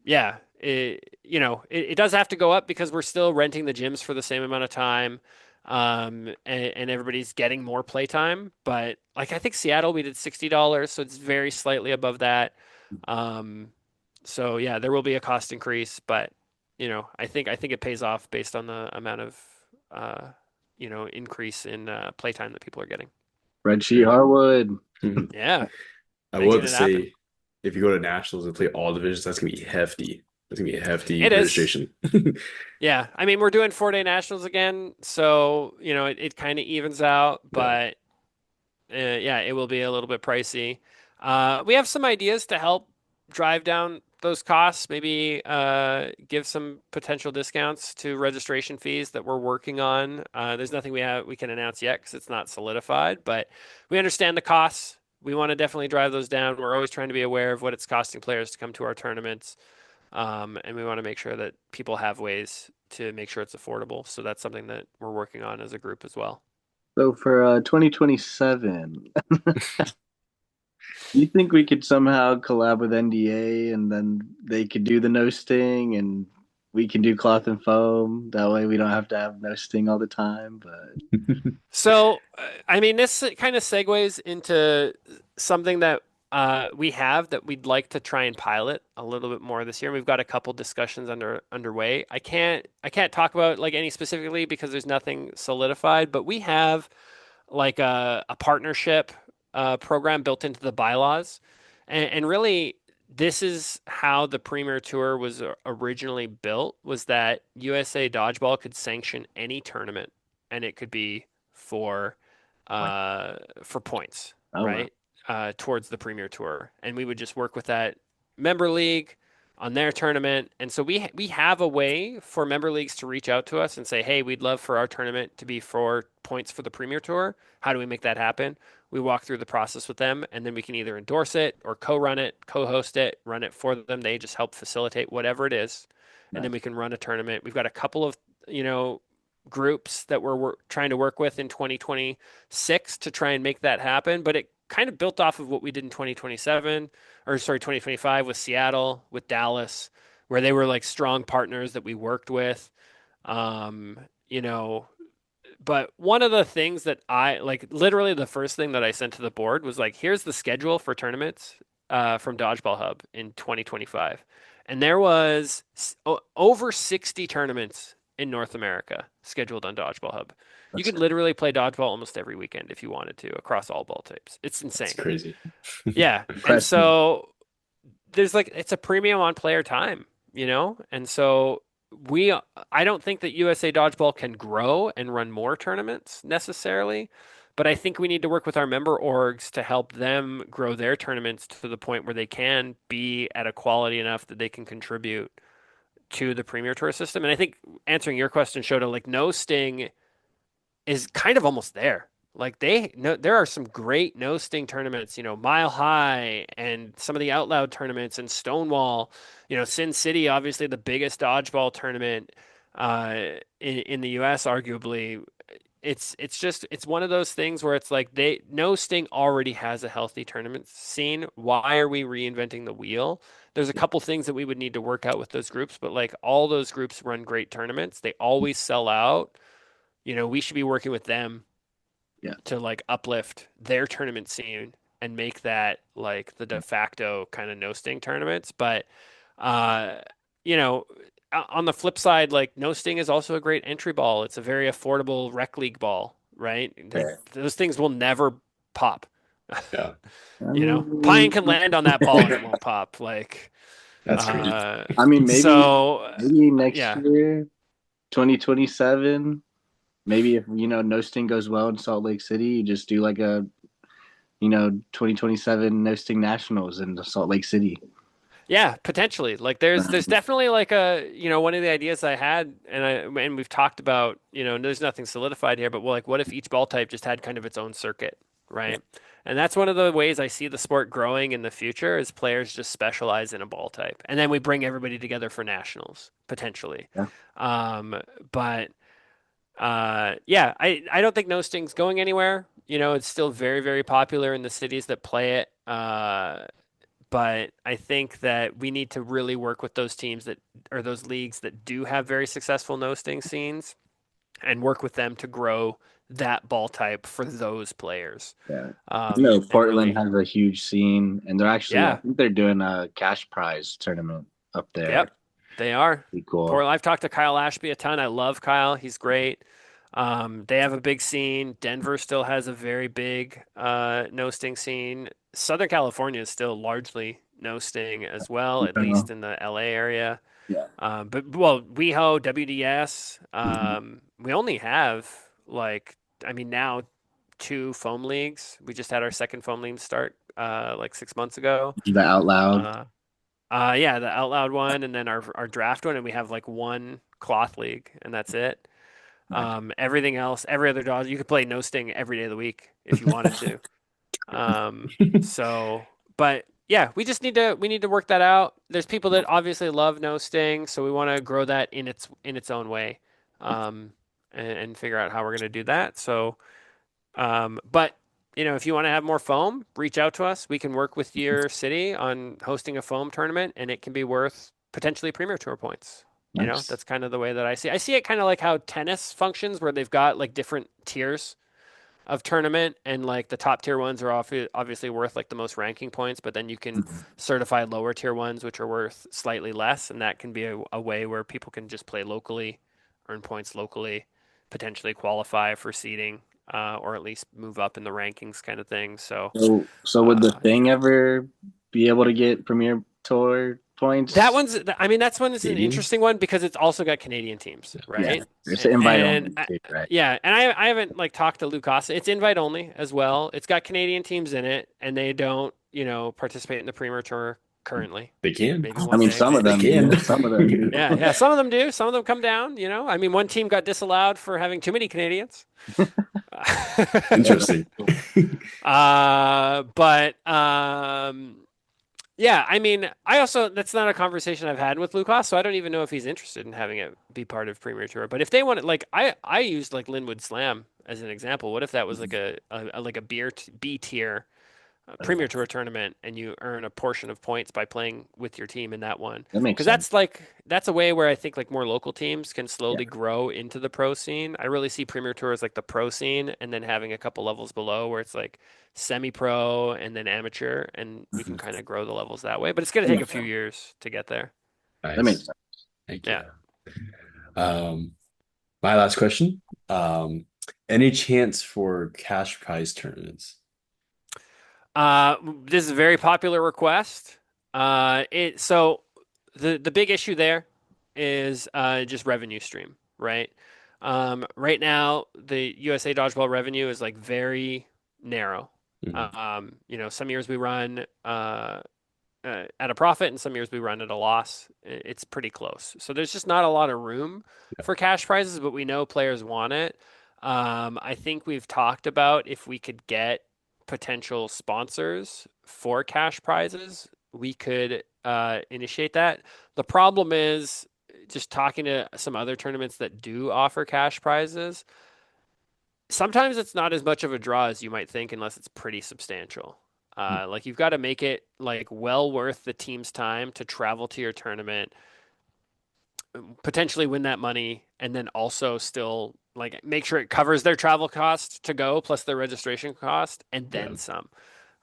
yeah, it does have to go up because we're still renting the gyms for the same amount of time. And everybody's getting more playtime, but like I think Seattle, we did $60, so it's very slightly above that. Um, so yeah, there will be a cost increase, but I think it pays off based on the amount of uh, increase in playtime that people are getting. Red Sheet Great. Harwood. Yeah, I will have making to it happen. say, if you go to nationals and play all divisions, that's gonna be hefty. That's gonna be a hefty It is. registration. Yeah, I mean we're doing 4 day nationals again, so it kind of evens out, Yeah, but yeah, it will be a little bit pricey. We have some ideas to help drive down those costs, maybe give some potential discounts to registration fees that we're working on. There's nothing we can announce yet because it's not solidified, but we understand the costs. We want to definitely drive those down. We're always trying to be aware of what it's costing players to come to our tournaments, and we want to make sure that people have ways to make sure it's affordable. So that's something that we're working on as a group as well. So for 2027, do you think we could somehow collab with NDA and then they could do the no sting and we can do cloth and foam? That way we don't have to have no sting all the time. But So, I mean, this kind of segues into something that we have that we'd like to try and pilot a little bit more this year. We've got a couple discussions underway. I can't talk about like any specifically because there's nothing solidified, but we have like a partnership program built into the bylaws, and really this is how the Premier Tour was originally built. Was that USA Dodgeball could sanction any tournament, and it could be for like, for points, oh well, right? Towards the Premier Tour, and we would just work with that member league on their tournament. And so we have a way for member leagues to reach out to us and say, "Hey, we'd love for our tournament to be for points for the Premier Tour. How do we make that happen?" We walk through the process with them, and then we can either endorse it or co-run it, co-host it, run it for them. They just help facilitate whatever it is, and then nice. we can run a tournament. We've got a couple of groups that we're trying to work with in 2026 to try and make that happen. But it kind of built off of what we did in 2027, or sorry, 2025 with Seattle, with Dallas, where they were like strong partners that we worked with. Um, you know, but one of the things that I like, literally the first thing that I sent to the board was like, here's the schedule for tournaments from Dodgeball Hub in 2025. And there was over 60 tournaments in North America scheduled on Dodgeball Hub. You That's could literally play dodgeball almost every weekend if you wanted to across all ball types. It's that's insane. crazy. Yeah. And impressive. so there's like it's a premium on player time. And so we I don't think that USA Dodgeball can grow and run more tournaments necessarily, but I think we need to work with our member orgs to help them grow their tournaments to the point where they can be at a quality enough that they can contribute to the Premier Tour system. And I think answering your question, Shota, like no Sting is kind of almost there. Like there are some great no sting tournaments, Mile High and some of the Out Loud tournaments and Stonewall, Sin City, obviously the biggest dodgeball tournament in the US, arguably. It's one of those things where it's like no sting already has a healthy tournament scene. Why are we reinventing the wheel? There's a couple things that we would need to work out with those groups, but like all those groups run great tournaments. They always sell out. We should be working with them Yeah. to like uplift their tournament scene and make that like the de facto kind of no sting tournaments. But uh, you know, on the flip side, like no sting is also a great entry ball. It's a very affordable rec league ball, right? Yeah. Those things will never pop. Yeah, Pine can land on that ball and it won't pop. Like, that's crazy. I mean, so maybe next yeah. year, 2027. Maybe if no sting goes well in Salt Lake City, you just do like a 2027 no sting nationals in Salt Lake City. Yeah, potentially. Like there's definitely like one of the ideas I had and we've talked about, there's nothing solidified here, but like what if each ball type just had kind of its own circuit, right? And that's one of the ways I see the sport growing in the future is players just specialize in a ball type. And then we bring everybody together for nationals, potentially. Yeah. But yeah, I don't think no sting's going anywhere. It's still very, very popular in the cities that play it. But I think that we need to really work with those teams that or those leagues that do have very successful no sting scenes and work with them to grow that ball type for those players. Yeah. really, Portland has a huge scene, and they're actually, I think they're doing a cash prize tournament up there. Yep, they are. Pretty cool. Portland, I've talked to Kyle Ashby a ton. I love Kyle. He's great. They have a big scene. Denver still has a very big no sting scene. Southern California is still largely no sting as well, at least in the LA area. Yeah. But WeHo, WDS, we only have now 2 foam leagues. We just had our second foam league start like 6 months ago. The Out Loud. Yeah, the Out Loud one, and then our draft one, and we have like 1 cloth league, and that's it. Everything else, every other dodge, you could play no sting every day of the week if you wanted to. But yeah, we need to work that out. There's people that obviously love no sting, so we want to grow that in its own way, and figure out how we're going to do that. So, but if you want to have more foam, reach out to us. We can work with your city on hosting a foam tournament, and it can be worth potentially Premier Tour points. Nice. That's kind of the way that I see. I see it kind of like how tennis functions, where they've got like different tiers of tournament, and like the top tier ones are obviously worth like the most ranking points, but then you can certify lower tier ones, which are worth slightly less, and that can be a way where people can just play locally, earn points locally, potentially qualify for seeding, or at least move up in the rankings, kind of thing. So would the thing ever be able to get Premier Tour points? That's one is an interesting one because it's also got Canadian teams, right? Yeah, it's invite only, right? Yeah, and I haven't like talked to Lucas. It's invite only as well. It's got Canadian teams in it, and they don't, participate in the Premier Tour currently. They can. Maybe some of them can. Some of them do. Yeah, some of them do. Some of them come down. One team got disallowed for having too many Canadians. Interesting. Yeah, that's not a conversation I've had with Lucas, so I don't even know if he's interested in having it be part of Premier Tour. But if they want it, like I used like Linwood Slam as an example. What if that was like a B tier Premier Tour tournament, and you earn a portion of points by playing with your team in that one? That makes sense. Because that's a way where I think like more local teams can slowly grow into the pro scene. I really see Premier Tour as like the pro scene, and then having a couple levels below where it's like semi-pro and then amateur, and we can kind of grow the levels that way. But it's going to take a few years to get there. Nice. That makes sense. Thank you. Yeah. My last question. Any chance for cash prize tournaments? This is a very popular request. So the big issue there is just revenue stream, right? Right now the USA Dodgeball revenue is like very narrow. Some years we run at a profit, and some years we run at a loss. It's pretty close. So there's just not a lot of room for cash prizes, but we know players want it. I think we've talked about if we could get potential sponsors for cash prizes, we could initiate that. The problem is just talking to some other tournaments that do offer cash prizes. Sometimes it's not as much of a draw as you might think unless it's pretty substantial. Like you've got to make it like well worth the team's time to travel to your tournament, potentially win that money, and then also still like make sure it covers their travel cost to go plus their registration cost and Yeah. then some,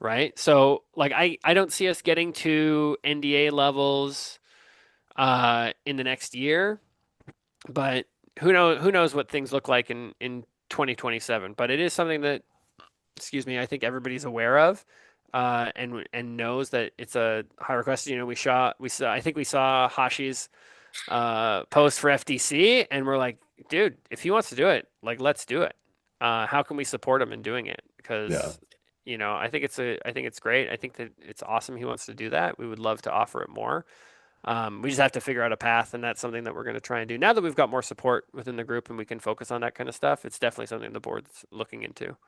right? So like I don't see us getting to NDA levels in the next year, but who knows what things look like in 2027. But it is something that, excuse me, I think everybody's aware of. And knows that it's a high request. You know, I think we saw Hashi's post for FDC, and we're like, dude, if he wants to do it, like, let's do it. How can we support him in doing it? Yeah. Because, I think it's great. I think that it's awesome he wants to do that. We would love to offer it more. We just have to figure out a path, and that's something that we're going to try and do. Now that we've got more support within the group and we can focus on that kind of stuff, it's definitely something the board's looking into.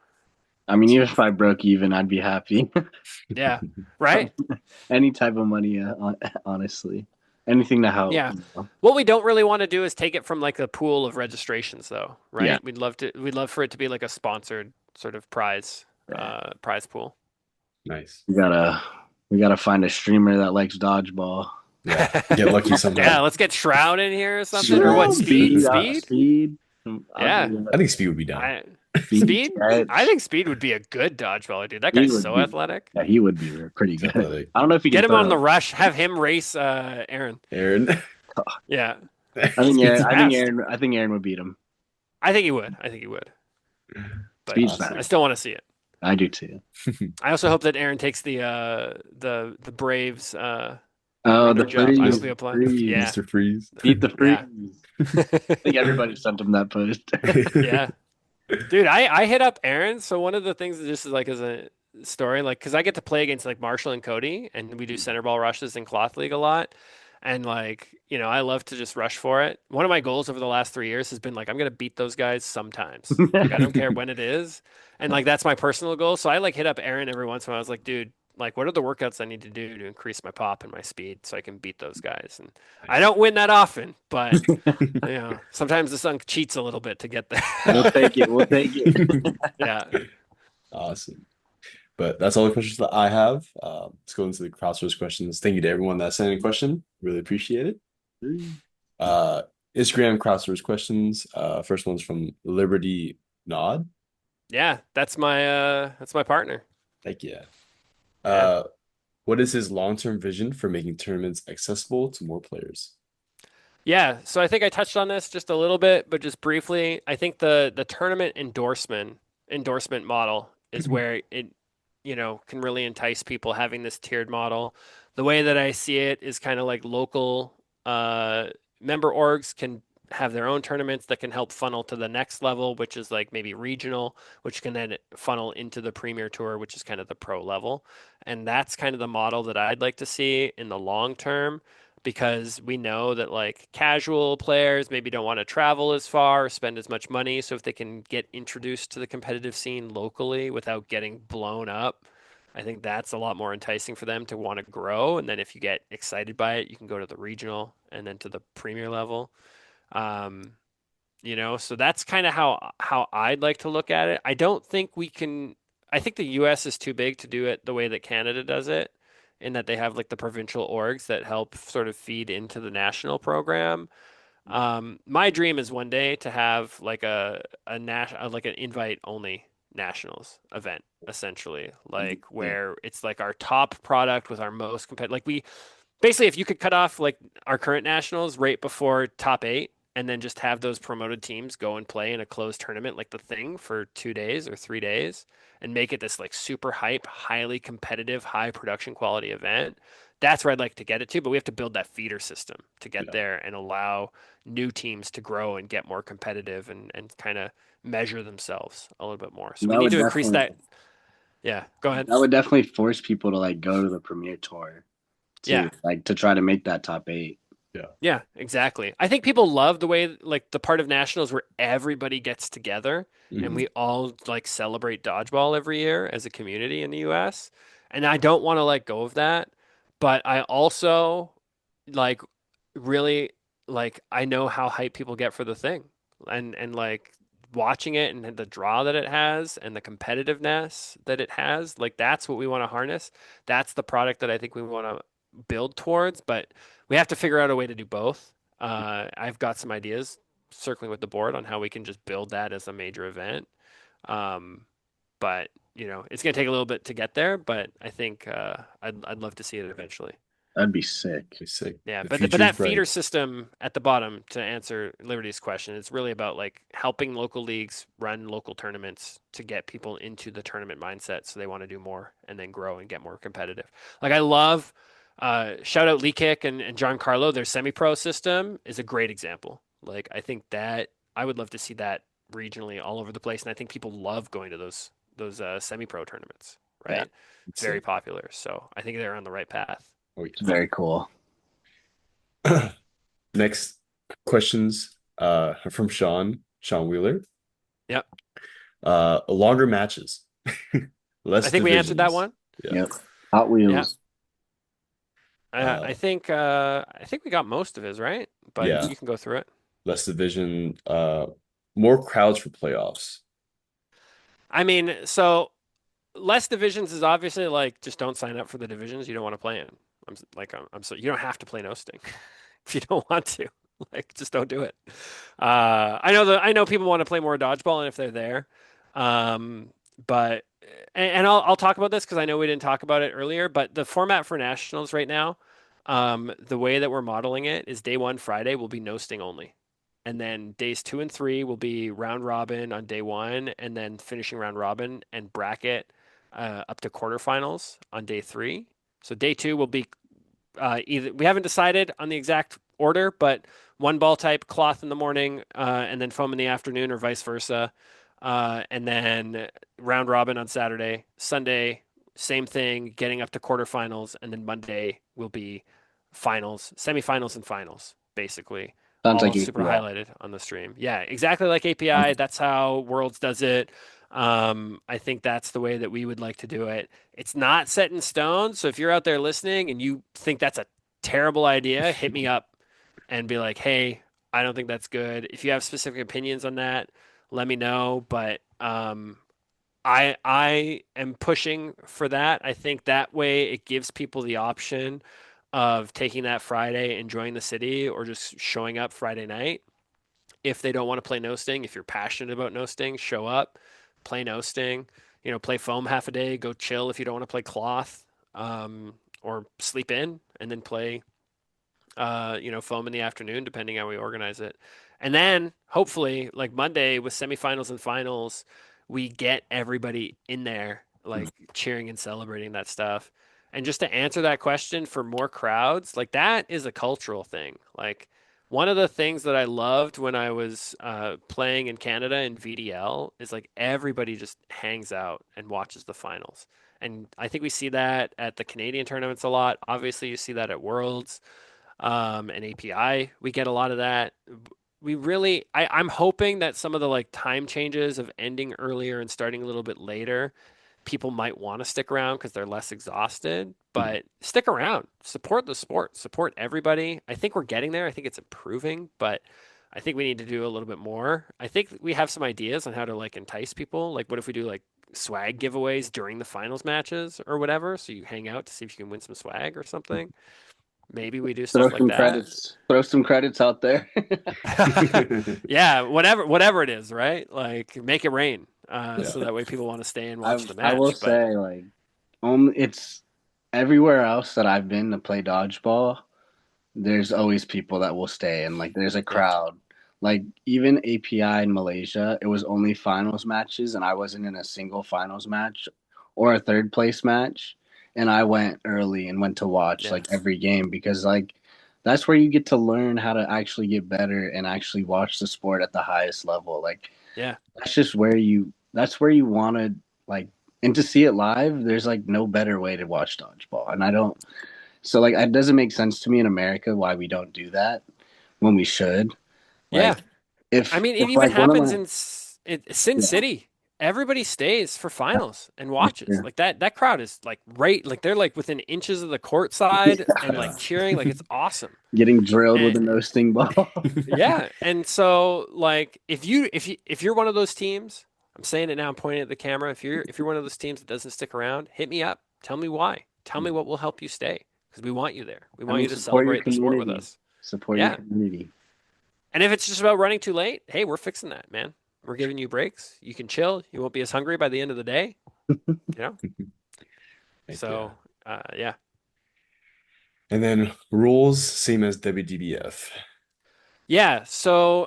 I mean, even if I broke even, I'd be happy. Yeah, right? Any type of money, honestly, anything to help. Yeah. What we don't really want to do is take it from like a pool of registrations though, right? Yeah. We'd love for it to be like a sponsored sort of Right. prize pool. Nice. We gotta find a streamer that likes dodgeball. Yeah. Get lucky somehow. Yeah, let's get Shroud in here or something. Or what, Speed? Speed? Speed. Yeah. I think Speed would be down. Speed? Sketch. I think Speed would be a good dodgeballer, dude. That He guy's would so be. athletic. Yeah, he would be pretty good. Definitely. I don't know if he Get can him on the throw. rush. Have him race Aaron. Aaron. Yeah. I think Speed's Aaron. I think fast. Aaron. I think Aaron would beat him. I think he would. But Speed's Awesome. I fast. still want to see it. I do too. I also hope that Aaron takes the Braves Oh, runner the job. I freeze. hope he applies. Freeze. Yeah. Mr. Freeze. Beat the freeze. Yeah. I think everybody sent him that post. Yeah. Dude, I hit up Aaron. So one of the things that just is like as a story, like because I get to play against like Marshall and Cody, and we do center ball rushes in Cloth League a lot. And like, I love to just rush for it. One of my goals over the last 3 years has been like, I'm gonna beat those guys sometimes. Like I don't care when it is. And like that's my personal goal. So I like hit up Aaron every once in a while. I was like, dude, like what are the workouts I need to do to increase my pop and my speed so I can beat those guys? And I don't win that often, but sometimes the sun cheats a little bit to get there. We'll take it. We'll take it. Yeah. Awesome. But that's all the questions that I have. Let's go into the crowdsource questions. Thank you to everyone that sent in a question. Really appreciate it. Instagram crowdsource questions. First one's from Liberty Nod. Yeah, that's my partner. Thank you. Yeah. What is his long-term vision for making tournaments accessible to more players? Yeah, so I think I touched on this just a little bit, but just briefly, I think the tournament endorsement model is where it can really entice people having this tiered model. The way that I see it is kind of like local member orgs can have their own tournaments that can help funnel to the next level, which is like maybe regional, which can then funnel into the Premier Tour, which is kind of the pro level. And that's kind of the model that I'd like to see in the long term because we know that like casual players maybe don't want to travel as far or spend as much money. So if they can get introduced to the competitive scene locally without getting blown up, I think that's a lot more enticing for them to want to grow. And then if you get excited by it, you can go to the regional and then to the premier level. Um, so that's kind of how I'd like to look at it. I don't think we can. I think the U.S. is too big to do it the way that Canada does it, in that they have like the provincial orgs that help sort of feed into the national program. My dream is one day to have like like an invite only nationals event, essentially, like where it's like our top product with our most competitive. Like we basically, if you could cut off like our current nationals right before top eight, and then just have those promoted teams go and play in a closed tournament like the thing for 2 days or 3 days and make it this like super hype, highly competitive, high production quality event. That's where I'd like to get it to, but we have to build that feeder system to get there and allow new teams to grow and get more competitive and kind of measure themselves a little bit more. So we need to increase that. Yeah, go ahead. That would definitely force people to like go to the Premier Tour too, Yeah. like to try to make that top eight. Yeah, exactly. I think people love the way like the part of nationals where everybody gets together and Hmm. we all like celebrate dodgeball every year as a community in the US. And I don't want to let go of that, but I also like really like I know how hyped people get for the thing. And like watching it and the draw that it has and the competitiveness that it has, like that's what we want to harness. That's the product that I think we want to build towards, but we have to figure out a way to do both. I've got some ideas circling with the board on how we can just build that as a major event. Um, but it's going to take a little bit to get there, but I think I'd love to see it eventually. That'd be sick. It's sick. Yeah, The but future's that bright. feeder system at the bottom to answer Liberty's question, it's really about like helping local leagues run local tournaments to get people into the tournament mindset so they want to do more and then grow and get more competitive. Like I love shout out Lee Kick and John Carlo, their semi-pro system is a great example. Like I think that I would love to see that regionally all over the place, and I think people love going to those semi-pro tournaments, Yeah, right? It's Very sick. popular. So I think they're on the right path. Oh it's very cool. yeah. Next questions from Sean Wheeler. Yep. Longer matches, I less think we answered that divisions. one. Yeah. Yep. Hot Yeah. Wheels. Uh, I think we got most of his, right? But yeah. you can go through it. Less division. More crowds for playoffs. I mean, so less divisions is obviously like just don't sign up for the divisions you don't want to play in. I'm so you don't have to play no sting if you don't want to. Like just don't do it. I know people want to play more dodgeball and if they're there. Um, but and I'll talk about this because I know we didn't talk about it earlier, but the format for nationals right now, the way that we're modeling it is day one Friday will be no sting only. And then days 2 and 3 will be round robin on day one, and then finishing round robin and bracket up to quarterfinals on day 3. So day 2 will be either we haven't decided on the exact order, but one ball type, cloth in the morning, and then foam in the afternoon, or vice versa. And then round robin on Saturday, Sunday, same thing, getting up to quarterfinals, and then Monday will be finals, semifinals, and finals, basically. Sounds All like super API. highlighted on the stream. Yeah, exactly like API. That's how Worlds does it. I think that's the way that we would like to do it. It's not set in stone. So if you're out there listening and you think that's a terrible idea, hit me up and be like, hey, I don't think that's good. If you have specific opinions on that, let me know. But I am pushing for that. I think that way it gives people the option of taking that Friday, enjoying the city, or just showing up Friday night. If they don't want to play no sting, if you're passionate about no sting, show up, play no sting. Play foam half a day, go chill if you don't want to play cloth, or sleep in and then play foam in the afternoon, depending how we organize it. And then hopefully, like Monday with semifinals and finals, we get everybody in there, like cheering and celebrating that stuff. And just to answer that question for more crowds, like that is a cultural thing. Like one of the things that I loved when I was playing in Canada in VDL is like everybody just hangs out and watches the finals. And I think we see that at the Canadian tournaments a lot. Obviously, you see that at Worlds and API. We get a lot of that. I'm hoping that some of the like time changes of ending earlier and starting a little bit later, people might want to stick around because they're less exhausted. But stick around, support the sport, support everybody. I think we're getting there. I think it's improving, but I think we need to do a little bit more. I think we have some ideas on how to like entice people. Like, what if we do like swag giveaways during the finals matches or whatever? So you hang out to see if you can win some swag or something. Maybe we do Throw stuff like some that. credits. Throw some credits out there. Yeah, whatever it is, right? Like make it rain, Yeah. so that way people want to stay and watch the I will match. But say, like, it's everywhere else that I've been to play dodgeball. There's always people that will stay, and like, there's a yeah, crowd. Like, even API in Malaysia, it was only finals matches, and I wasn't in a single finals match or a third place match. And I went early and went to watch yeah, like every game because like that's where you get to learn how to actually get better and actually watch the sport at the highest level. Like yeah, that's where you want to like, and to see it live, there's like no better way to watch dodgeball. And I don't So like it doesn't make sense to me in America why we don't do that when we should. Yeah. Like I mean, it if even like one of happens my in Sin yeah, City. Everybody stays for finals and for watches. sure. Like that crowd is like right, like they're like within inches of the court side and Yeah. like cheering. Like it's awesome. Getting drilled with And a no sting ball. yeah, and so like if you're one of those teams, I'm saying it now, I'm pointing at the camera. If you're one of those teams that doesn't stick around, hit me up. Tell me why. Tell me what will help you stay because we want you there. We I want mean, you to support your celebrate the sport with community. us. Support your Yeah. community. And if it's just about running too late, hey, we're fixing that, man. We're giving you breaks. You can chill. You won't be as hungry by the end of the day. You know? Heck yeah. So, yeah. And then rules, same as WDBF. Yeah. So,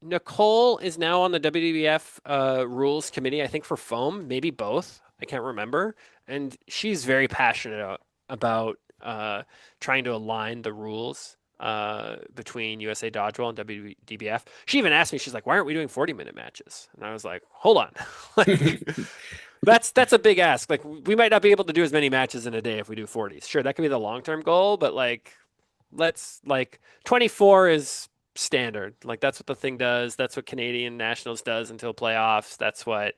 Nicole is now on the WWF rules committee, I think for foam, maybe both. I can't remember. And she's very passionate about trying to align the rules between USA Dodgeball and WDBF. She even asked me, she's like, why aren't we doing 40-minute matches? And I was like, hold on. Like, that's a big ask. Like, we might not be able to do as many matches in a day if we do 40s. Sure, that could be the long-term goal, but like, let's like 24 is standard. Like that's what the thing does. That's what Canadian Nationals does until playoffs. That's what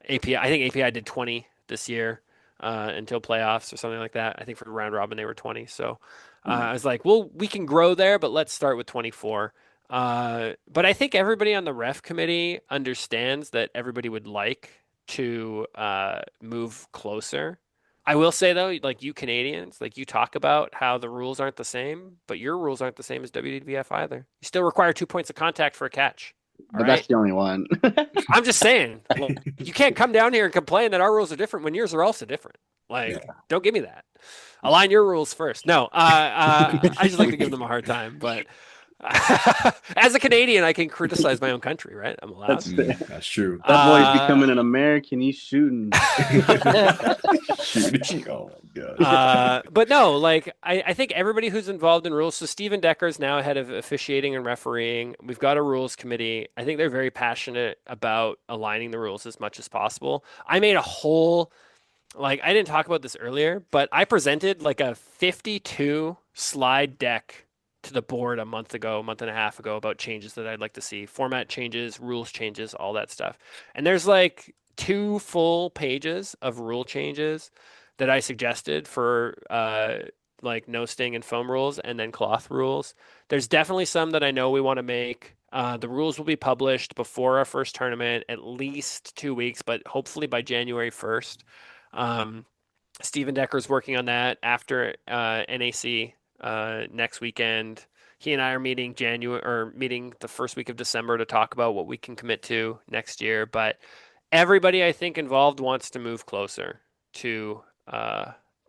API. I think API did 20 this year until playoffs or something like that. I think for round robin they were 20. So I was like, well, we can grow there, but let's start with 24. But I think everybody on the ref committee understands that everybody would like to move closer. I will say though, like you Canadians, like you talk about how the rules aren't the same, but your rules aren't the same as WDBF either. You still require 2 points of contact for a catch. All But that's right. the only one. I'm just saying, like, you can't come down here and complain that our rules are different when yours are also different. Yeah. Like, don't give me that. Align your rules first. No, I just like to give them a hard time, but as a Canadian, I can criticize my own country, right? I'm allowed. That's That's true. that boy's Uh, becoming an American. He's shooting. Shooting. Oh my gosh. but no, like I think everybody who's involved in rules. So Steven Decker is now head of officiating and refereeing. We've got a rules committee. I think they're very passionate about aligning the rules as much as possible. I made a whole like I didn't talk about this earlier, but I presented like a 52 slide deck to the board a month ago, a month and a half ago about changes that I'd like to see, format changes, rules changes, all that stuff. And there's like 2 full pages of rule changes that I suggested for like no sting and foam rules and then cloth rules. There's definitely some that I know we want to make. The rules will be published before our first tournament, at least 2 weeks, but hopefully by January 1st. Steven Decker's working on that after NAC next weekend. He and I are meeting the first week of December to talk about what we can commit to next year. But everybody I think involved wants to move closer to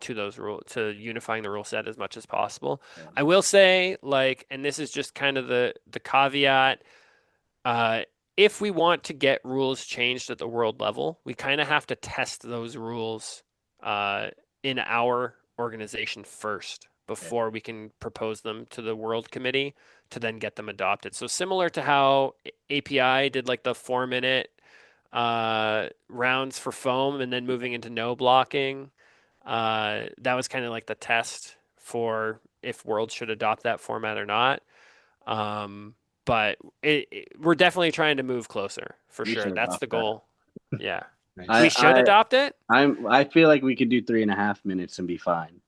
those rules, to unifying the rule set as much as possible. I will say, like, and this is just kind of the caveat. If we want to get rules changed at the world level, we kind of have to test those rules in our organization first before we can propose them to the World Committee to then get them adopted. So similar to how API did like the 4-minute rounds for foam and then moving into no blocking. That was kind of like the test for if World should adopt that format or not. But we're definitely trying to move closer for We sure. should That's adopt the that. goal. Yeah. Nice. We should adopt it. I feel like we could do 3.5 minutes and be fine.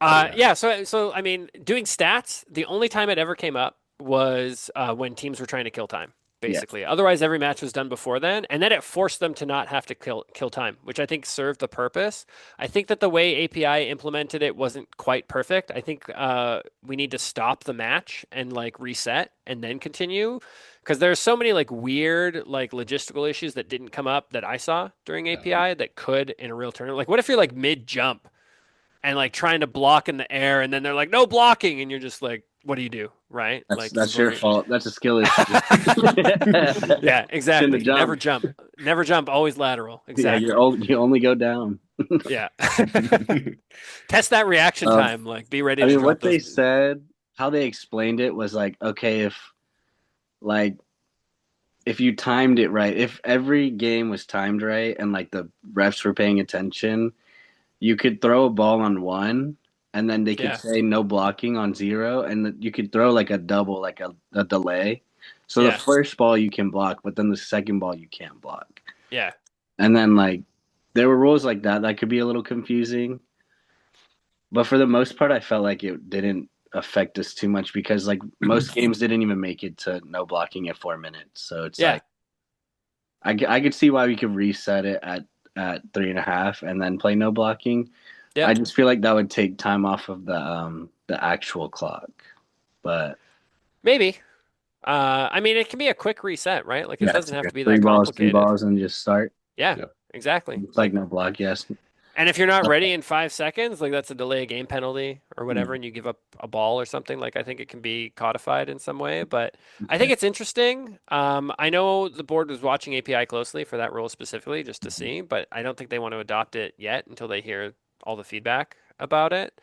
Yeah. So I mean, doing stats, the only time it ever came up was when teams were trying to kill time, basically. Otherwise, every match was done before then, and then it forced them to not have to kill time, which I think served the purpose. I think that the way API implemented it wasn't quite perfect. I think we need to stop the match and like reset and then continue. Because there's so many like weird like logistical issues that didn't come up that I saw during API that could in a real tournament. Like, what if you're like mid jump and like trying to block in the air, and then they're like, no blocking, and you're just like, what do you do, right? That's your fault. That's a skill issue. Yeah, exactly. Jump. Never jump. Always lateral. Exactly. Yeah, you only go down. Yeah. Test that reaction time. Like, be ready. I to mean, drop what they those. said, how they explained it was like, okay, if you timed it right, if every game was timed right and like the refs were paying attention, you could throw a ball on one and then they could Yeah. say no blocking on 0, and you could throw like a double, like a delay. So the Yeah. first ball you can block, but then the second ball you can't block. Yeah. And then like there were rules like that that could be a little confusing, but for the most part, I felt like it didn't affect us too much because like most games didn't even make it to no blocking at 4 minutes. So it's Yeah. like I could see why we could reset it at 3.5 and then play no blocking. I Yep. just feel like that would take time off of the actual clock. But Maybe. I mean, it can be a quick reset, right? Like it yeah, doesn't have to be three that balls, three complicated. balls, and just start. Yeah, Yeah. exactly. It's like no block, yes. And if you're not ready in 5 seconds, like that's a delay of game penalty or whatever, Mm, and you give up a ball or something, like I think it can be codified in some way. But I think okay. it's interesting. I know the board was watching API closely for that rule specifically just to see, but I don't think they want to adopt it yet until they hear all the feedback about it.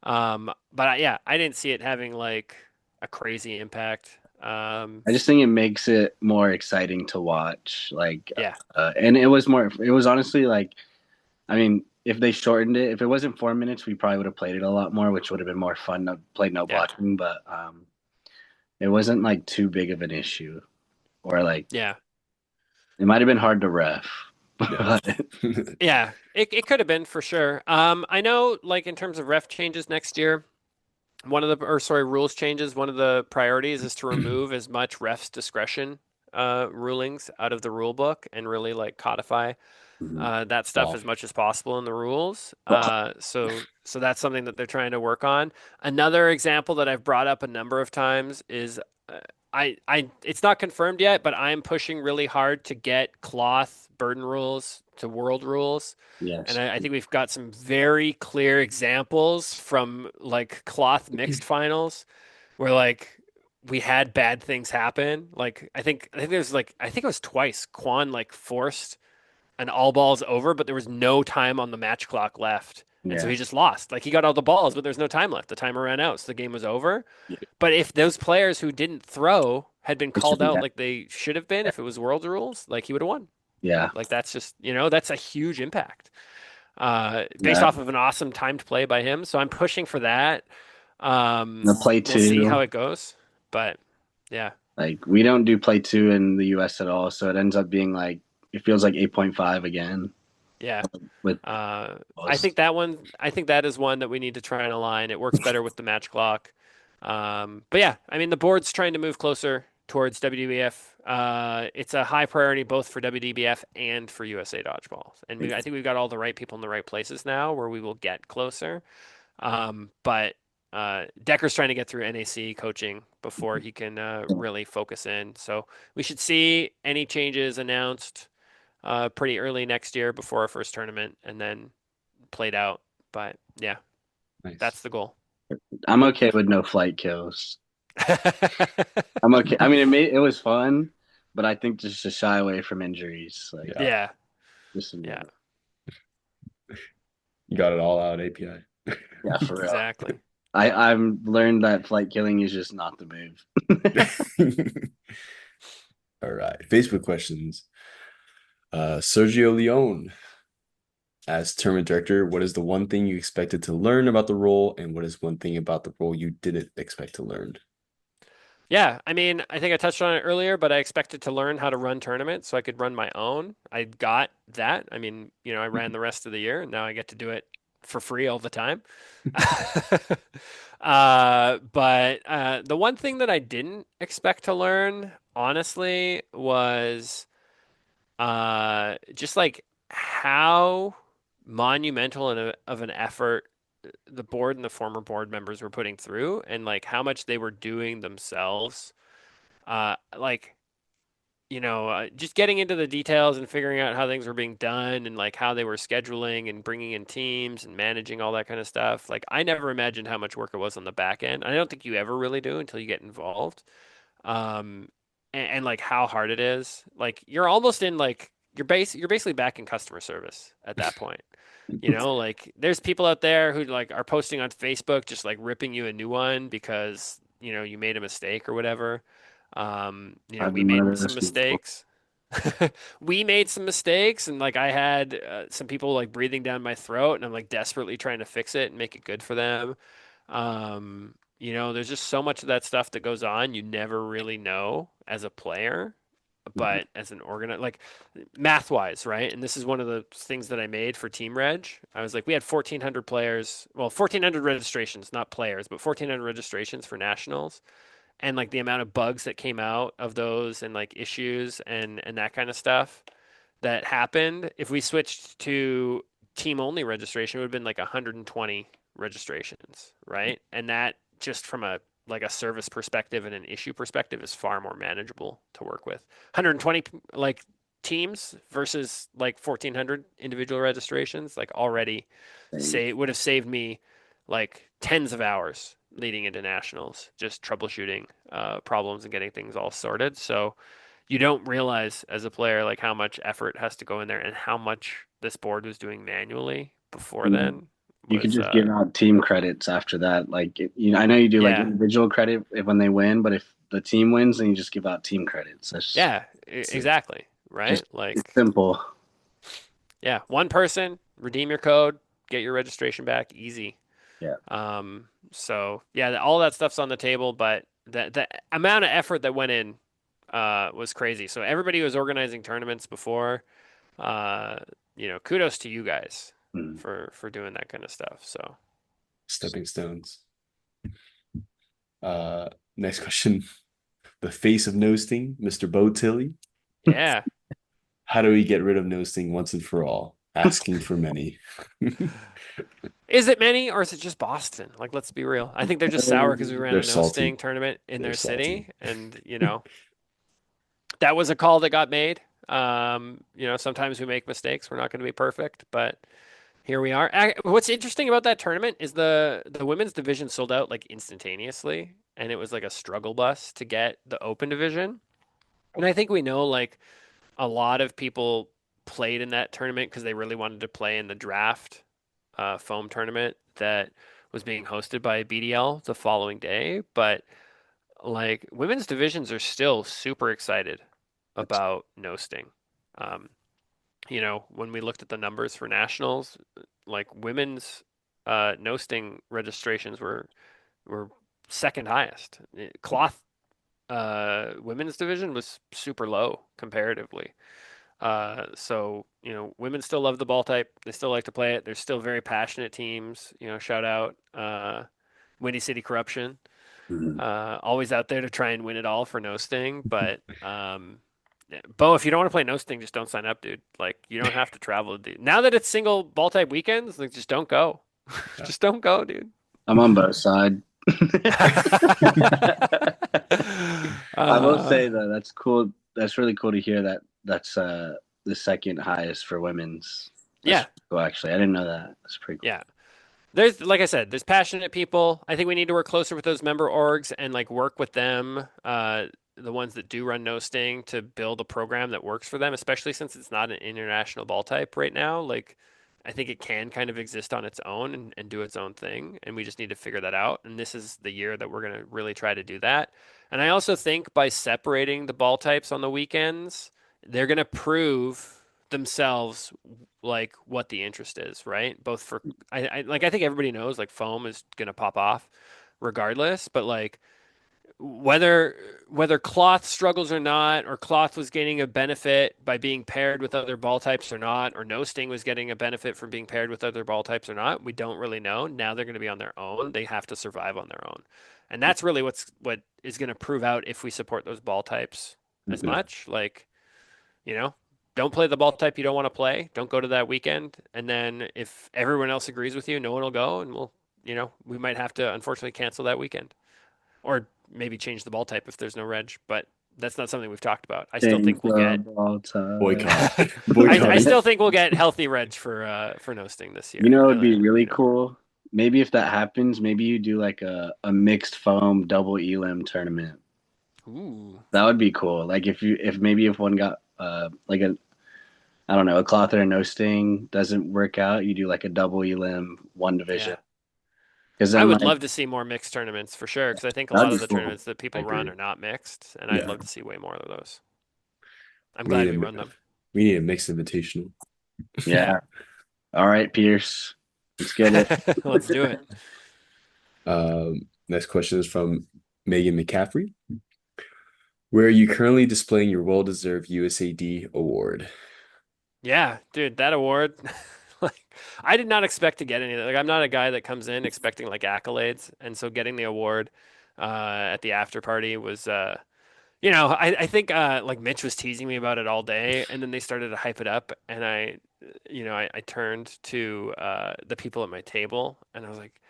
Yeah, I didn't see it having like a crazy impact. I just think it makes it more exciting to watch. Like, Yeah, and it was more. It was honestly like, I mean, if they shortened it, if it wasn't 4 minutes, we probably would have played it a lot more, which would have been more fun to play no yeah, blocking. But it wasn't like too big of an issue, or like yeah. it might have been hard to ref. Yeah. But Yeah, it could have been for sure. I know like in terms of ref changes next year, rules changes, one of the priorities is to remove as much ref's discretion rulings out of the rule book and really like codify that stuff Wow. as much as possible in the rules. So that's something that they're trying to work on. Another example that I've brought up a number of times is it's not confirmed yet, but I'm pushing really hard to get cloth burden rules to world rules. And yes, I think we've got some very clear examples from like cloth mixed finals where like we had bad things happen. Like I think there's like I think it was twice Quan like forced an all balls over, but there was no time on the match clock left. And so yeah, he just lost. Like he got all the balls, but there's no time left. The timer ran out, so the game was over. Yeah. But if those players who didn't throw had been it should called be out that. like they should have been, if it was world rules, like he would have won. Yeah, Like that's just, that's a huge impact. Based yeah. off of an awesome timed play by him. So I'm pushing for that. The play We'll see how two, it goes. But yeah. like we don't do play two in the U.S. at all, so it ends up being like it feels like 8.5 again Yeah. with I think that is one that we need to try and align. It works better with the match clock. But yeah, I mean, the board's trying to move closer towards WDBF. It's a high priority both for WDBF and for USA Dodgeball. And I think we've got all the right people in the right places now where we will get closer. But Decker's trying to get through NAC coaching before he can really focus in. So we should see any changes announced pretty early next year before our first tournament and then played out. But yeah, Nice. that's the goal. I'm okay with no flight kills. I'm okay. I mean, it was fun, but I think just to shy away from injuries, like Yeah. Yeah, just yeah, You got it all out API. yeah, for real. exactly. I've learned that flight killing is just not the move. All right. Facebook questions. Sergio Leone, as tournament director, what is the one thing you expected to learn about the role, and what is one thing about the role you didn't expect to learn? Yeah, I mean, I think I touched on it earlier, but I expected to learn how to run tournaments so I could run my own. I got that. I mean, I ran the rest of the year, and now I get to do it for free all the time. But the one thing that I didn't expect to learn, honestly, was just like how monumental of an effort the board and the former board members were putting through, and like how much they were doing themselves. Like just getting into the details and figuring out how things were being done and like how they were scheduling and bringing in teams and managing all that kind of stuff. Like I never imagined how much work it was on the back end. I don't think you ever really do until you get involved. And like how hard it is. Like you're almost in like you're basically back in customer service at that point. Like there's people out there who like are posting on Facebook just like ripping you a new one because you made a mistake or whatever. I've We been one made of some those people. mistakes. we made some mistakes, and like I had some people like breathing down my throat, and I'm like desperately trying to fix it and make it good for them. There's just so much of that stuff that goes on you never really know as a player, Mhm. but as an like math wise, right? And this is one of the things that I made for Team Reg. I was like, we had 1,400 players, well, 1,400 registrations, not players, but 1,400 registrations for nationals, and like the amount of bugs that came out of those and like issues and that kind of stuff that happened. If we switched to team only registration, it would have been like 120 registrations, right? And that just from a like a service perspective and an issue perspective is far more manageable to work with. 120 like teams versus like 1,400 individual registrations, like already would have saved me like tens of hours leading into nationals, just troubleshooting problems and getting things all sorted. So you don't realize as a player like how much effort has to go in there and how much this board was doing manually before Mhm. then You could was just give out team credits after that. Like, I know you do like yeah, individual credit when they win, but if the team wins, then you just give out team credits. That's yeah, So exactly, right? just it's Like simple. yeah, one person, redeem your code, get your registration back, easy. Yeah. So yeah, all that stuff's on the table, but the amount of effort that went in was crazy. So everybody was organizing tournaments before. Uh, kudos to you guys Mhm. for doing that kind of stuff. So stepping stones. Next question. The face of Nosting, Mr. Bo Tilly. yeah. How do we get rid of Nosting once and for all? Asking for many. Is it many or is it just Boston? Like, let's be real. I think they're just sour because we ran They're a no sting salty. tournament in They're their salty. city, and that was a call that got made. Sometimes we make mistakes. We're not going to be perfect, but here we are. What's interesting about that tournament is the women's division sold out like instantaneously, and it was like a struggle bus to get the open division. And I think we know like a lot of people played in that tournament because they really wanted to play in the draft foam tournament that was being hosted by BDL the following day. But like women's divisions are still super excited about no sting. Um, when we looked at the numbers for nationals, like women's no sting registrations were second highest. Cloth women's division was super low comparatively. Women still love the ball type. They still like to play it. They're still very passionate teams. Shout out Windy City Corruption. Mhm. Always out there to try and win it all for no sting. But yeah, Bo, if you don't want to play no sting, just don't sign up, dude. Like you don't have to travel. Dude. Now that it's single ball type weekends, like just don't go. Yeah. Just don't go, dude. I'm on both sides. I will uh, say though, that's cool. That's really cool to hear that that's the second highest for women's. That's yeah, cool, actually. I didn't know that. That's pretty cool. yeah. There's, like I said, there's passionate people. I think we need to work closer with those member orgs and like work with them, the ones that do run no sting, to build a program that works for them, especially since it's not an international ball type right now. Like, I think it can kind of exist on its own and do its own thing, and we just need to figure that out. And this is the year that we're going to really try to do that. And I also think by separating the ball types on the weekends, they're going to prove themselves like what the interest is, right? Both for I think everybody knows like foam is gonna pop off regardless, but like whether cloth struggles or not, or cloth was getting a benefit by being paired with other ball types or not, or no sting was getting a benefit from being paired with other ball types or not, we don't really know. Now they're going to be on their own. They have to survive on their own. And that's really what is going to prove out if we support those ball types as Mhm. much. Like, you know, don't play the ball type you don't want to play. Don't go to that weekend. And then if everyone else agrees with you, no one will go, and we might have to unfortunately cancel that weekend, or maybe change the ball type if there's no reg. But that's not something we've talked about. I still Change think we'll the get. ball time. Boycott. I Boycotting. still think we'll get healthy reg for no sting this You year. know, it would be really cool. Maybe if that happens, maybe you do like a mixed foam double elim tournament. Ooh, That would be cool. Like if maybe if one got like a I don't know, a cloth or a no sting doesn't work out, you do like a double elim one division. yeah. Because I then would like love to see more mixed tournaments for sure, because I think a lot that'd of be the cool. tournaments that I people run agree. are not mixed, and I'd Yeah. love to see way more of those. I'm We glad need we a run them. we need a mixed invitational. Yeah. All right, Pierce. Let's get it. Let's do it. Next question is from Megan McCaffrey. Where are you currently displaying your well-deserved USAD award? Yeah, dude, that award, like, I did not expect to get any. Like, I'm not a guy that comes in expecting like accolades, and so getting the award at the after party was, I think like Mitch was teasing me about it all day, and then they started to hype it up, and I turned to the people at my table, and I was like,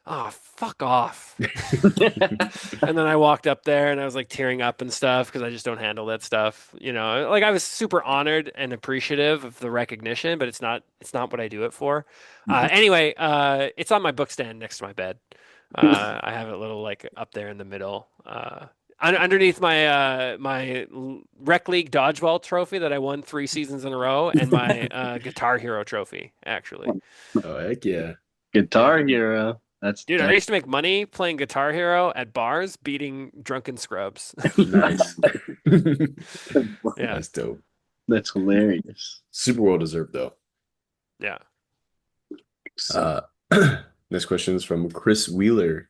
oh, fuck off. And then I walked up there and I was like tearing up and stuff because I just don't handle that stuff. Like I was super honored and appreciative of the recognition, but it's not what I do it for. Anyway, it's on my book stand next to my bed. I have it a little like up there in the middle, underneath my rec league dodgeball trophy that I won 3 seasons in a row, and my Guitar Hero trophy, actually. Oh, heck yeah. Yeah. Guitar Hero. Dude, I used to make money playing Guitar Hero at bars, beating drunken scrubs. Nice. Yeah, That's dope. that's hilarious. Super well deserved though. yeah. So, Next question is from Chris Wheeler.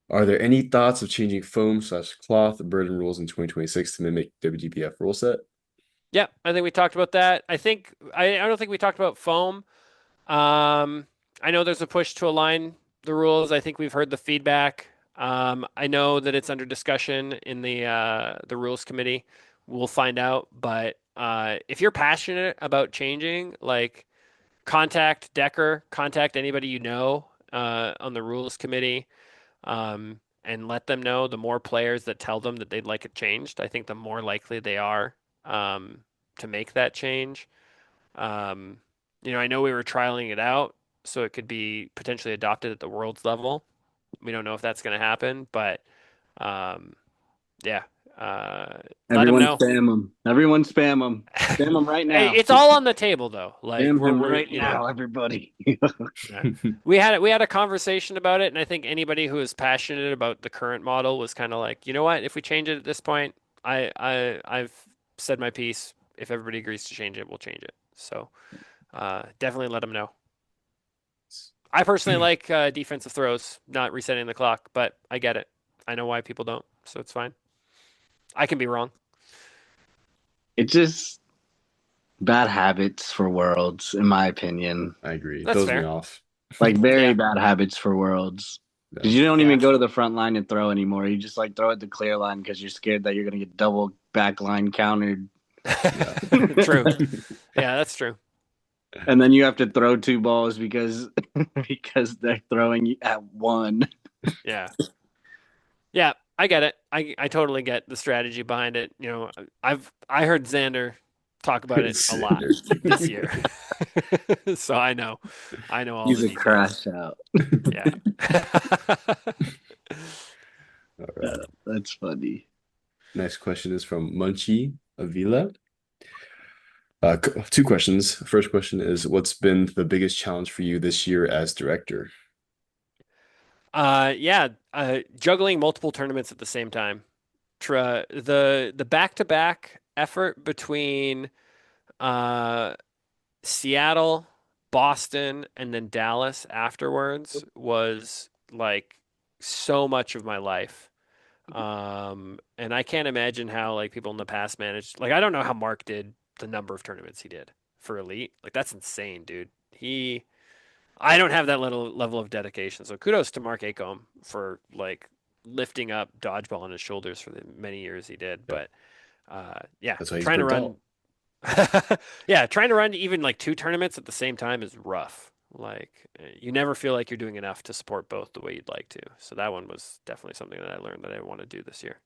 Are there any thoughts of changing foam/cloth burden rules in 2026 to mimic WGPF rule set? Yeah, I think we talked about that. I don't think we talked about foam. I know there's a push to align the rules. I think we've heard the feedback. I know that it's under discussion in the rules committee. We'll find out. But if you're passionate about changing, like contact Decker, contact anybody you know on the rules committee, and let them know. The more players that tell them that they'd like it changed, I think the more likely they are to make that change. I know we were trialing it out, so it could be potentially adopted at the world's level. We don't know if that's going to happen, but um, yeah, let them everyone know. spam them. Everyone spam them. Spam them right Hey, now. it's all on the table though. Like Spam him we're right you know now, everybody. yeah. We had a conversation about it, and I think anybody who is passionate about the current model was kind of like, you know what? If we change it at this point, I've said my piece. If everybody agrees to change it, we'll change it. So definitely let them know. I personally like defensive throws, not resetting the clock, but I get it. I know why people don't, so it's fine. I can be wrong. It's just bad habits for Worlds, in my opinion. I agree. It That's throws me fair. off. Like very Yeah, bad habits for Worlds. Yeah. Because you don't yeah, even go to the front line and throw anymore. You just like throw at the clear line because you're scared that you're gonna get double back line countered. Yeah. true. Yeah, that's true. And then you have to throw two balls because because they're throwing at one. Yeah, yeah, I get it. I totally get the strategy behind it. I heard Xander talk about it a lot Cinder. this year, so I know all He's the a details. crash out. Yeah. All right. That's funny. Next question is from Munchie Avila. Two questions. First question is, what's been the biggest challenge for you this year as director? Yeah, juggling multiple tournaments at the same time. The back-to-back effort between uh, Seattle, Boston, and then Dallas afterwards was like so much of my life. And I can't imagine how like people in the past managed. Like I don't know how Mark did the number of tournaments he did for Elite. Like that's insane, dude. I don't have that little level of dedication. So kudos to Mark Acomb for like lifting up dodgeball on his shoulders for the many years he did. Yeah, But yeah, that's why he's trying to burnt run, out. yeah, trying to run even like 2 tournaments at the same time is rough. Like you never feel like you're doing enough to support both the way you'd like to. So that one was definitely something that I learned that I want to do this year.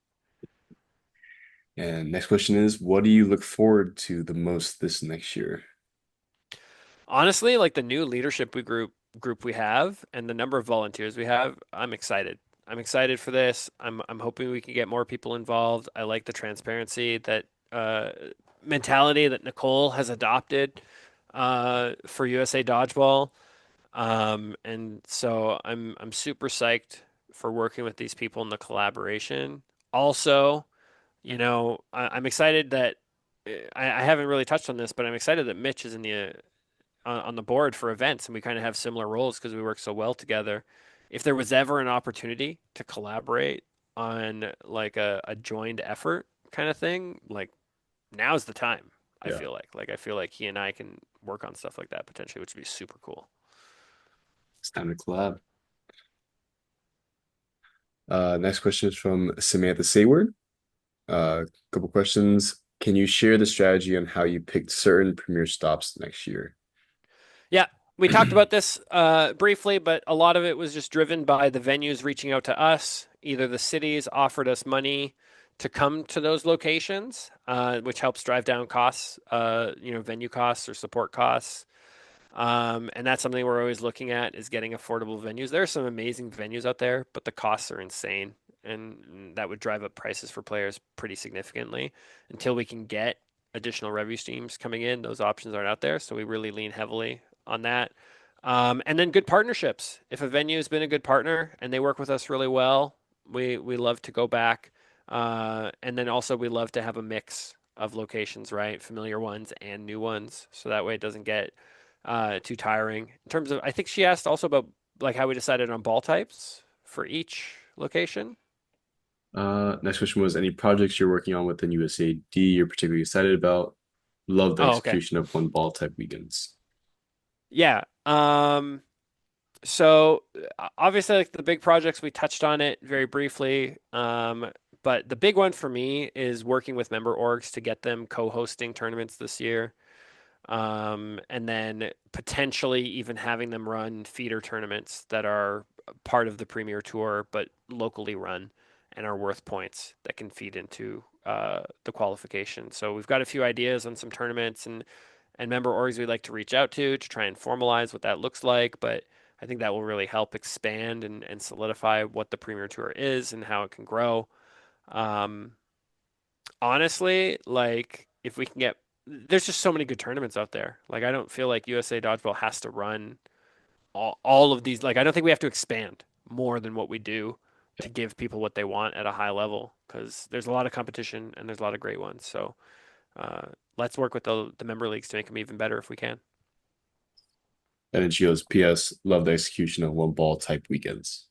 And next question is, what do you look forward to the most this next year? Honestly, like the new leadership group we have and the number of volunteers we have, I'm excited. I'm excited for this. I'm hoping we can get more people involved. I like the transparency that mentality that Nicole has adopted for USA Dodgeball. And so I'm super psyched for working with these people in the collaboration. Also, I'm excited that I haven't really touched on this, but I'm excited that Mitch is in the on the board for events, and we kind of have similar roles because we work so well together. If there was ever an opportunity to collaborate on like a joined effort kind of thing, like now's the time. I Yeah, feel like I feel like he and I can work on stuff like that potentially, which would be super cool. it's time to collab. Next question is from Samantha Sayward. Couple questions. Can you share the strategy on how you picked certain premier stops next year? Yeah, we talked about this briefly, but a lot of it was just driven by the venues reaching out to us. Either the cities offered us money to come to those locations, which helps drive down costs, venue costs or support costs. And that's something we're always looking at is getting affordable venues. There are some amazing venues out there, but the costs are insane. And that would drive up prices for players pretty significantly. Until we can get additional revenue streams coming in, those options aren't out there. So we really lean heavily on that. And then good partnerships. If a venue has been a good partner and they work with us really well, we love to go back. And then also we love to have a mix of locations, right? Familiar ones and new ones. So that way it doesn't get too tiring. In terms of, I think she asked also about like how we decided on ball types for each location. Next question was any projects you're working on within USAD you're particularly excited about? Love the Oh, okay. execution of one ball type weekends. Yeah. So obviously like the big projects we touched on it very briefly. But the big one for me is working with member orgs to get them co-hosting tournaments this year. And then potentially even having them run feeder tournaments that are part of the Premier Tour, but locally run and are worth points that can feed into the qualification. So we've got a few ideas on some tournaments and member orgs we'd like to reach out to try and formalize what that looks like. But I think that will really help expand and solidify what the Premier Tour is and how it can grow. Um, Honestly, like if we can get there's just so many good tournaments out there. Like I don't feel like USA Dodgeball has to run all of these. Like I don't think we have to expand more than what we do to give people what they want at a high level because there's a lot of competition and there's a lot of great ones. So let's work with the member leagues to make them even better if we can. And then she goes, P.S. Love the execution of one ball type weekends.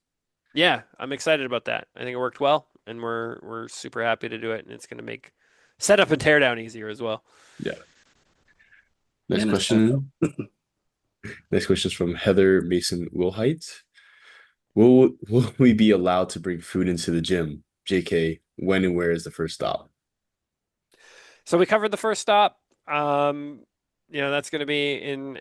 Yeah, I'm excited about that. I think it worked well, and we're super happy to do it, and it's going to make setup and teardown easier as well. Yeah. Next And a question. Next question is from Heather Mason Wilhite. Will we be allowed to bring food into the gym? JK, when and where is the first stop? So we covered the first stop. That's going to be in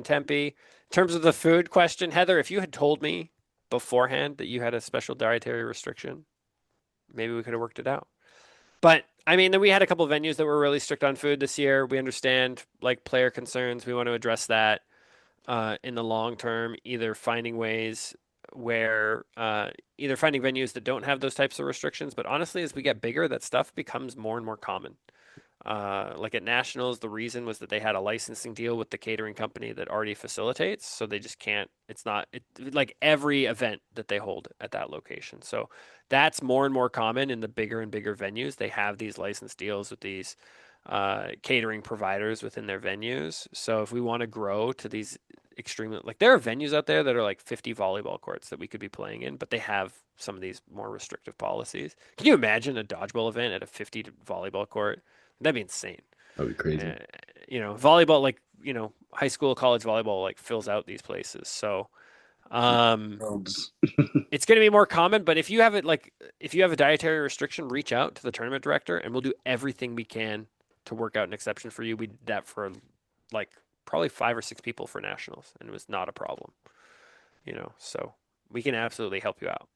Tempe. In terms of the food question, Heather, if you had told me beforehand that you had a special dietary restriction, maybe we could have worked it out. But I mean, then we had a couple of venues that were really strict on food this year. We understand like player concerns. We want to address that in the long term, either finding venues that don't have those types of restrictions. But honestly, as we get bigger, that stuff becomes more and more common. Like at Nationals, the reason was that they had a licensing deal with the catering company that already facilitates, so they just can't. It's not like every event that they hold at that location. So that's more and more common in the bigger and bigger venues. They have these license deals with these catering providers within their venues. So if we want to grow to these extremely like there are venues out there that are like 50 volleyball courts that we could be playing in, but they have some of these more restrictive policies. Can you imagine a dodgeball event at a 50 volleyball court? That'd be insane. That'd be crazy. Volleyball, like, high school, college volleyball, like fills out these places. So, roads. it's going to be more common, but if you have a dietary restriction, reach out to the tournament director and we'll do everything we can to work out an exception for you. We did that for like probably 5 or 6 people for nationals and it was not a problem, so we can absolutely help you out.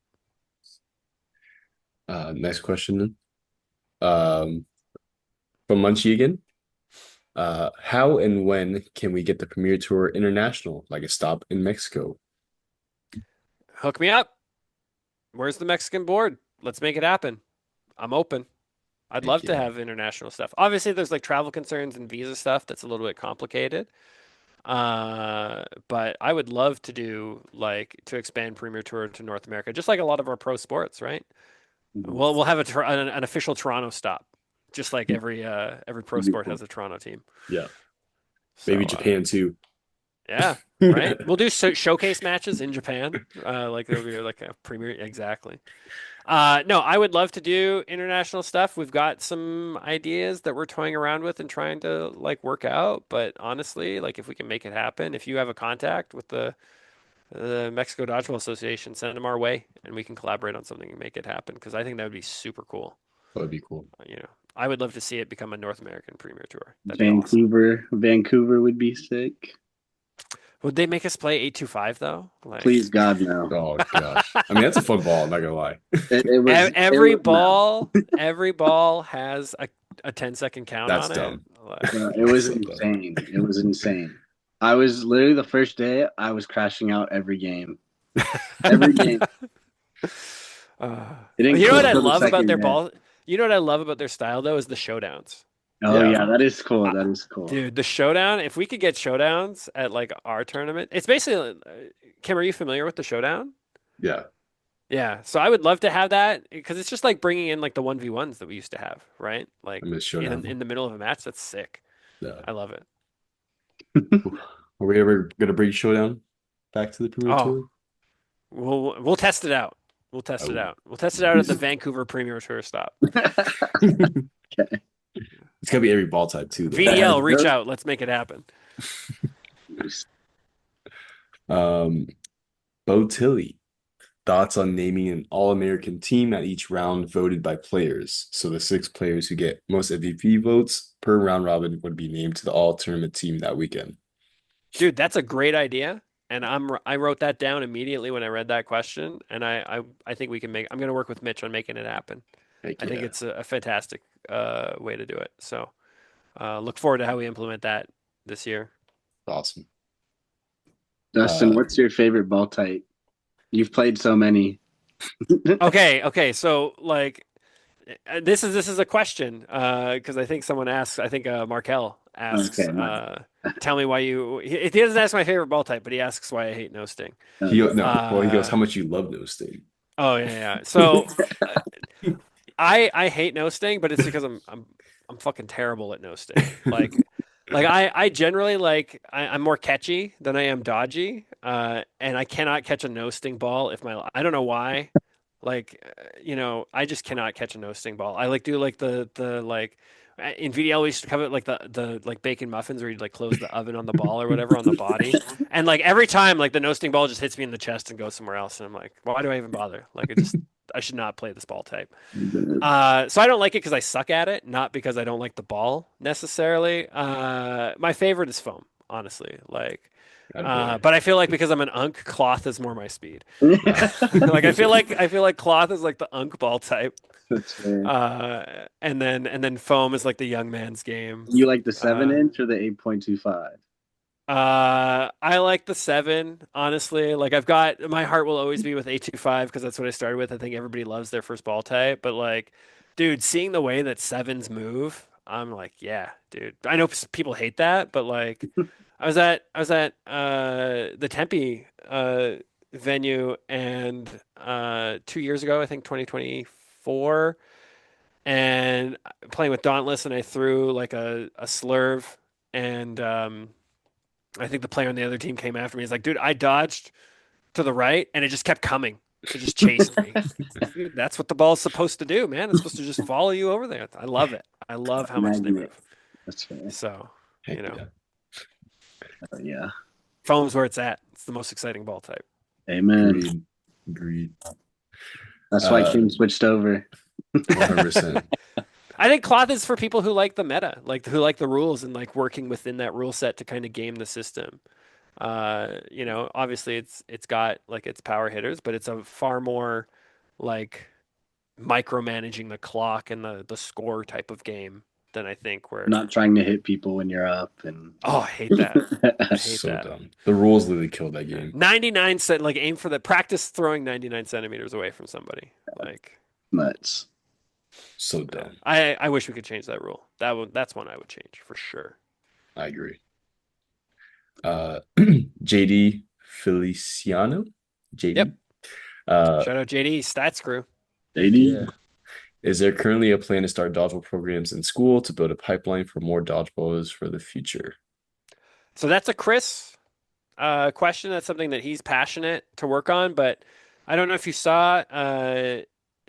Next question. Um, from Munchie again. How and when can we get the Premier Tour International, like a stop in Mexico? Hook me up. Where's the Mexican board? Let's make it happen. I'm open. I'd Heck love to yeah. have international stuff. Obviously, there's like travel concerns and visa stuff that's a little bit complicated. But I would love to do like to expand Premier Tour to North America, just like a lot of our pro sports, right? Mhm. We'll have an official Toronto stop just like every pro sport has a Toronto team. Yeah. So, Maybe Japan too. yeah, right. We'll do showcase matches in Japan. Like there'll be like a premier. Exactly. No, I would love to do international stuff. We've got some ideas that we're toying around with and trying to like work out. But honestly, like if we can make it happen, if you have a contact with the Mexico Dodgeball Association, send them our way, and we can collaborate on something and make it happen. Because I think that would be super cool. That would be cool. I would love to see it become a North American Premier Tour. That'd be awesome. Vancouver would be sick. Would they make us play 825 though? Like, Please God, no. Oh gosh. I mean, that's a fun ball. I'm not gonna lie. Every ball has a 10-second count That's on dumb. It was insane. It was insane. I was literally the first day I was crashing out every game. Every game. You know what I love about their ball? You know what I love about their style though is the showdowns. Oh yeah, that is cool. That is cool, dude. The showdown. If we could get showdowns at like our tournament, it's basically. Kim, are you familiar with the showdown? Yeah. Yeah. So I would love to have that because it's just like bringing in like the 1v1s that we used to have, right? Like in the middle of a match. That's sick. Yeah. I love it. Are we ever gonna bring showdown back to the Premier Tour? We'll test it out. We'll test it out. We'll test it out at the Vancouver Premier Tour stop. Okay. It's gotta be every ball type too. Though. VDL, reach out. Let's make it happen. Bo Tilley, thoughts on naming an All-American team at each round voted by players. So the 6 players who get most MVP votes per round robin would be named to the all-tournament team that weekend. Dude, that's a great idea. And I wrote that down immediately when I read that question. And I think we can I'm going to work with Mitch on making it happen. I think it's a fantastic way to do it. So look forward to how we implement that this year. Awesome. Dustin, what's your favorite ball type? You've played so many. Okay. So like, this is a question because I think someone asks. I think Markel asks. Tell me why you. He doesn't ask my favorite ball type, but he asks why I hate no sting. He goes how much you love no sting. Oh yeah. So I hate no sting, but it's because I'm fucking terrible at no sting. Like I generally I'm more catchy than I am dodgy, and I cannot catch a no sting ball I don't know why. I just cannot catch a no sting ball. I do the in VDL we used to cover it like the like bacon muffins where you'd like close the oven on the ball or whatever on the body, and like every time like the no sting ball just hits me in the chest and goes somewhere else, and I'm like, why do I even bother? Like I should not play this ball type. So I don't like it because I suck at it, not because I don't like the ball necessarily. My favorite is foam, honestly. But I feel like because I'm an unk, cloth is more my speed. I feel like cloth is like the unk ball type. And then foam is like the young man's game. You like the 7-inch or the 8.25? I like the 7, honestly. Like I've got my heart will always be with 825 because that's what I started with. I think everybody loves their first ball type, but like, dude, seeing the way that 7s move, I'm like, yeah, dude. I know people hate that, but like, I was at the Tempe venue and 2 years ago, I think 2024, and playing with Dauntless, and I threw like a slurve, and I think the player on the other team came after me. He's like, dude, I dodged to the right and it just kept coming. It just chased me. Dude, that's what the ball's supposed to do, man. It's supposed to just follow you over there. I love it. I love how much they move. That's fair. So, Yeah. Foam's where it's at. It's the most exciting ball type. Amen. Agreed. That's why Kim switched over. 100%. I think cloth is for people who like the meta, who like the rules and like working within that rule set to kind of game the system. Obviously it's got like its power hitters, but it's a far more like micromanaging the clock and the score type of game than I think we're not trying to hit people when you're up. And I hate that. I hate so that. dumb. The rules literally killed that game. 99 aim for the practice throwing 99 centimeters away from somebody. Like nuts. So dumb. I wish we could change that rule. That's one I would change for sure. I agree. JD Feliciano. JD. Yep. Shout out JD Stats Crew. JD. Is there currently a plan to start dodgeball programs in school to build a pipeline for more dodgeballers for the future? So that's a Chris question. That's something that he's passionate to work on. But I don't know if you saw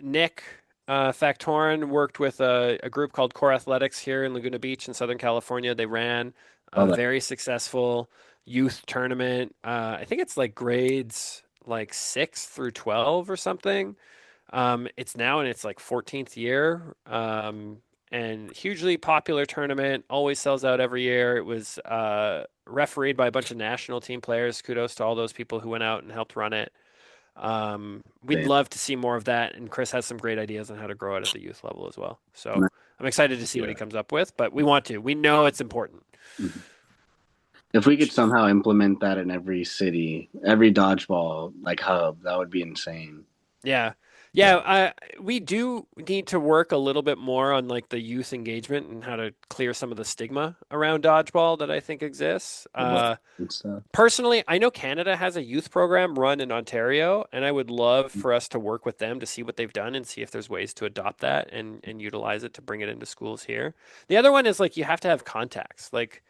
Nick Factorin worked with a group called Core Athletics here in Laguna Beach in Southern California. They ran Oh, a very successful youth tournament. I think it's like grades like 6 through 12 or something. It's now in its like 14th year. And hugely popular tournament, always sells out every year. It was refereed by a bunch of national team players. Kudos to all those people who went out and helped run it. We'd damn. love to see more of that, and Chris has some great ideas on how to grow it at the youth level as well. So I'm excited to see what he Yeah. comes up with, but we want to. We know it's important. If we could somehow implement that in every city, every dodgeball like hub, that would be insane. Yeah. Yeah. Yeah, we do need to work a little bit more on like the youth engagement and how to clear some of the stigma around dodgeball that I think exists. And stuff. Personally, I know Canada has a youth program run in Ontario, and I would love for us to work with them to see what they've done and see if there's ways to adopt that and utilize it to bring it into schools here. The other one is like you have to have contacts. Like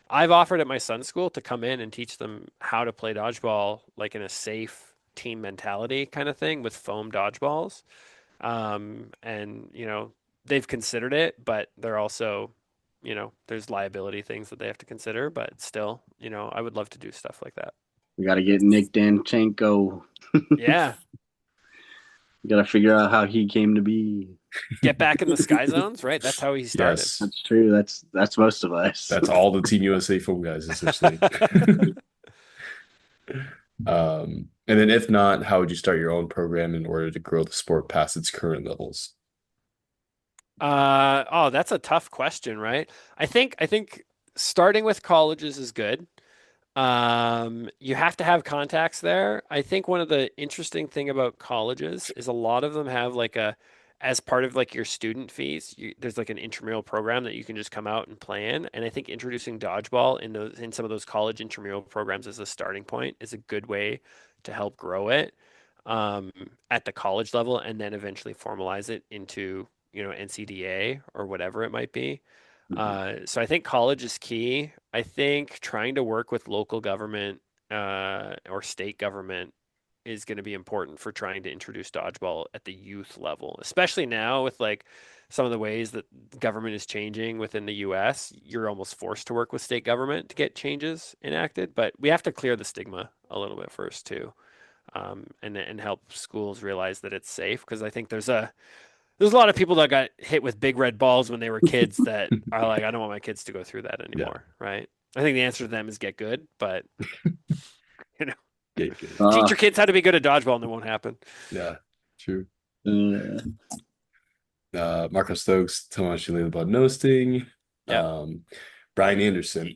I've offered at my son's school to come in and teach them how to play dodgeball like in a safe team mentality kind of thing with foam dodgeballs. And they've considered it, but they're also, there's liability things that they have to consider, but still, I would love to do stuff like that. We got to get Nick Danchenko. Yeah. We got to figure out how he came to be. Get back in the sky zones, right? That's how he started. Yes. That's true. That's most of us. That's all the Team USA foam guys, essentially. And then if not, how would you start your own program in order to grow the sport past its current levels? Oh, that's a tough question, right? I think starting with colleges is good. You have to have contacts there. I think one of the interesting thing about colleges is a lot of them have like as part of like your student fees, there's like an intramural program that you can just come out and play in. And I think introducing dodgeball in some of those college intramural programs as a starting point is a good way to help grow it um, at the college level, and then eventually formalize it into NCDA or whatever it might be. So I think college is key. I think trying to work with local government or state government is going to be important for trying to introduce dodgeball at the youth level, especially now with like some of the ways that government is changing within the US. You're almost forced to work with state government to get changes enacted, but we have to clear the stigma a little bit first too, and help schools realize that it's safe. Because I think there's a lot of people that got hit with big red balls when they were kids that are like, I don't want my kids to go through that Yeah. anymore, right? I think the answer to them is get good, but Get good. teach your kids how to be good at dodgeball and it won't happen. Yeah, true. Uh, Marco Stokes, Tomas about Nosting. Yeah. Brian Anderson.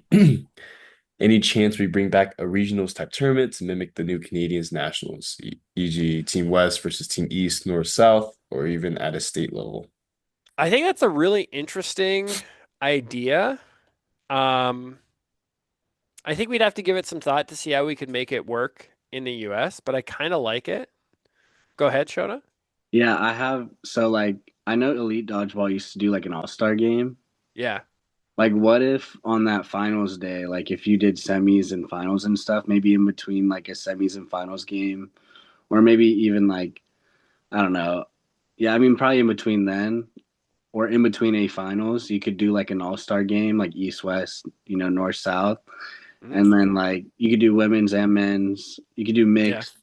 Any chance we bring back a regionals type tournament to mimic the new Canadians nationals, e.g., Team West versus Team East, North, South, or even at a state level? I think that's a really interesting idea. Um, I think we'd have to give it some thought to see how we could make it work in the US, but I kind of like it. Go ahead, Shona. yeah, I have. So, like, I know Elite Dodgeball used to do like an all-star game. Yeah. Like, what if on that finals day, like, if you did semis and finals and stuff, maybe in between like a semis and finals game, or maybe even like, I don't know. Yeah, I mean, probably in between then, or in between a finals, you could do like an all-star game, like East West, North South, Mhm. and then like you could do women's and men's. You could do mixed.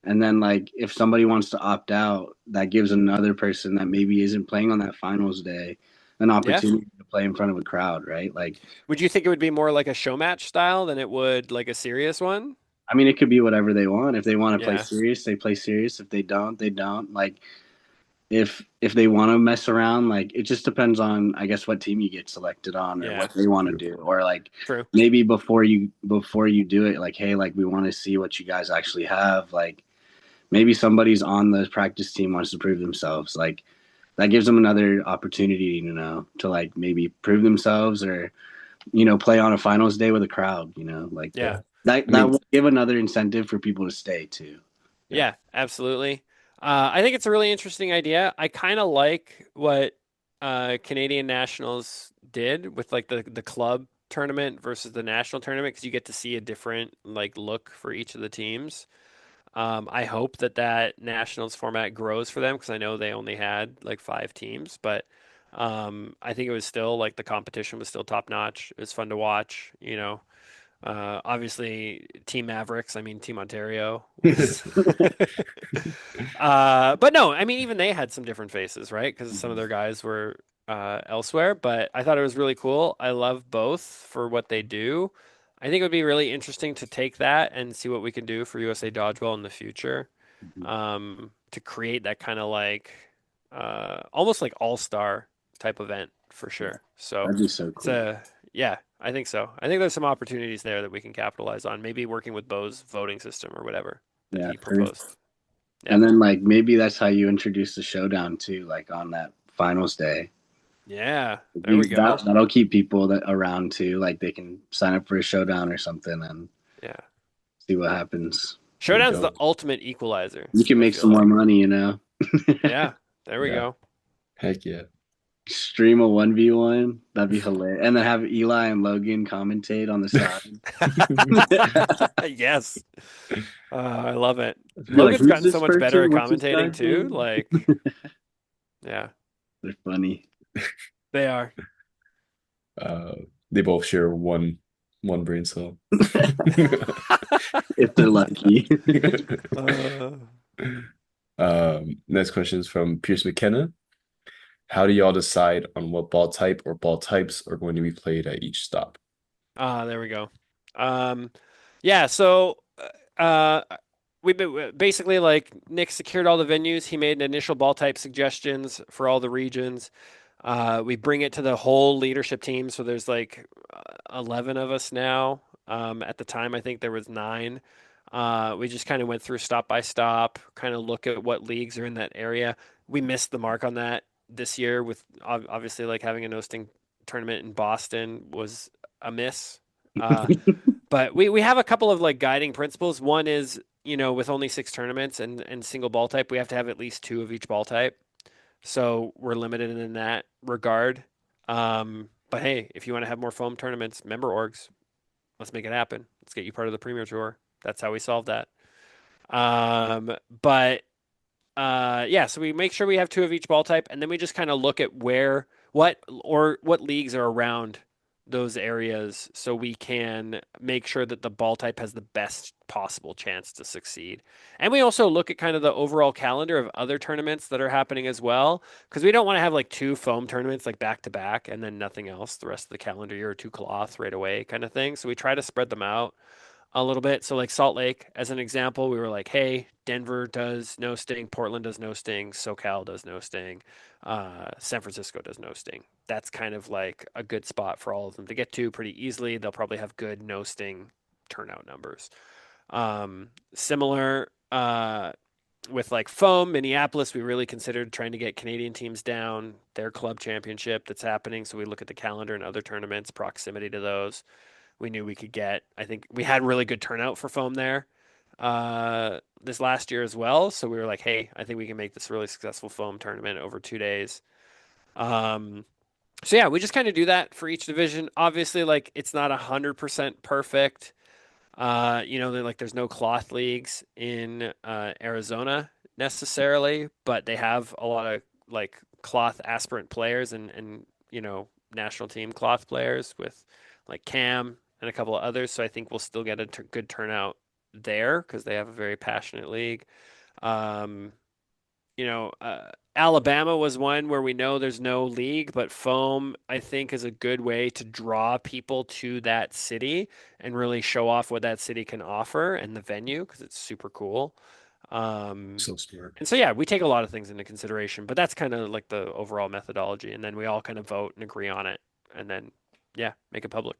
And then, like, if somebody wants to opt out, that gives another person that maybe isn't playing on that finals day an opportunity to play in front of a crowd, right? Like, Would you think it would be more like a show match style than it would like a serious one? I mean, it could be whatever they want. If they want to play Yeah. serious, they play serious. If they don't, they don't. Like, if they want to mess around, like, it just depends on, I guess, what team you get selected on or Yeah. what they want to do, or like True. maybe before you do it, like, hey, like, we want to see what you guys actually have, like. Maybe somebody's on the practice team wants to prove themselves. Like that gives them another opportunity, to like maybe prove themselves or, play on a finals day with a crowd, like Yeah. that will give another incentive for people to stay too. Yeah, absolutely. I think it's a really interesting idea. I kind of like what Canadian Nationals did with like the club tournament versus the national tournament because you get to see a different like look for each of the teams. I hope that that nationals format grows for them because I know they only had like 5 teams, but I think it was still like the competition was still top notch. It was fun to watch, you know. Obviously, Team Mavericks, I mean, Team Ontario was. But no, I mean, even they had some different faces, right? Because some of Mhm. their guys were elsewhere. But I thought it was really cool. I love both for what they do. I think it would be really interesting to take that and see what we can do for USA Dodgeball in the future, Mhm. to create that kind of like almost like all-star type event for Yeah, sure. So that'd be so it's cool. a yeah, I think so. I think there's some opportunities there that we can capitalize on. Maybe working with Bo's voting system or whatever that Yeah, he sure. proposed. Yeah. And then like maybe that's how you introduce the showdown too, like on that finals day. Yeah, there we go. That'll keep people that around too, like they can sign up for a showdown or something and Yeah. see what happens. Be Showdown's the dope. ultimate equalizer, You can I make feel some more like. money, you know. Yeah, there we Yeah. go. Heck yeah. Stream a 1v1. That'd be hilarious. And then have Eli and Logan commentate on the side. Yes. I love it. Be like, Logan's who's gotten so this much better person? at What's this commentating guy's too. name? Like, yeah, They're funny. they are. Uh, they both share one brain cell. If they're lucky. Uh, Next question is from Pierce McKenna. How do y'all decide on what ball type or ball types are going to be played at each stop? there we go. Um, yeah, so uh, we've been basically like Nick secured all the venues. He made initial ball type suggestions for all the regions. We bring it to the whole leadership team. So there's like 11 of us now. At the time, I think there was 9. We just kind of went through stop by stop, kind of look at what leagues are in that area. We missed the mark on that this year with obviously like having a hosting tournament in Boston was a miss. But we have a couple of like guiding principles. One is, you know, with only 6 tournaments and single ball type, we have to have at least 2 of each ball type. So we're limited in that regard. But hey, if you want to have more foam tournaments, member orgs, let's make it happen. Let's get you part of the Premier Tour. That's how we solve that. But yeah, so we make sure we have 2 of each ball type, and then we just kind of look at what leagues are around those areas so we can make sure that the ball type has the best possible chance to succeed. And we also look at kind of the overall calendar of other tournaments that are happening as well, because we don't want to have like 2 foam tournaments like back to back and then nothing else the rest of the calendar year or 2 cloth right away kind of thing. So we try to spread them out a little bit. So like Salt Lake, as an example, we were like, hey, Denver does no sting, Portland does no sting, SoCal does no sting, San Francisco does no sting. That's kind of like a good spot for all of them to get to pretty easily. They'll probably have good no sting turnout numbers. Similar with like foam, Minneapolis, we really considered trying to get Canadian teams down, their club championship that's happening. So we look at the calendar and other tournaments, proximity to those we knew we could get. I think we had really good turnout for foam there this last year as well. So we were like, hey, I think we can make this a really successful foam tournament over 2 days. Um, so yeah, we just kind of do that for each division. Obviously, like it's not 100% perfect. You know, like there's no cloth leagues in Arizona necessarily, but they have a lot of like cloth aspirant players and you know national team cloth players with like Cam and a couple of others. So I think we'll still get a good turnout there because they have a very passionate league. Um, you know, Alabama was one where we know there's no league, but foam, I think, is a good way to draw people to that city and really show off what that city can offer and the venue because it's super cool. Um, So smart. and so, yeah, we take a lot of things into consideration, but that's kind of like the overall methodology. And then we all kind of vote and agree on it. And then, yeah, make it public.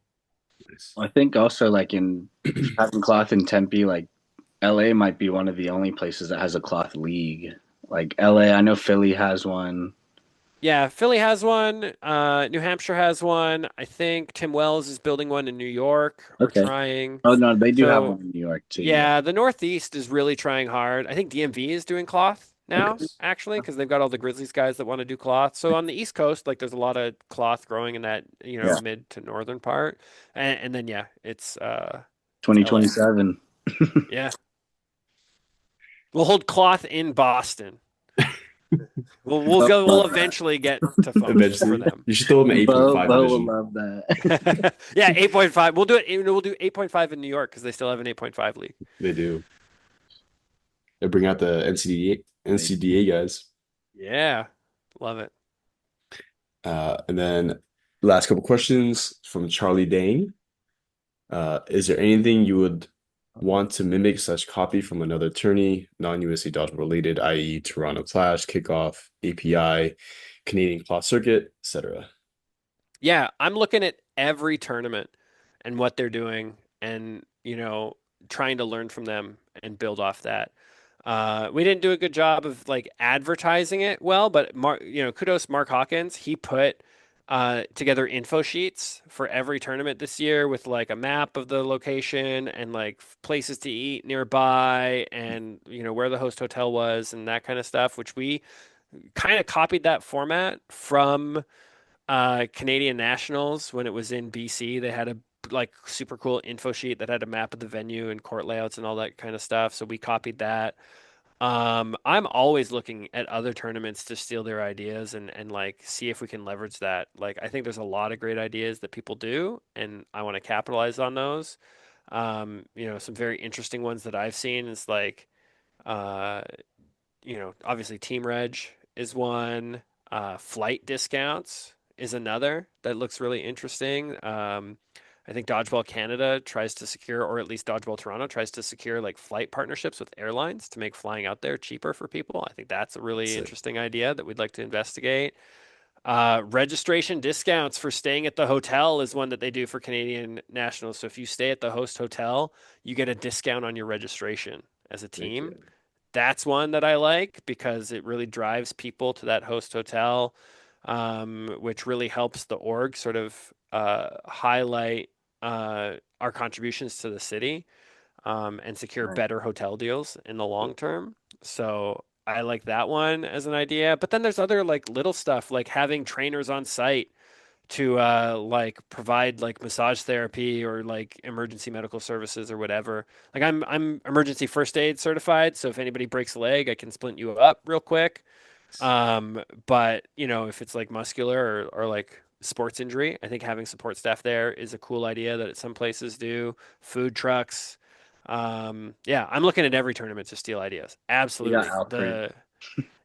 Nice. I think also like in having cloth in Tempe, like LA might be one of the only places that has a cloth league. Like LA, I know Philly has one. Yeah, Philly has one. New Hampshire has one. I think Tim Wells is building one in New York or Okay. trying. Oh no, they do have So one in New York too. Yeah. yeah, the Northeast is really trying hard. I think DMV is doing cloth now, Okay. actually, because they've got all the Grizzlies guys that want to do cloth. So on the East Coast, like there's a lot of cloth growing in that, Yeah. mid to northern part. And then yeah, it's LA. 2027. Yeah. We'll hold cloth in Boston. We'll eventually get to foam for Eventually, them. you should throw them an Bo 8.5 will division. love that. Yeah, 8.5. We'll do it. We'll do 8.5 in New York because they still have an 8.5 league. They do. They bring out the NCDA guys. Yeah. Love it. And then last couple questions from Charlie Dane. Is there anything you would want to mimic slash copy from another tourney, non-USC Dodgeball related, i.e. Toronto Clash, Kickoff, API, Canadian Claw Circuit, etc.? Yeah, I'm looking at every tournament and what they're doing and, trying to learn from them and build off that. We didn't do a good job of like advertising it well, but kudos Mark Hawkins. He put together info sheets for every tournament this year with like a map of the location and like places to eat nearby and where the host hotel was and that kind of stuff, which we kind of copied that format from Canadian Nationals when it was in BC. They had a like super cool info sheet that had a map of the venue and court layouts and all that kind of stuff. So we copied that. I'm always looking at other tournaments to steal their ideas and like see if we can leverage that. Like I think there's a lot of great ideas that people do, and I want to capitalize on those. Some very interesting ones that I've seen is like uh, obviously Team Reg is one. Flight discounts is another that looks really interesting. I think Dodgeball Canada tries to secure, or at least Dodgeball Toronto tries to secure like flight partnerships with airlines to make flying out there cheaper for people. I think that's a really Sick. interesting idea that we'd like to investigate. Registration discounts for staying at the hotel is one that they do for Canadian nationals. So if you stay at the host hotel, you get a discount on your registration as a team. Okay. That's one that I like because it really drives people to that host hotel, which really helps the org sort of highlight our contributions to the city and secure Right. better hotel deals in the long term. So I like that one as an idea. But then there's other like little stuff like having trainers on site to like provide like massage therapy or like emergency medical services or whatever. Like I'm emergency first aid certified, so if anybody breaks a leg, I can splint you up real quick. But if it's like muscular or like sports injury, I think having support staff there is a cool idea that some places do. Food trucks. Yeah, I'm looking at every tournament to steal ideas. You got Absolutely. Alfred.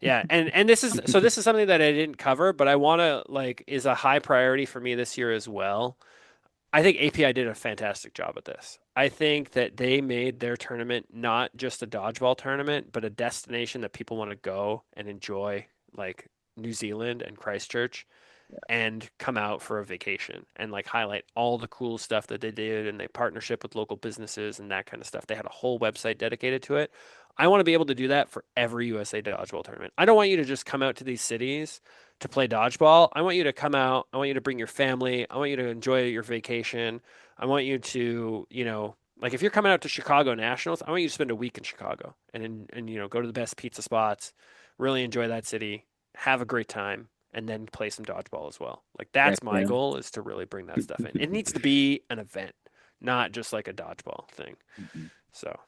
Yeah, and this is something that I didn't cover, but I want to like is a high priority for me this year as well. I think API did a fantastic job at this. I think that they made their tournament not just a dodgeball tournament, but a destination that people want to go and enjoy, like New Zealand and Christchurch, and come out for a vacation and like highlight all the cool stuff that they did and they partnership with local businesses and that kind of stuff. They had a whole website dedicated to it. I want to be able to do that for every USA dodgeball tournament. I don't want you to just come out to these cities to play dodgeball. I want you to come out. I want you to bring your family. I want you to enjoy your vacation. I want you to, like if you're coming out to Chicago Nationals, I want you to spend a week in Chicago and go to the best pizza spots, really enjoy that city, have a great time, and then play some dodgeball as well. Like Heck that's my yeah. goal is to really bring that stuff in. It needs to be an event, not just like a dodgeball thing. So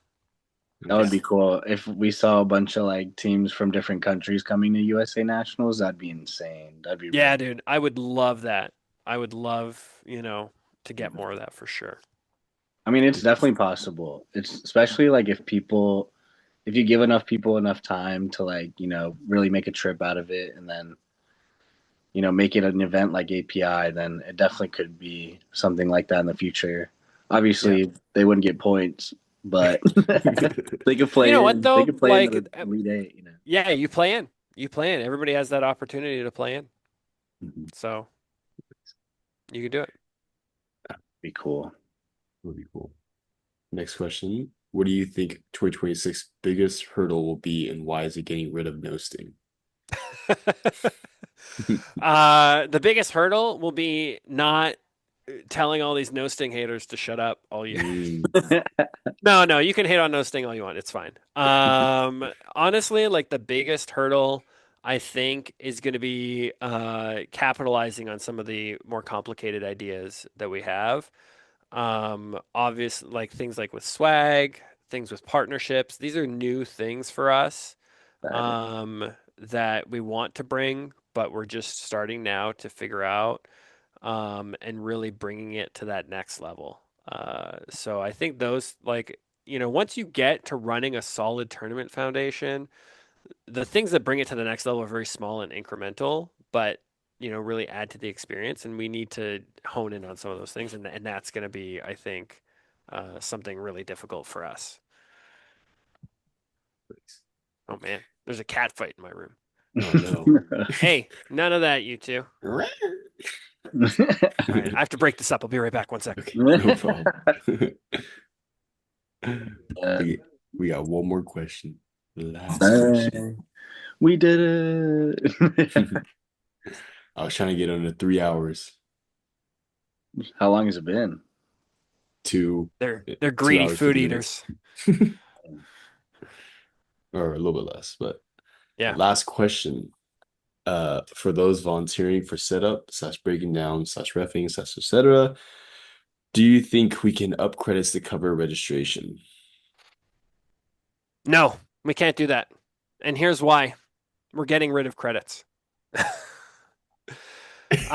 That would yeah, be cool if we saw a bunch of like teams from different countries coming to USA Nationals. That'd be insane. That'd be yeah, really. dude, I would love that. I would love, to get more of that for sure. I mean, it's definitely possible. It's especially like if you give enough people enough time to like really make a trip out of it, and then make it an event like API, then it definitely could be something like that in the future. Yeah. Obviously, they wouldn't get points, but they could You know play what in. They though? could play in Like, the Elite Eight. yeah, you play in. You play in. Everybody has that opportunity to play in. So you can do it. Be cool. Would be cool. Next question. What do you think 2026 biggest hurdle will be and why is it getting rid of no sting? The biggest hurdle will be not telling all these no sting haters to shut up all year. Mm. No, you can hate on no sting all you want. It's fine. Honestly, like the biggest hurdle I think is going to be capitalizing on some of the more complicated ideas that we have. Obvious like things like with swag, things with partnerships. These are new things for us that we want to bring, but we're just starting now to figure out and really bringing it to that next level. So I think those like once you get to running a solid tournament foundation, the things that bring it to the next level are very small and incremental, but really add to the experience. And we need to hone in on some of those things, and that's going to be, I think, something really difficult for us. Oh man, there's a cat fight in my room. Oh no. Hey, none of that, you two. All right, I have to break this up. I'll be right back. 1 second. Okay, no problem. We got one more question. Last question. We did it. I was trying to get under 3 hours. How long has it been? They're greedy 2 hours, food 50 eaters. Or a little bit less, but Yeah. last question. For those volunteering for setup / breaking down / reffing / etc. Do you think we can up credits to cover registration? No, we can't do that. And here's why. We're getting rid of credits. There's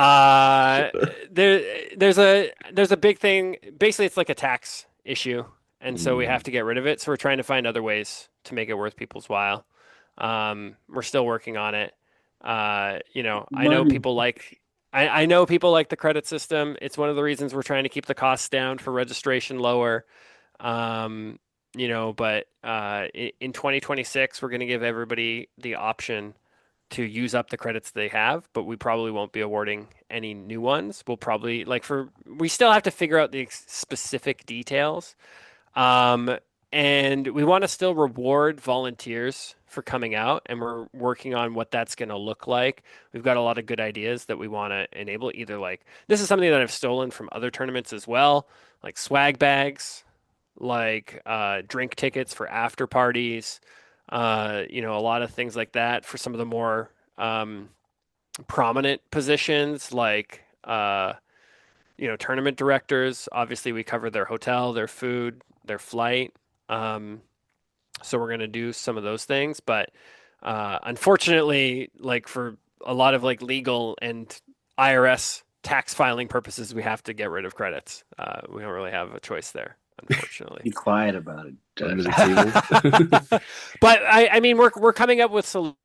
a big thing. Basically, it's like a tax issue, and so we have to get rid of it. So we're trying to find other ways to make it worth people's while. We're still working on it. I know people like I know people like the credit system. It's one of the reasons we're trying to keep the costs down for registration lower. But in 2026, we're going to give everybody the option to use up the credits they have, but we probably won't be awarding any new ones. We'll probably we still have to figure out the specific details. And we want to still reward volunteers for coming out, and we're working on what that's going to look like. We've got a lot of good ideas that we want to enable. Either like this is something that I've stolen from other tournaments as well, like swag bags, like drink tickets for after parties, a lot of things like that for some of the more prominent positions, like tournament directors. Obviously, we cover their hotel, their food, their flight. So we're going to do some of those things, but unfortunately, like for a lot of like legal and IRS tax filing purposes, we have to get rid of credits. We don't really have a choice there, unfortunately. Be quiet about it. Under the table. But I mean, we're coming up with some,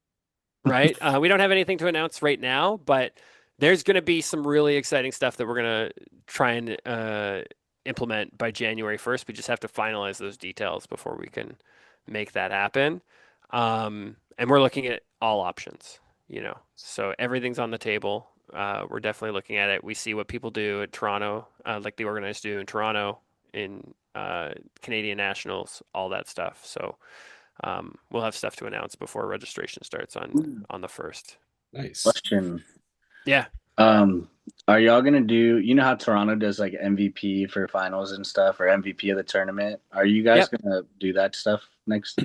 right? We don't have anything to announce right now, but there's going to be some really exciting stuff that we're going to try and implement by January 1st. We just have to finalize those details before we can make that happen. And we're looking at all options, so everything's on the table. We're definitely looking at it. We see what people do at Toronto, like the organizers do in Toronto, in Canadian Nationals, all that stuff. So we'll have stuff to announce before registration starts on the 1st. Nice. Question. Yeah. Are y'all gonna do? You know how Toronto does like MVP for finals and stuff, or MVP of the tournament? Are you guys gonna do that stuff next?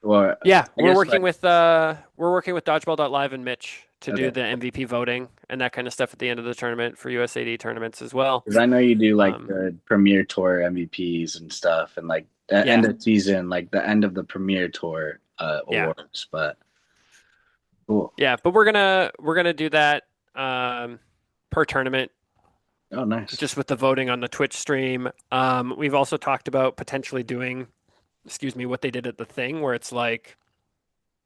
Or yeah, we're working with Dodgeball.live and Mitch to do the MVP voting and that kind of stuff at the end of the tournament for USAD tournaments as well. Because I know you do like the Premier Tour MVPs and stuff, and like the end of season, like the end of the Premier Tour awards. But cool. Yeah, but we're gonna do that per tournament. Oh, nice. Just with the voting on the Twitch stream. We've also talked about potentially doing, what they did at the thing, where it's like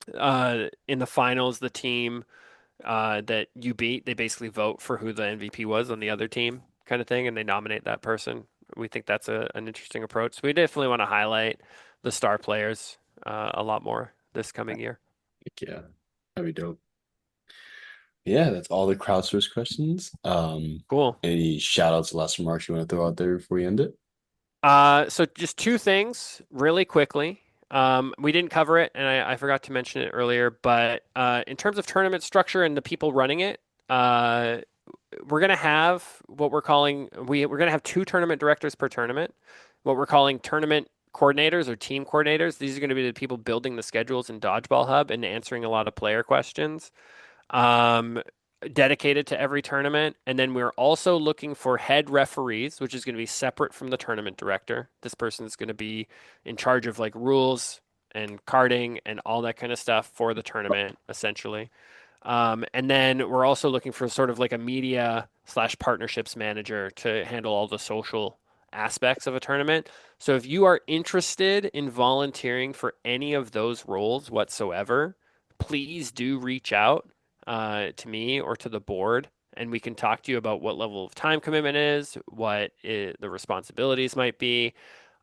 in the finals, the team that you beat, they basically vote for who the MVP was on the other team, kind of thing, and they nominate that person. We think that's an interesting approach. So we definitely want to highlight the star players a lot more this coming year. Yeah, that'd be dope. Yeah, that's all the crowdsourced questions. Cool. Any shout outs, last remarks you want to throw out there before we end it? So just two things really quickly. We didn't cover it, and I forgot to mention it earlier, but in terms of tournament structure and the people running it, we're gonna have what we're gonna have two tournament directors per tournament, what we're calling tournament coordinators or team coordinators. These are going to be the people building the schedules in Dodgeball Hub and answering a lot of player questions, um, dedicated to every tournament. And then we're also looking for head referees, which is going to be separate from the tournament director. This person is going to be in charge of like rules and carding and all that kind of stuff for the tournament, essentially. And then we're also looking for sort of like a media slash partnerships manager to handle all the social aspects of a tournament. So if you are interested in volunteering for any of those roles whatsoever, please do reach out to me or to the board, and we can talk to you about what level of time commitment is, the responsibilities might be.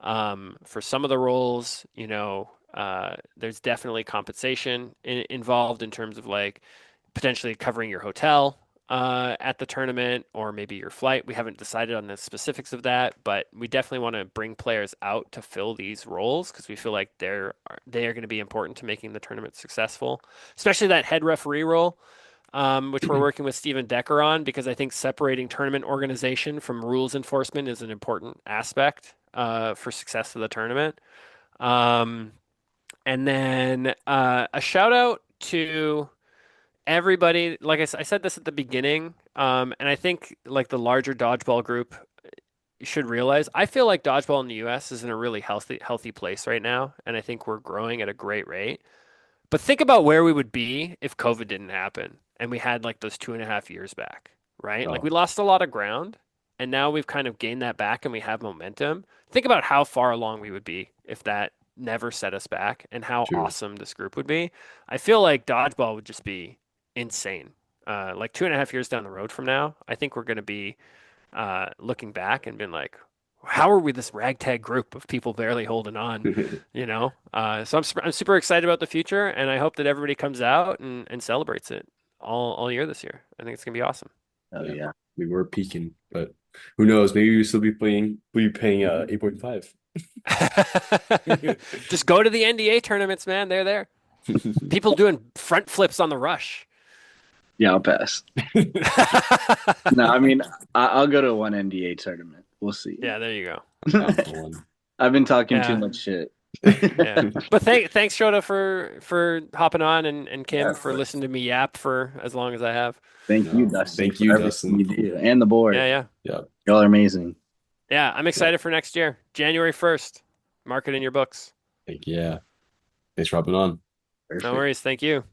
For some of the roles, there's definitely compensation involved in terms of like potentially covering your hotel at the tournament or maybe your flight. We haven't decided on the specifics of that, but we definitely want to bring players out to fill these roles because we feel like they are going to be important to making the tournament successful, especially that head referee role. Which we're working with Steven Decker on because I think separating tournament organization from rules enforcement is an important aspect for success of the tournament. Um, and then a shout out to everybody. Like I said this at the beginning, and I think like the larger dodgeball group should realize. I feel like dodgeball in the U.S. is in a really healthy place right now, and I think we're growing at a great rate. But think about where we would be if COVID didn't happen and we had like those 2.5 years back, right? Like Oh, we lost a lot of ground and now we've kind of gained that back and we have momentum. Think about how far along we would be if that never set us back and how true. awesome this group would be. I feel like dodgeball would just be insane. Like 2.5 years down the road from now, I think we're going to be looking back and being like, how are we this ragtag group of people barely holding on, you know? So I'm super excited about the future, and I hope that everybody comes out and celebrates it all year this year. I think it's gonna be awesome. Oh Yeah, yeah. we were peaking, but who knows? Maybe we still be paying 8.5. Just go to the NDA tournaments, man. They're there. People doing front flips on the rush. Yeah, I'll pass. No, I mean I'll go to one NBA tournament. We'll see. Yeah, there you go. That's the one. I've been talking too Yeah. much shit. Yeah. But thanks, Shota, for hopping on and Yeah, Kim of for course. listening to me yap for as long as I have. Thank you, No, Dustin, thank for you, everything Dustin. you do, and the board. Yeah, yeah. Yeah, Y'all are amazing. Yeah, I'm yeah. excited for next year. January 1st. Mark it in your books. Thank you. Yeah. Thanks for hopping on. No Perfect. worries. Thank you.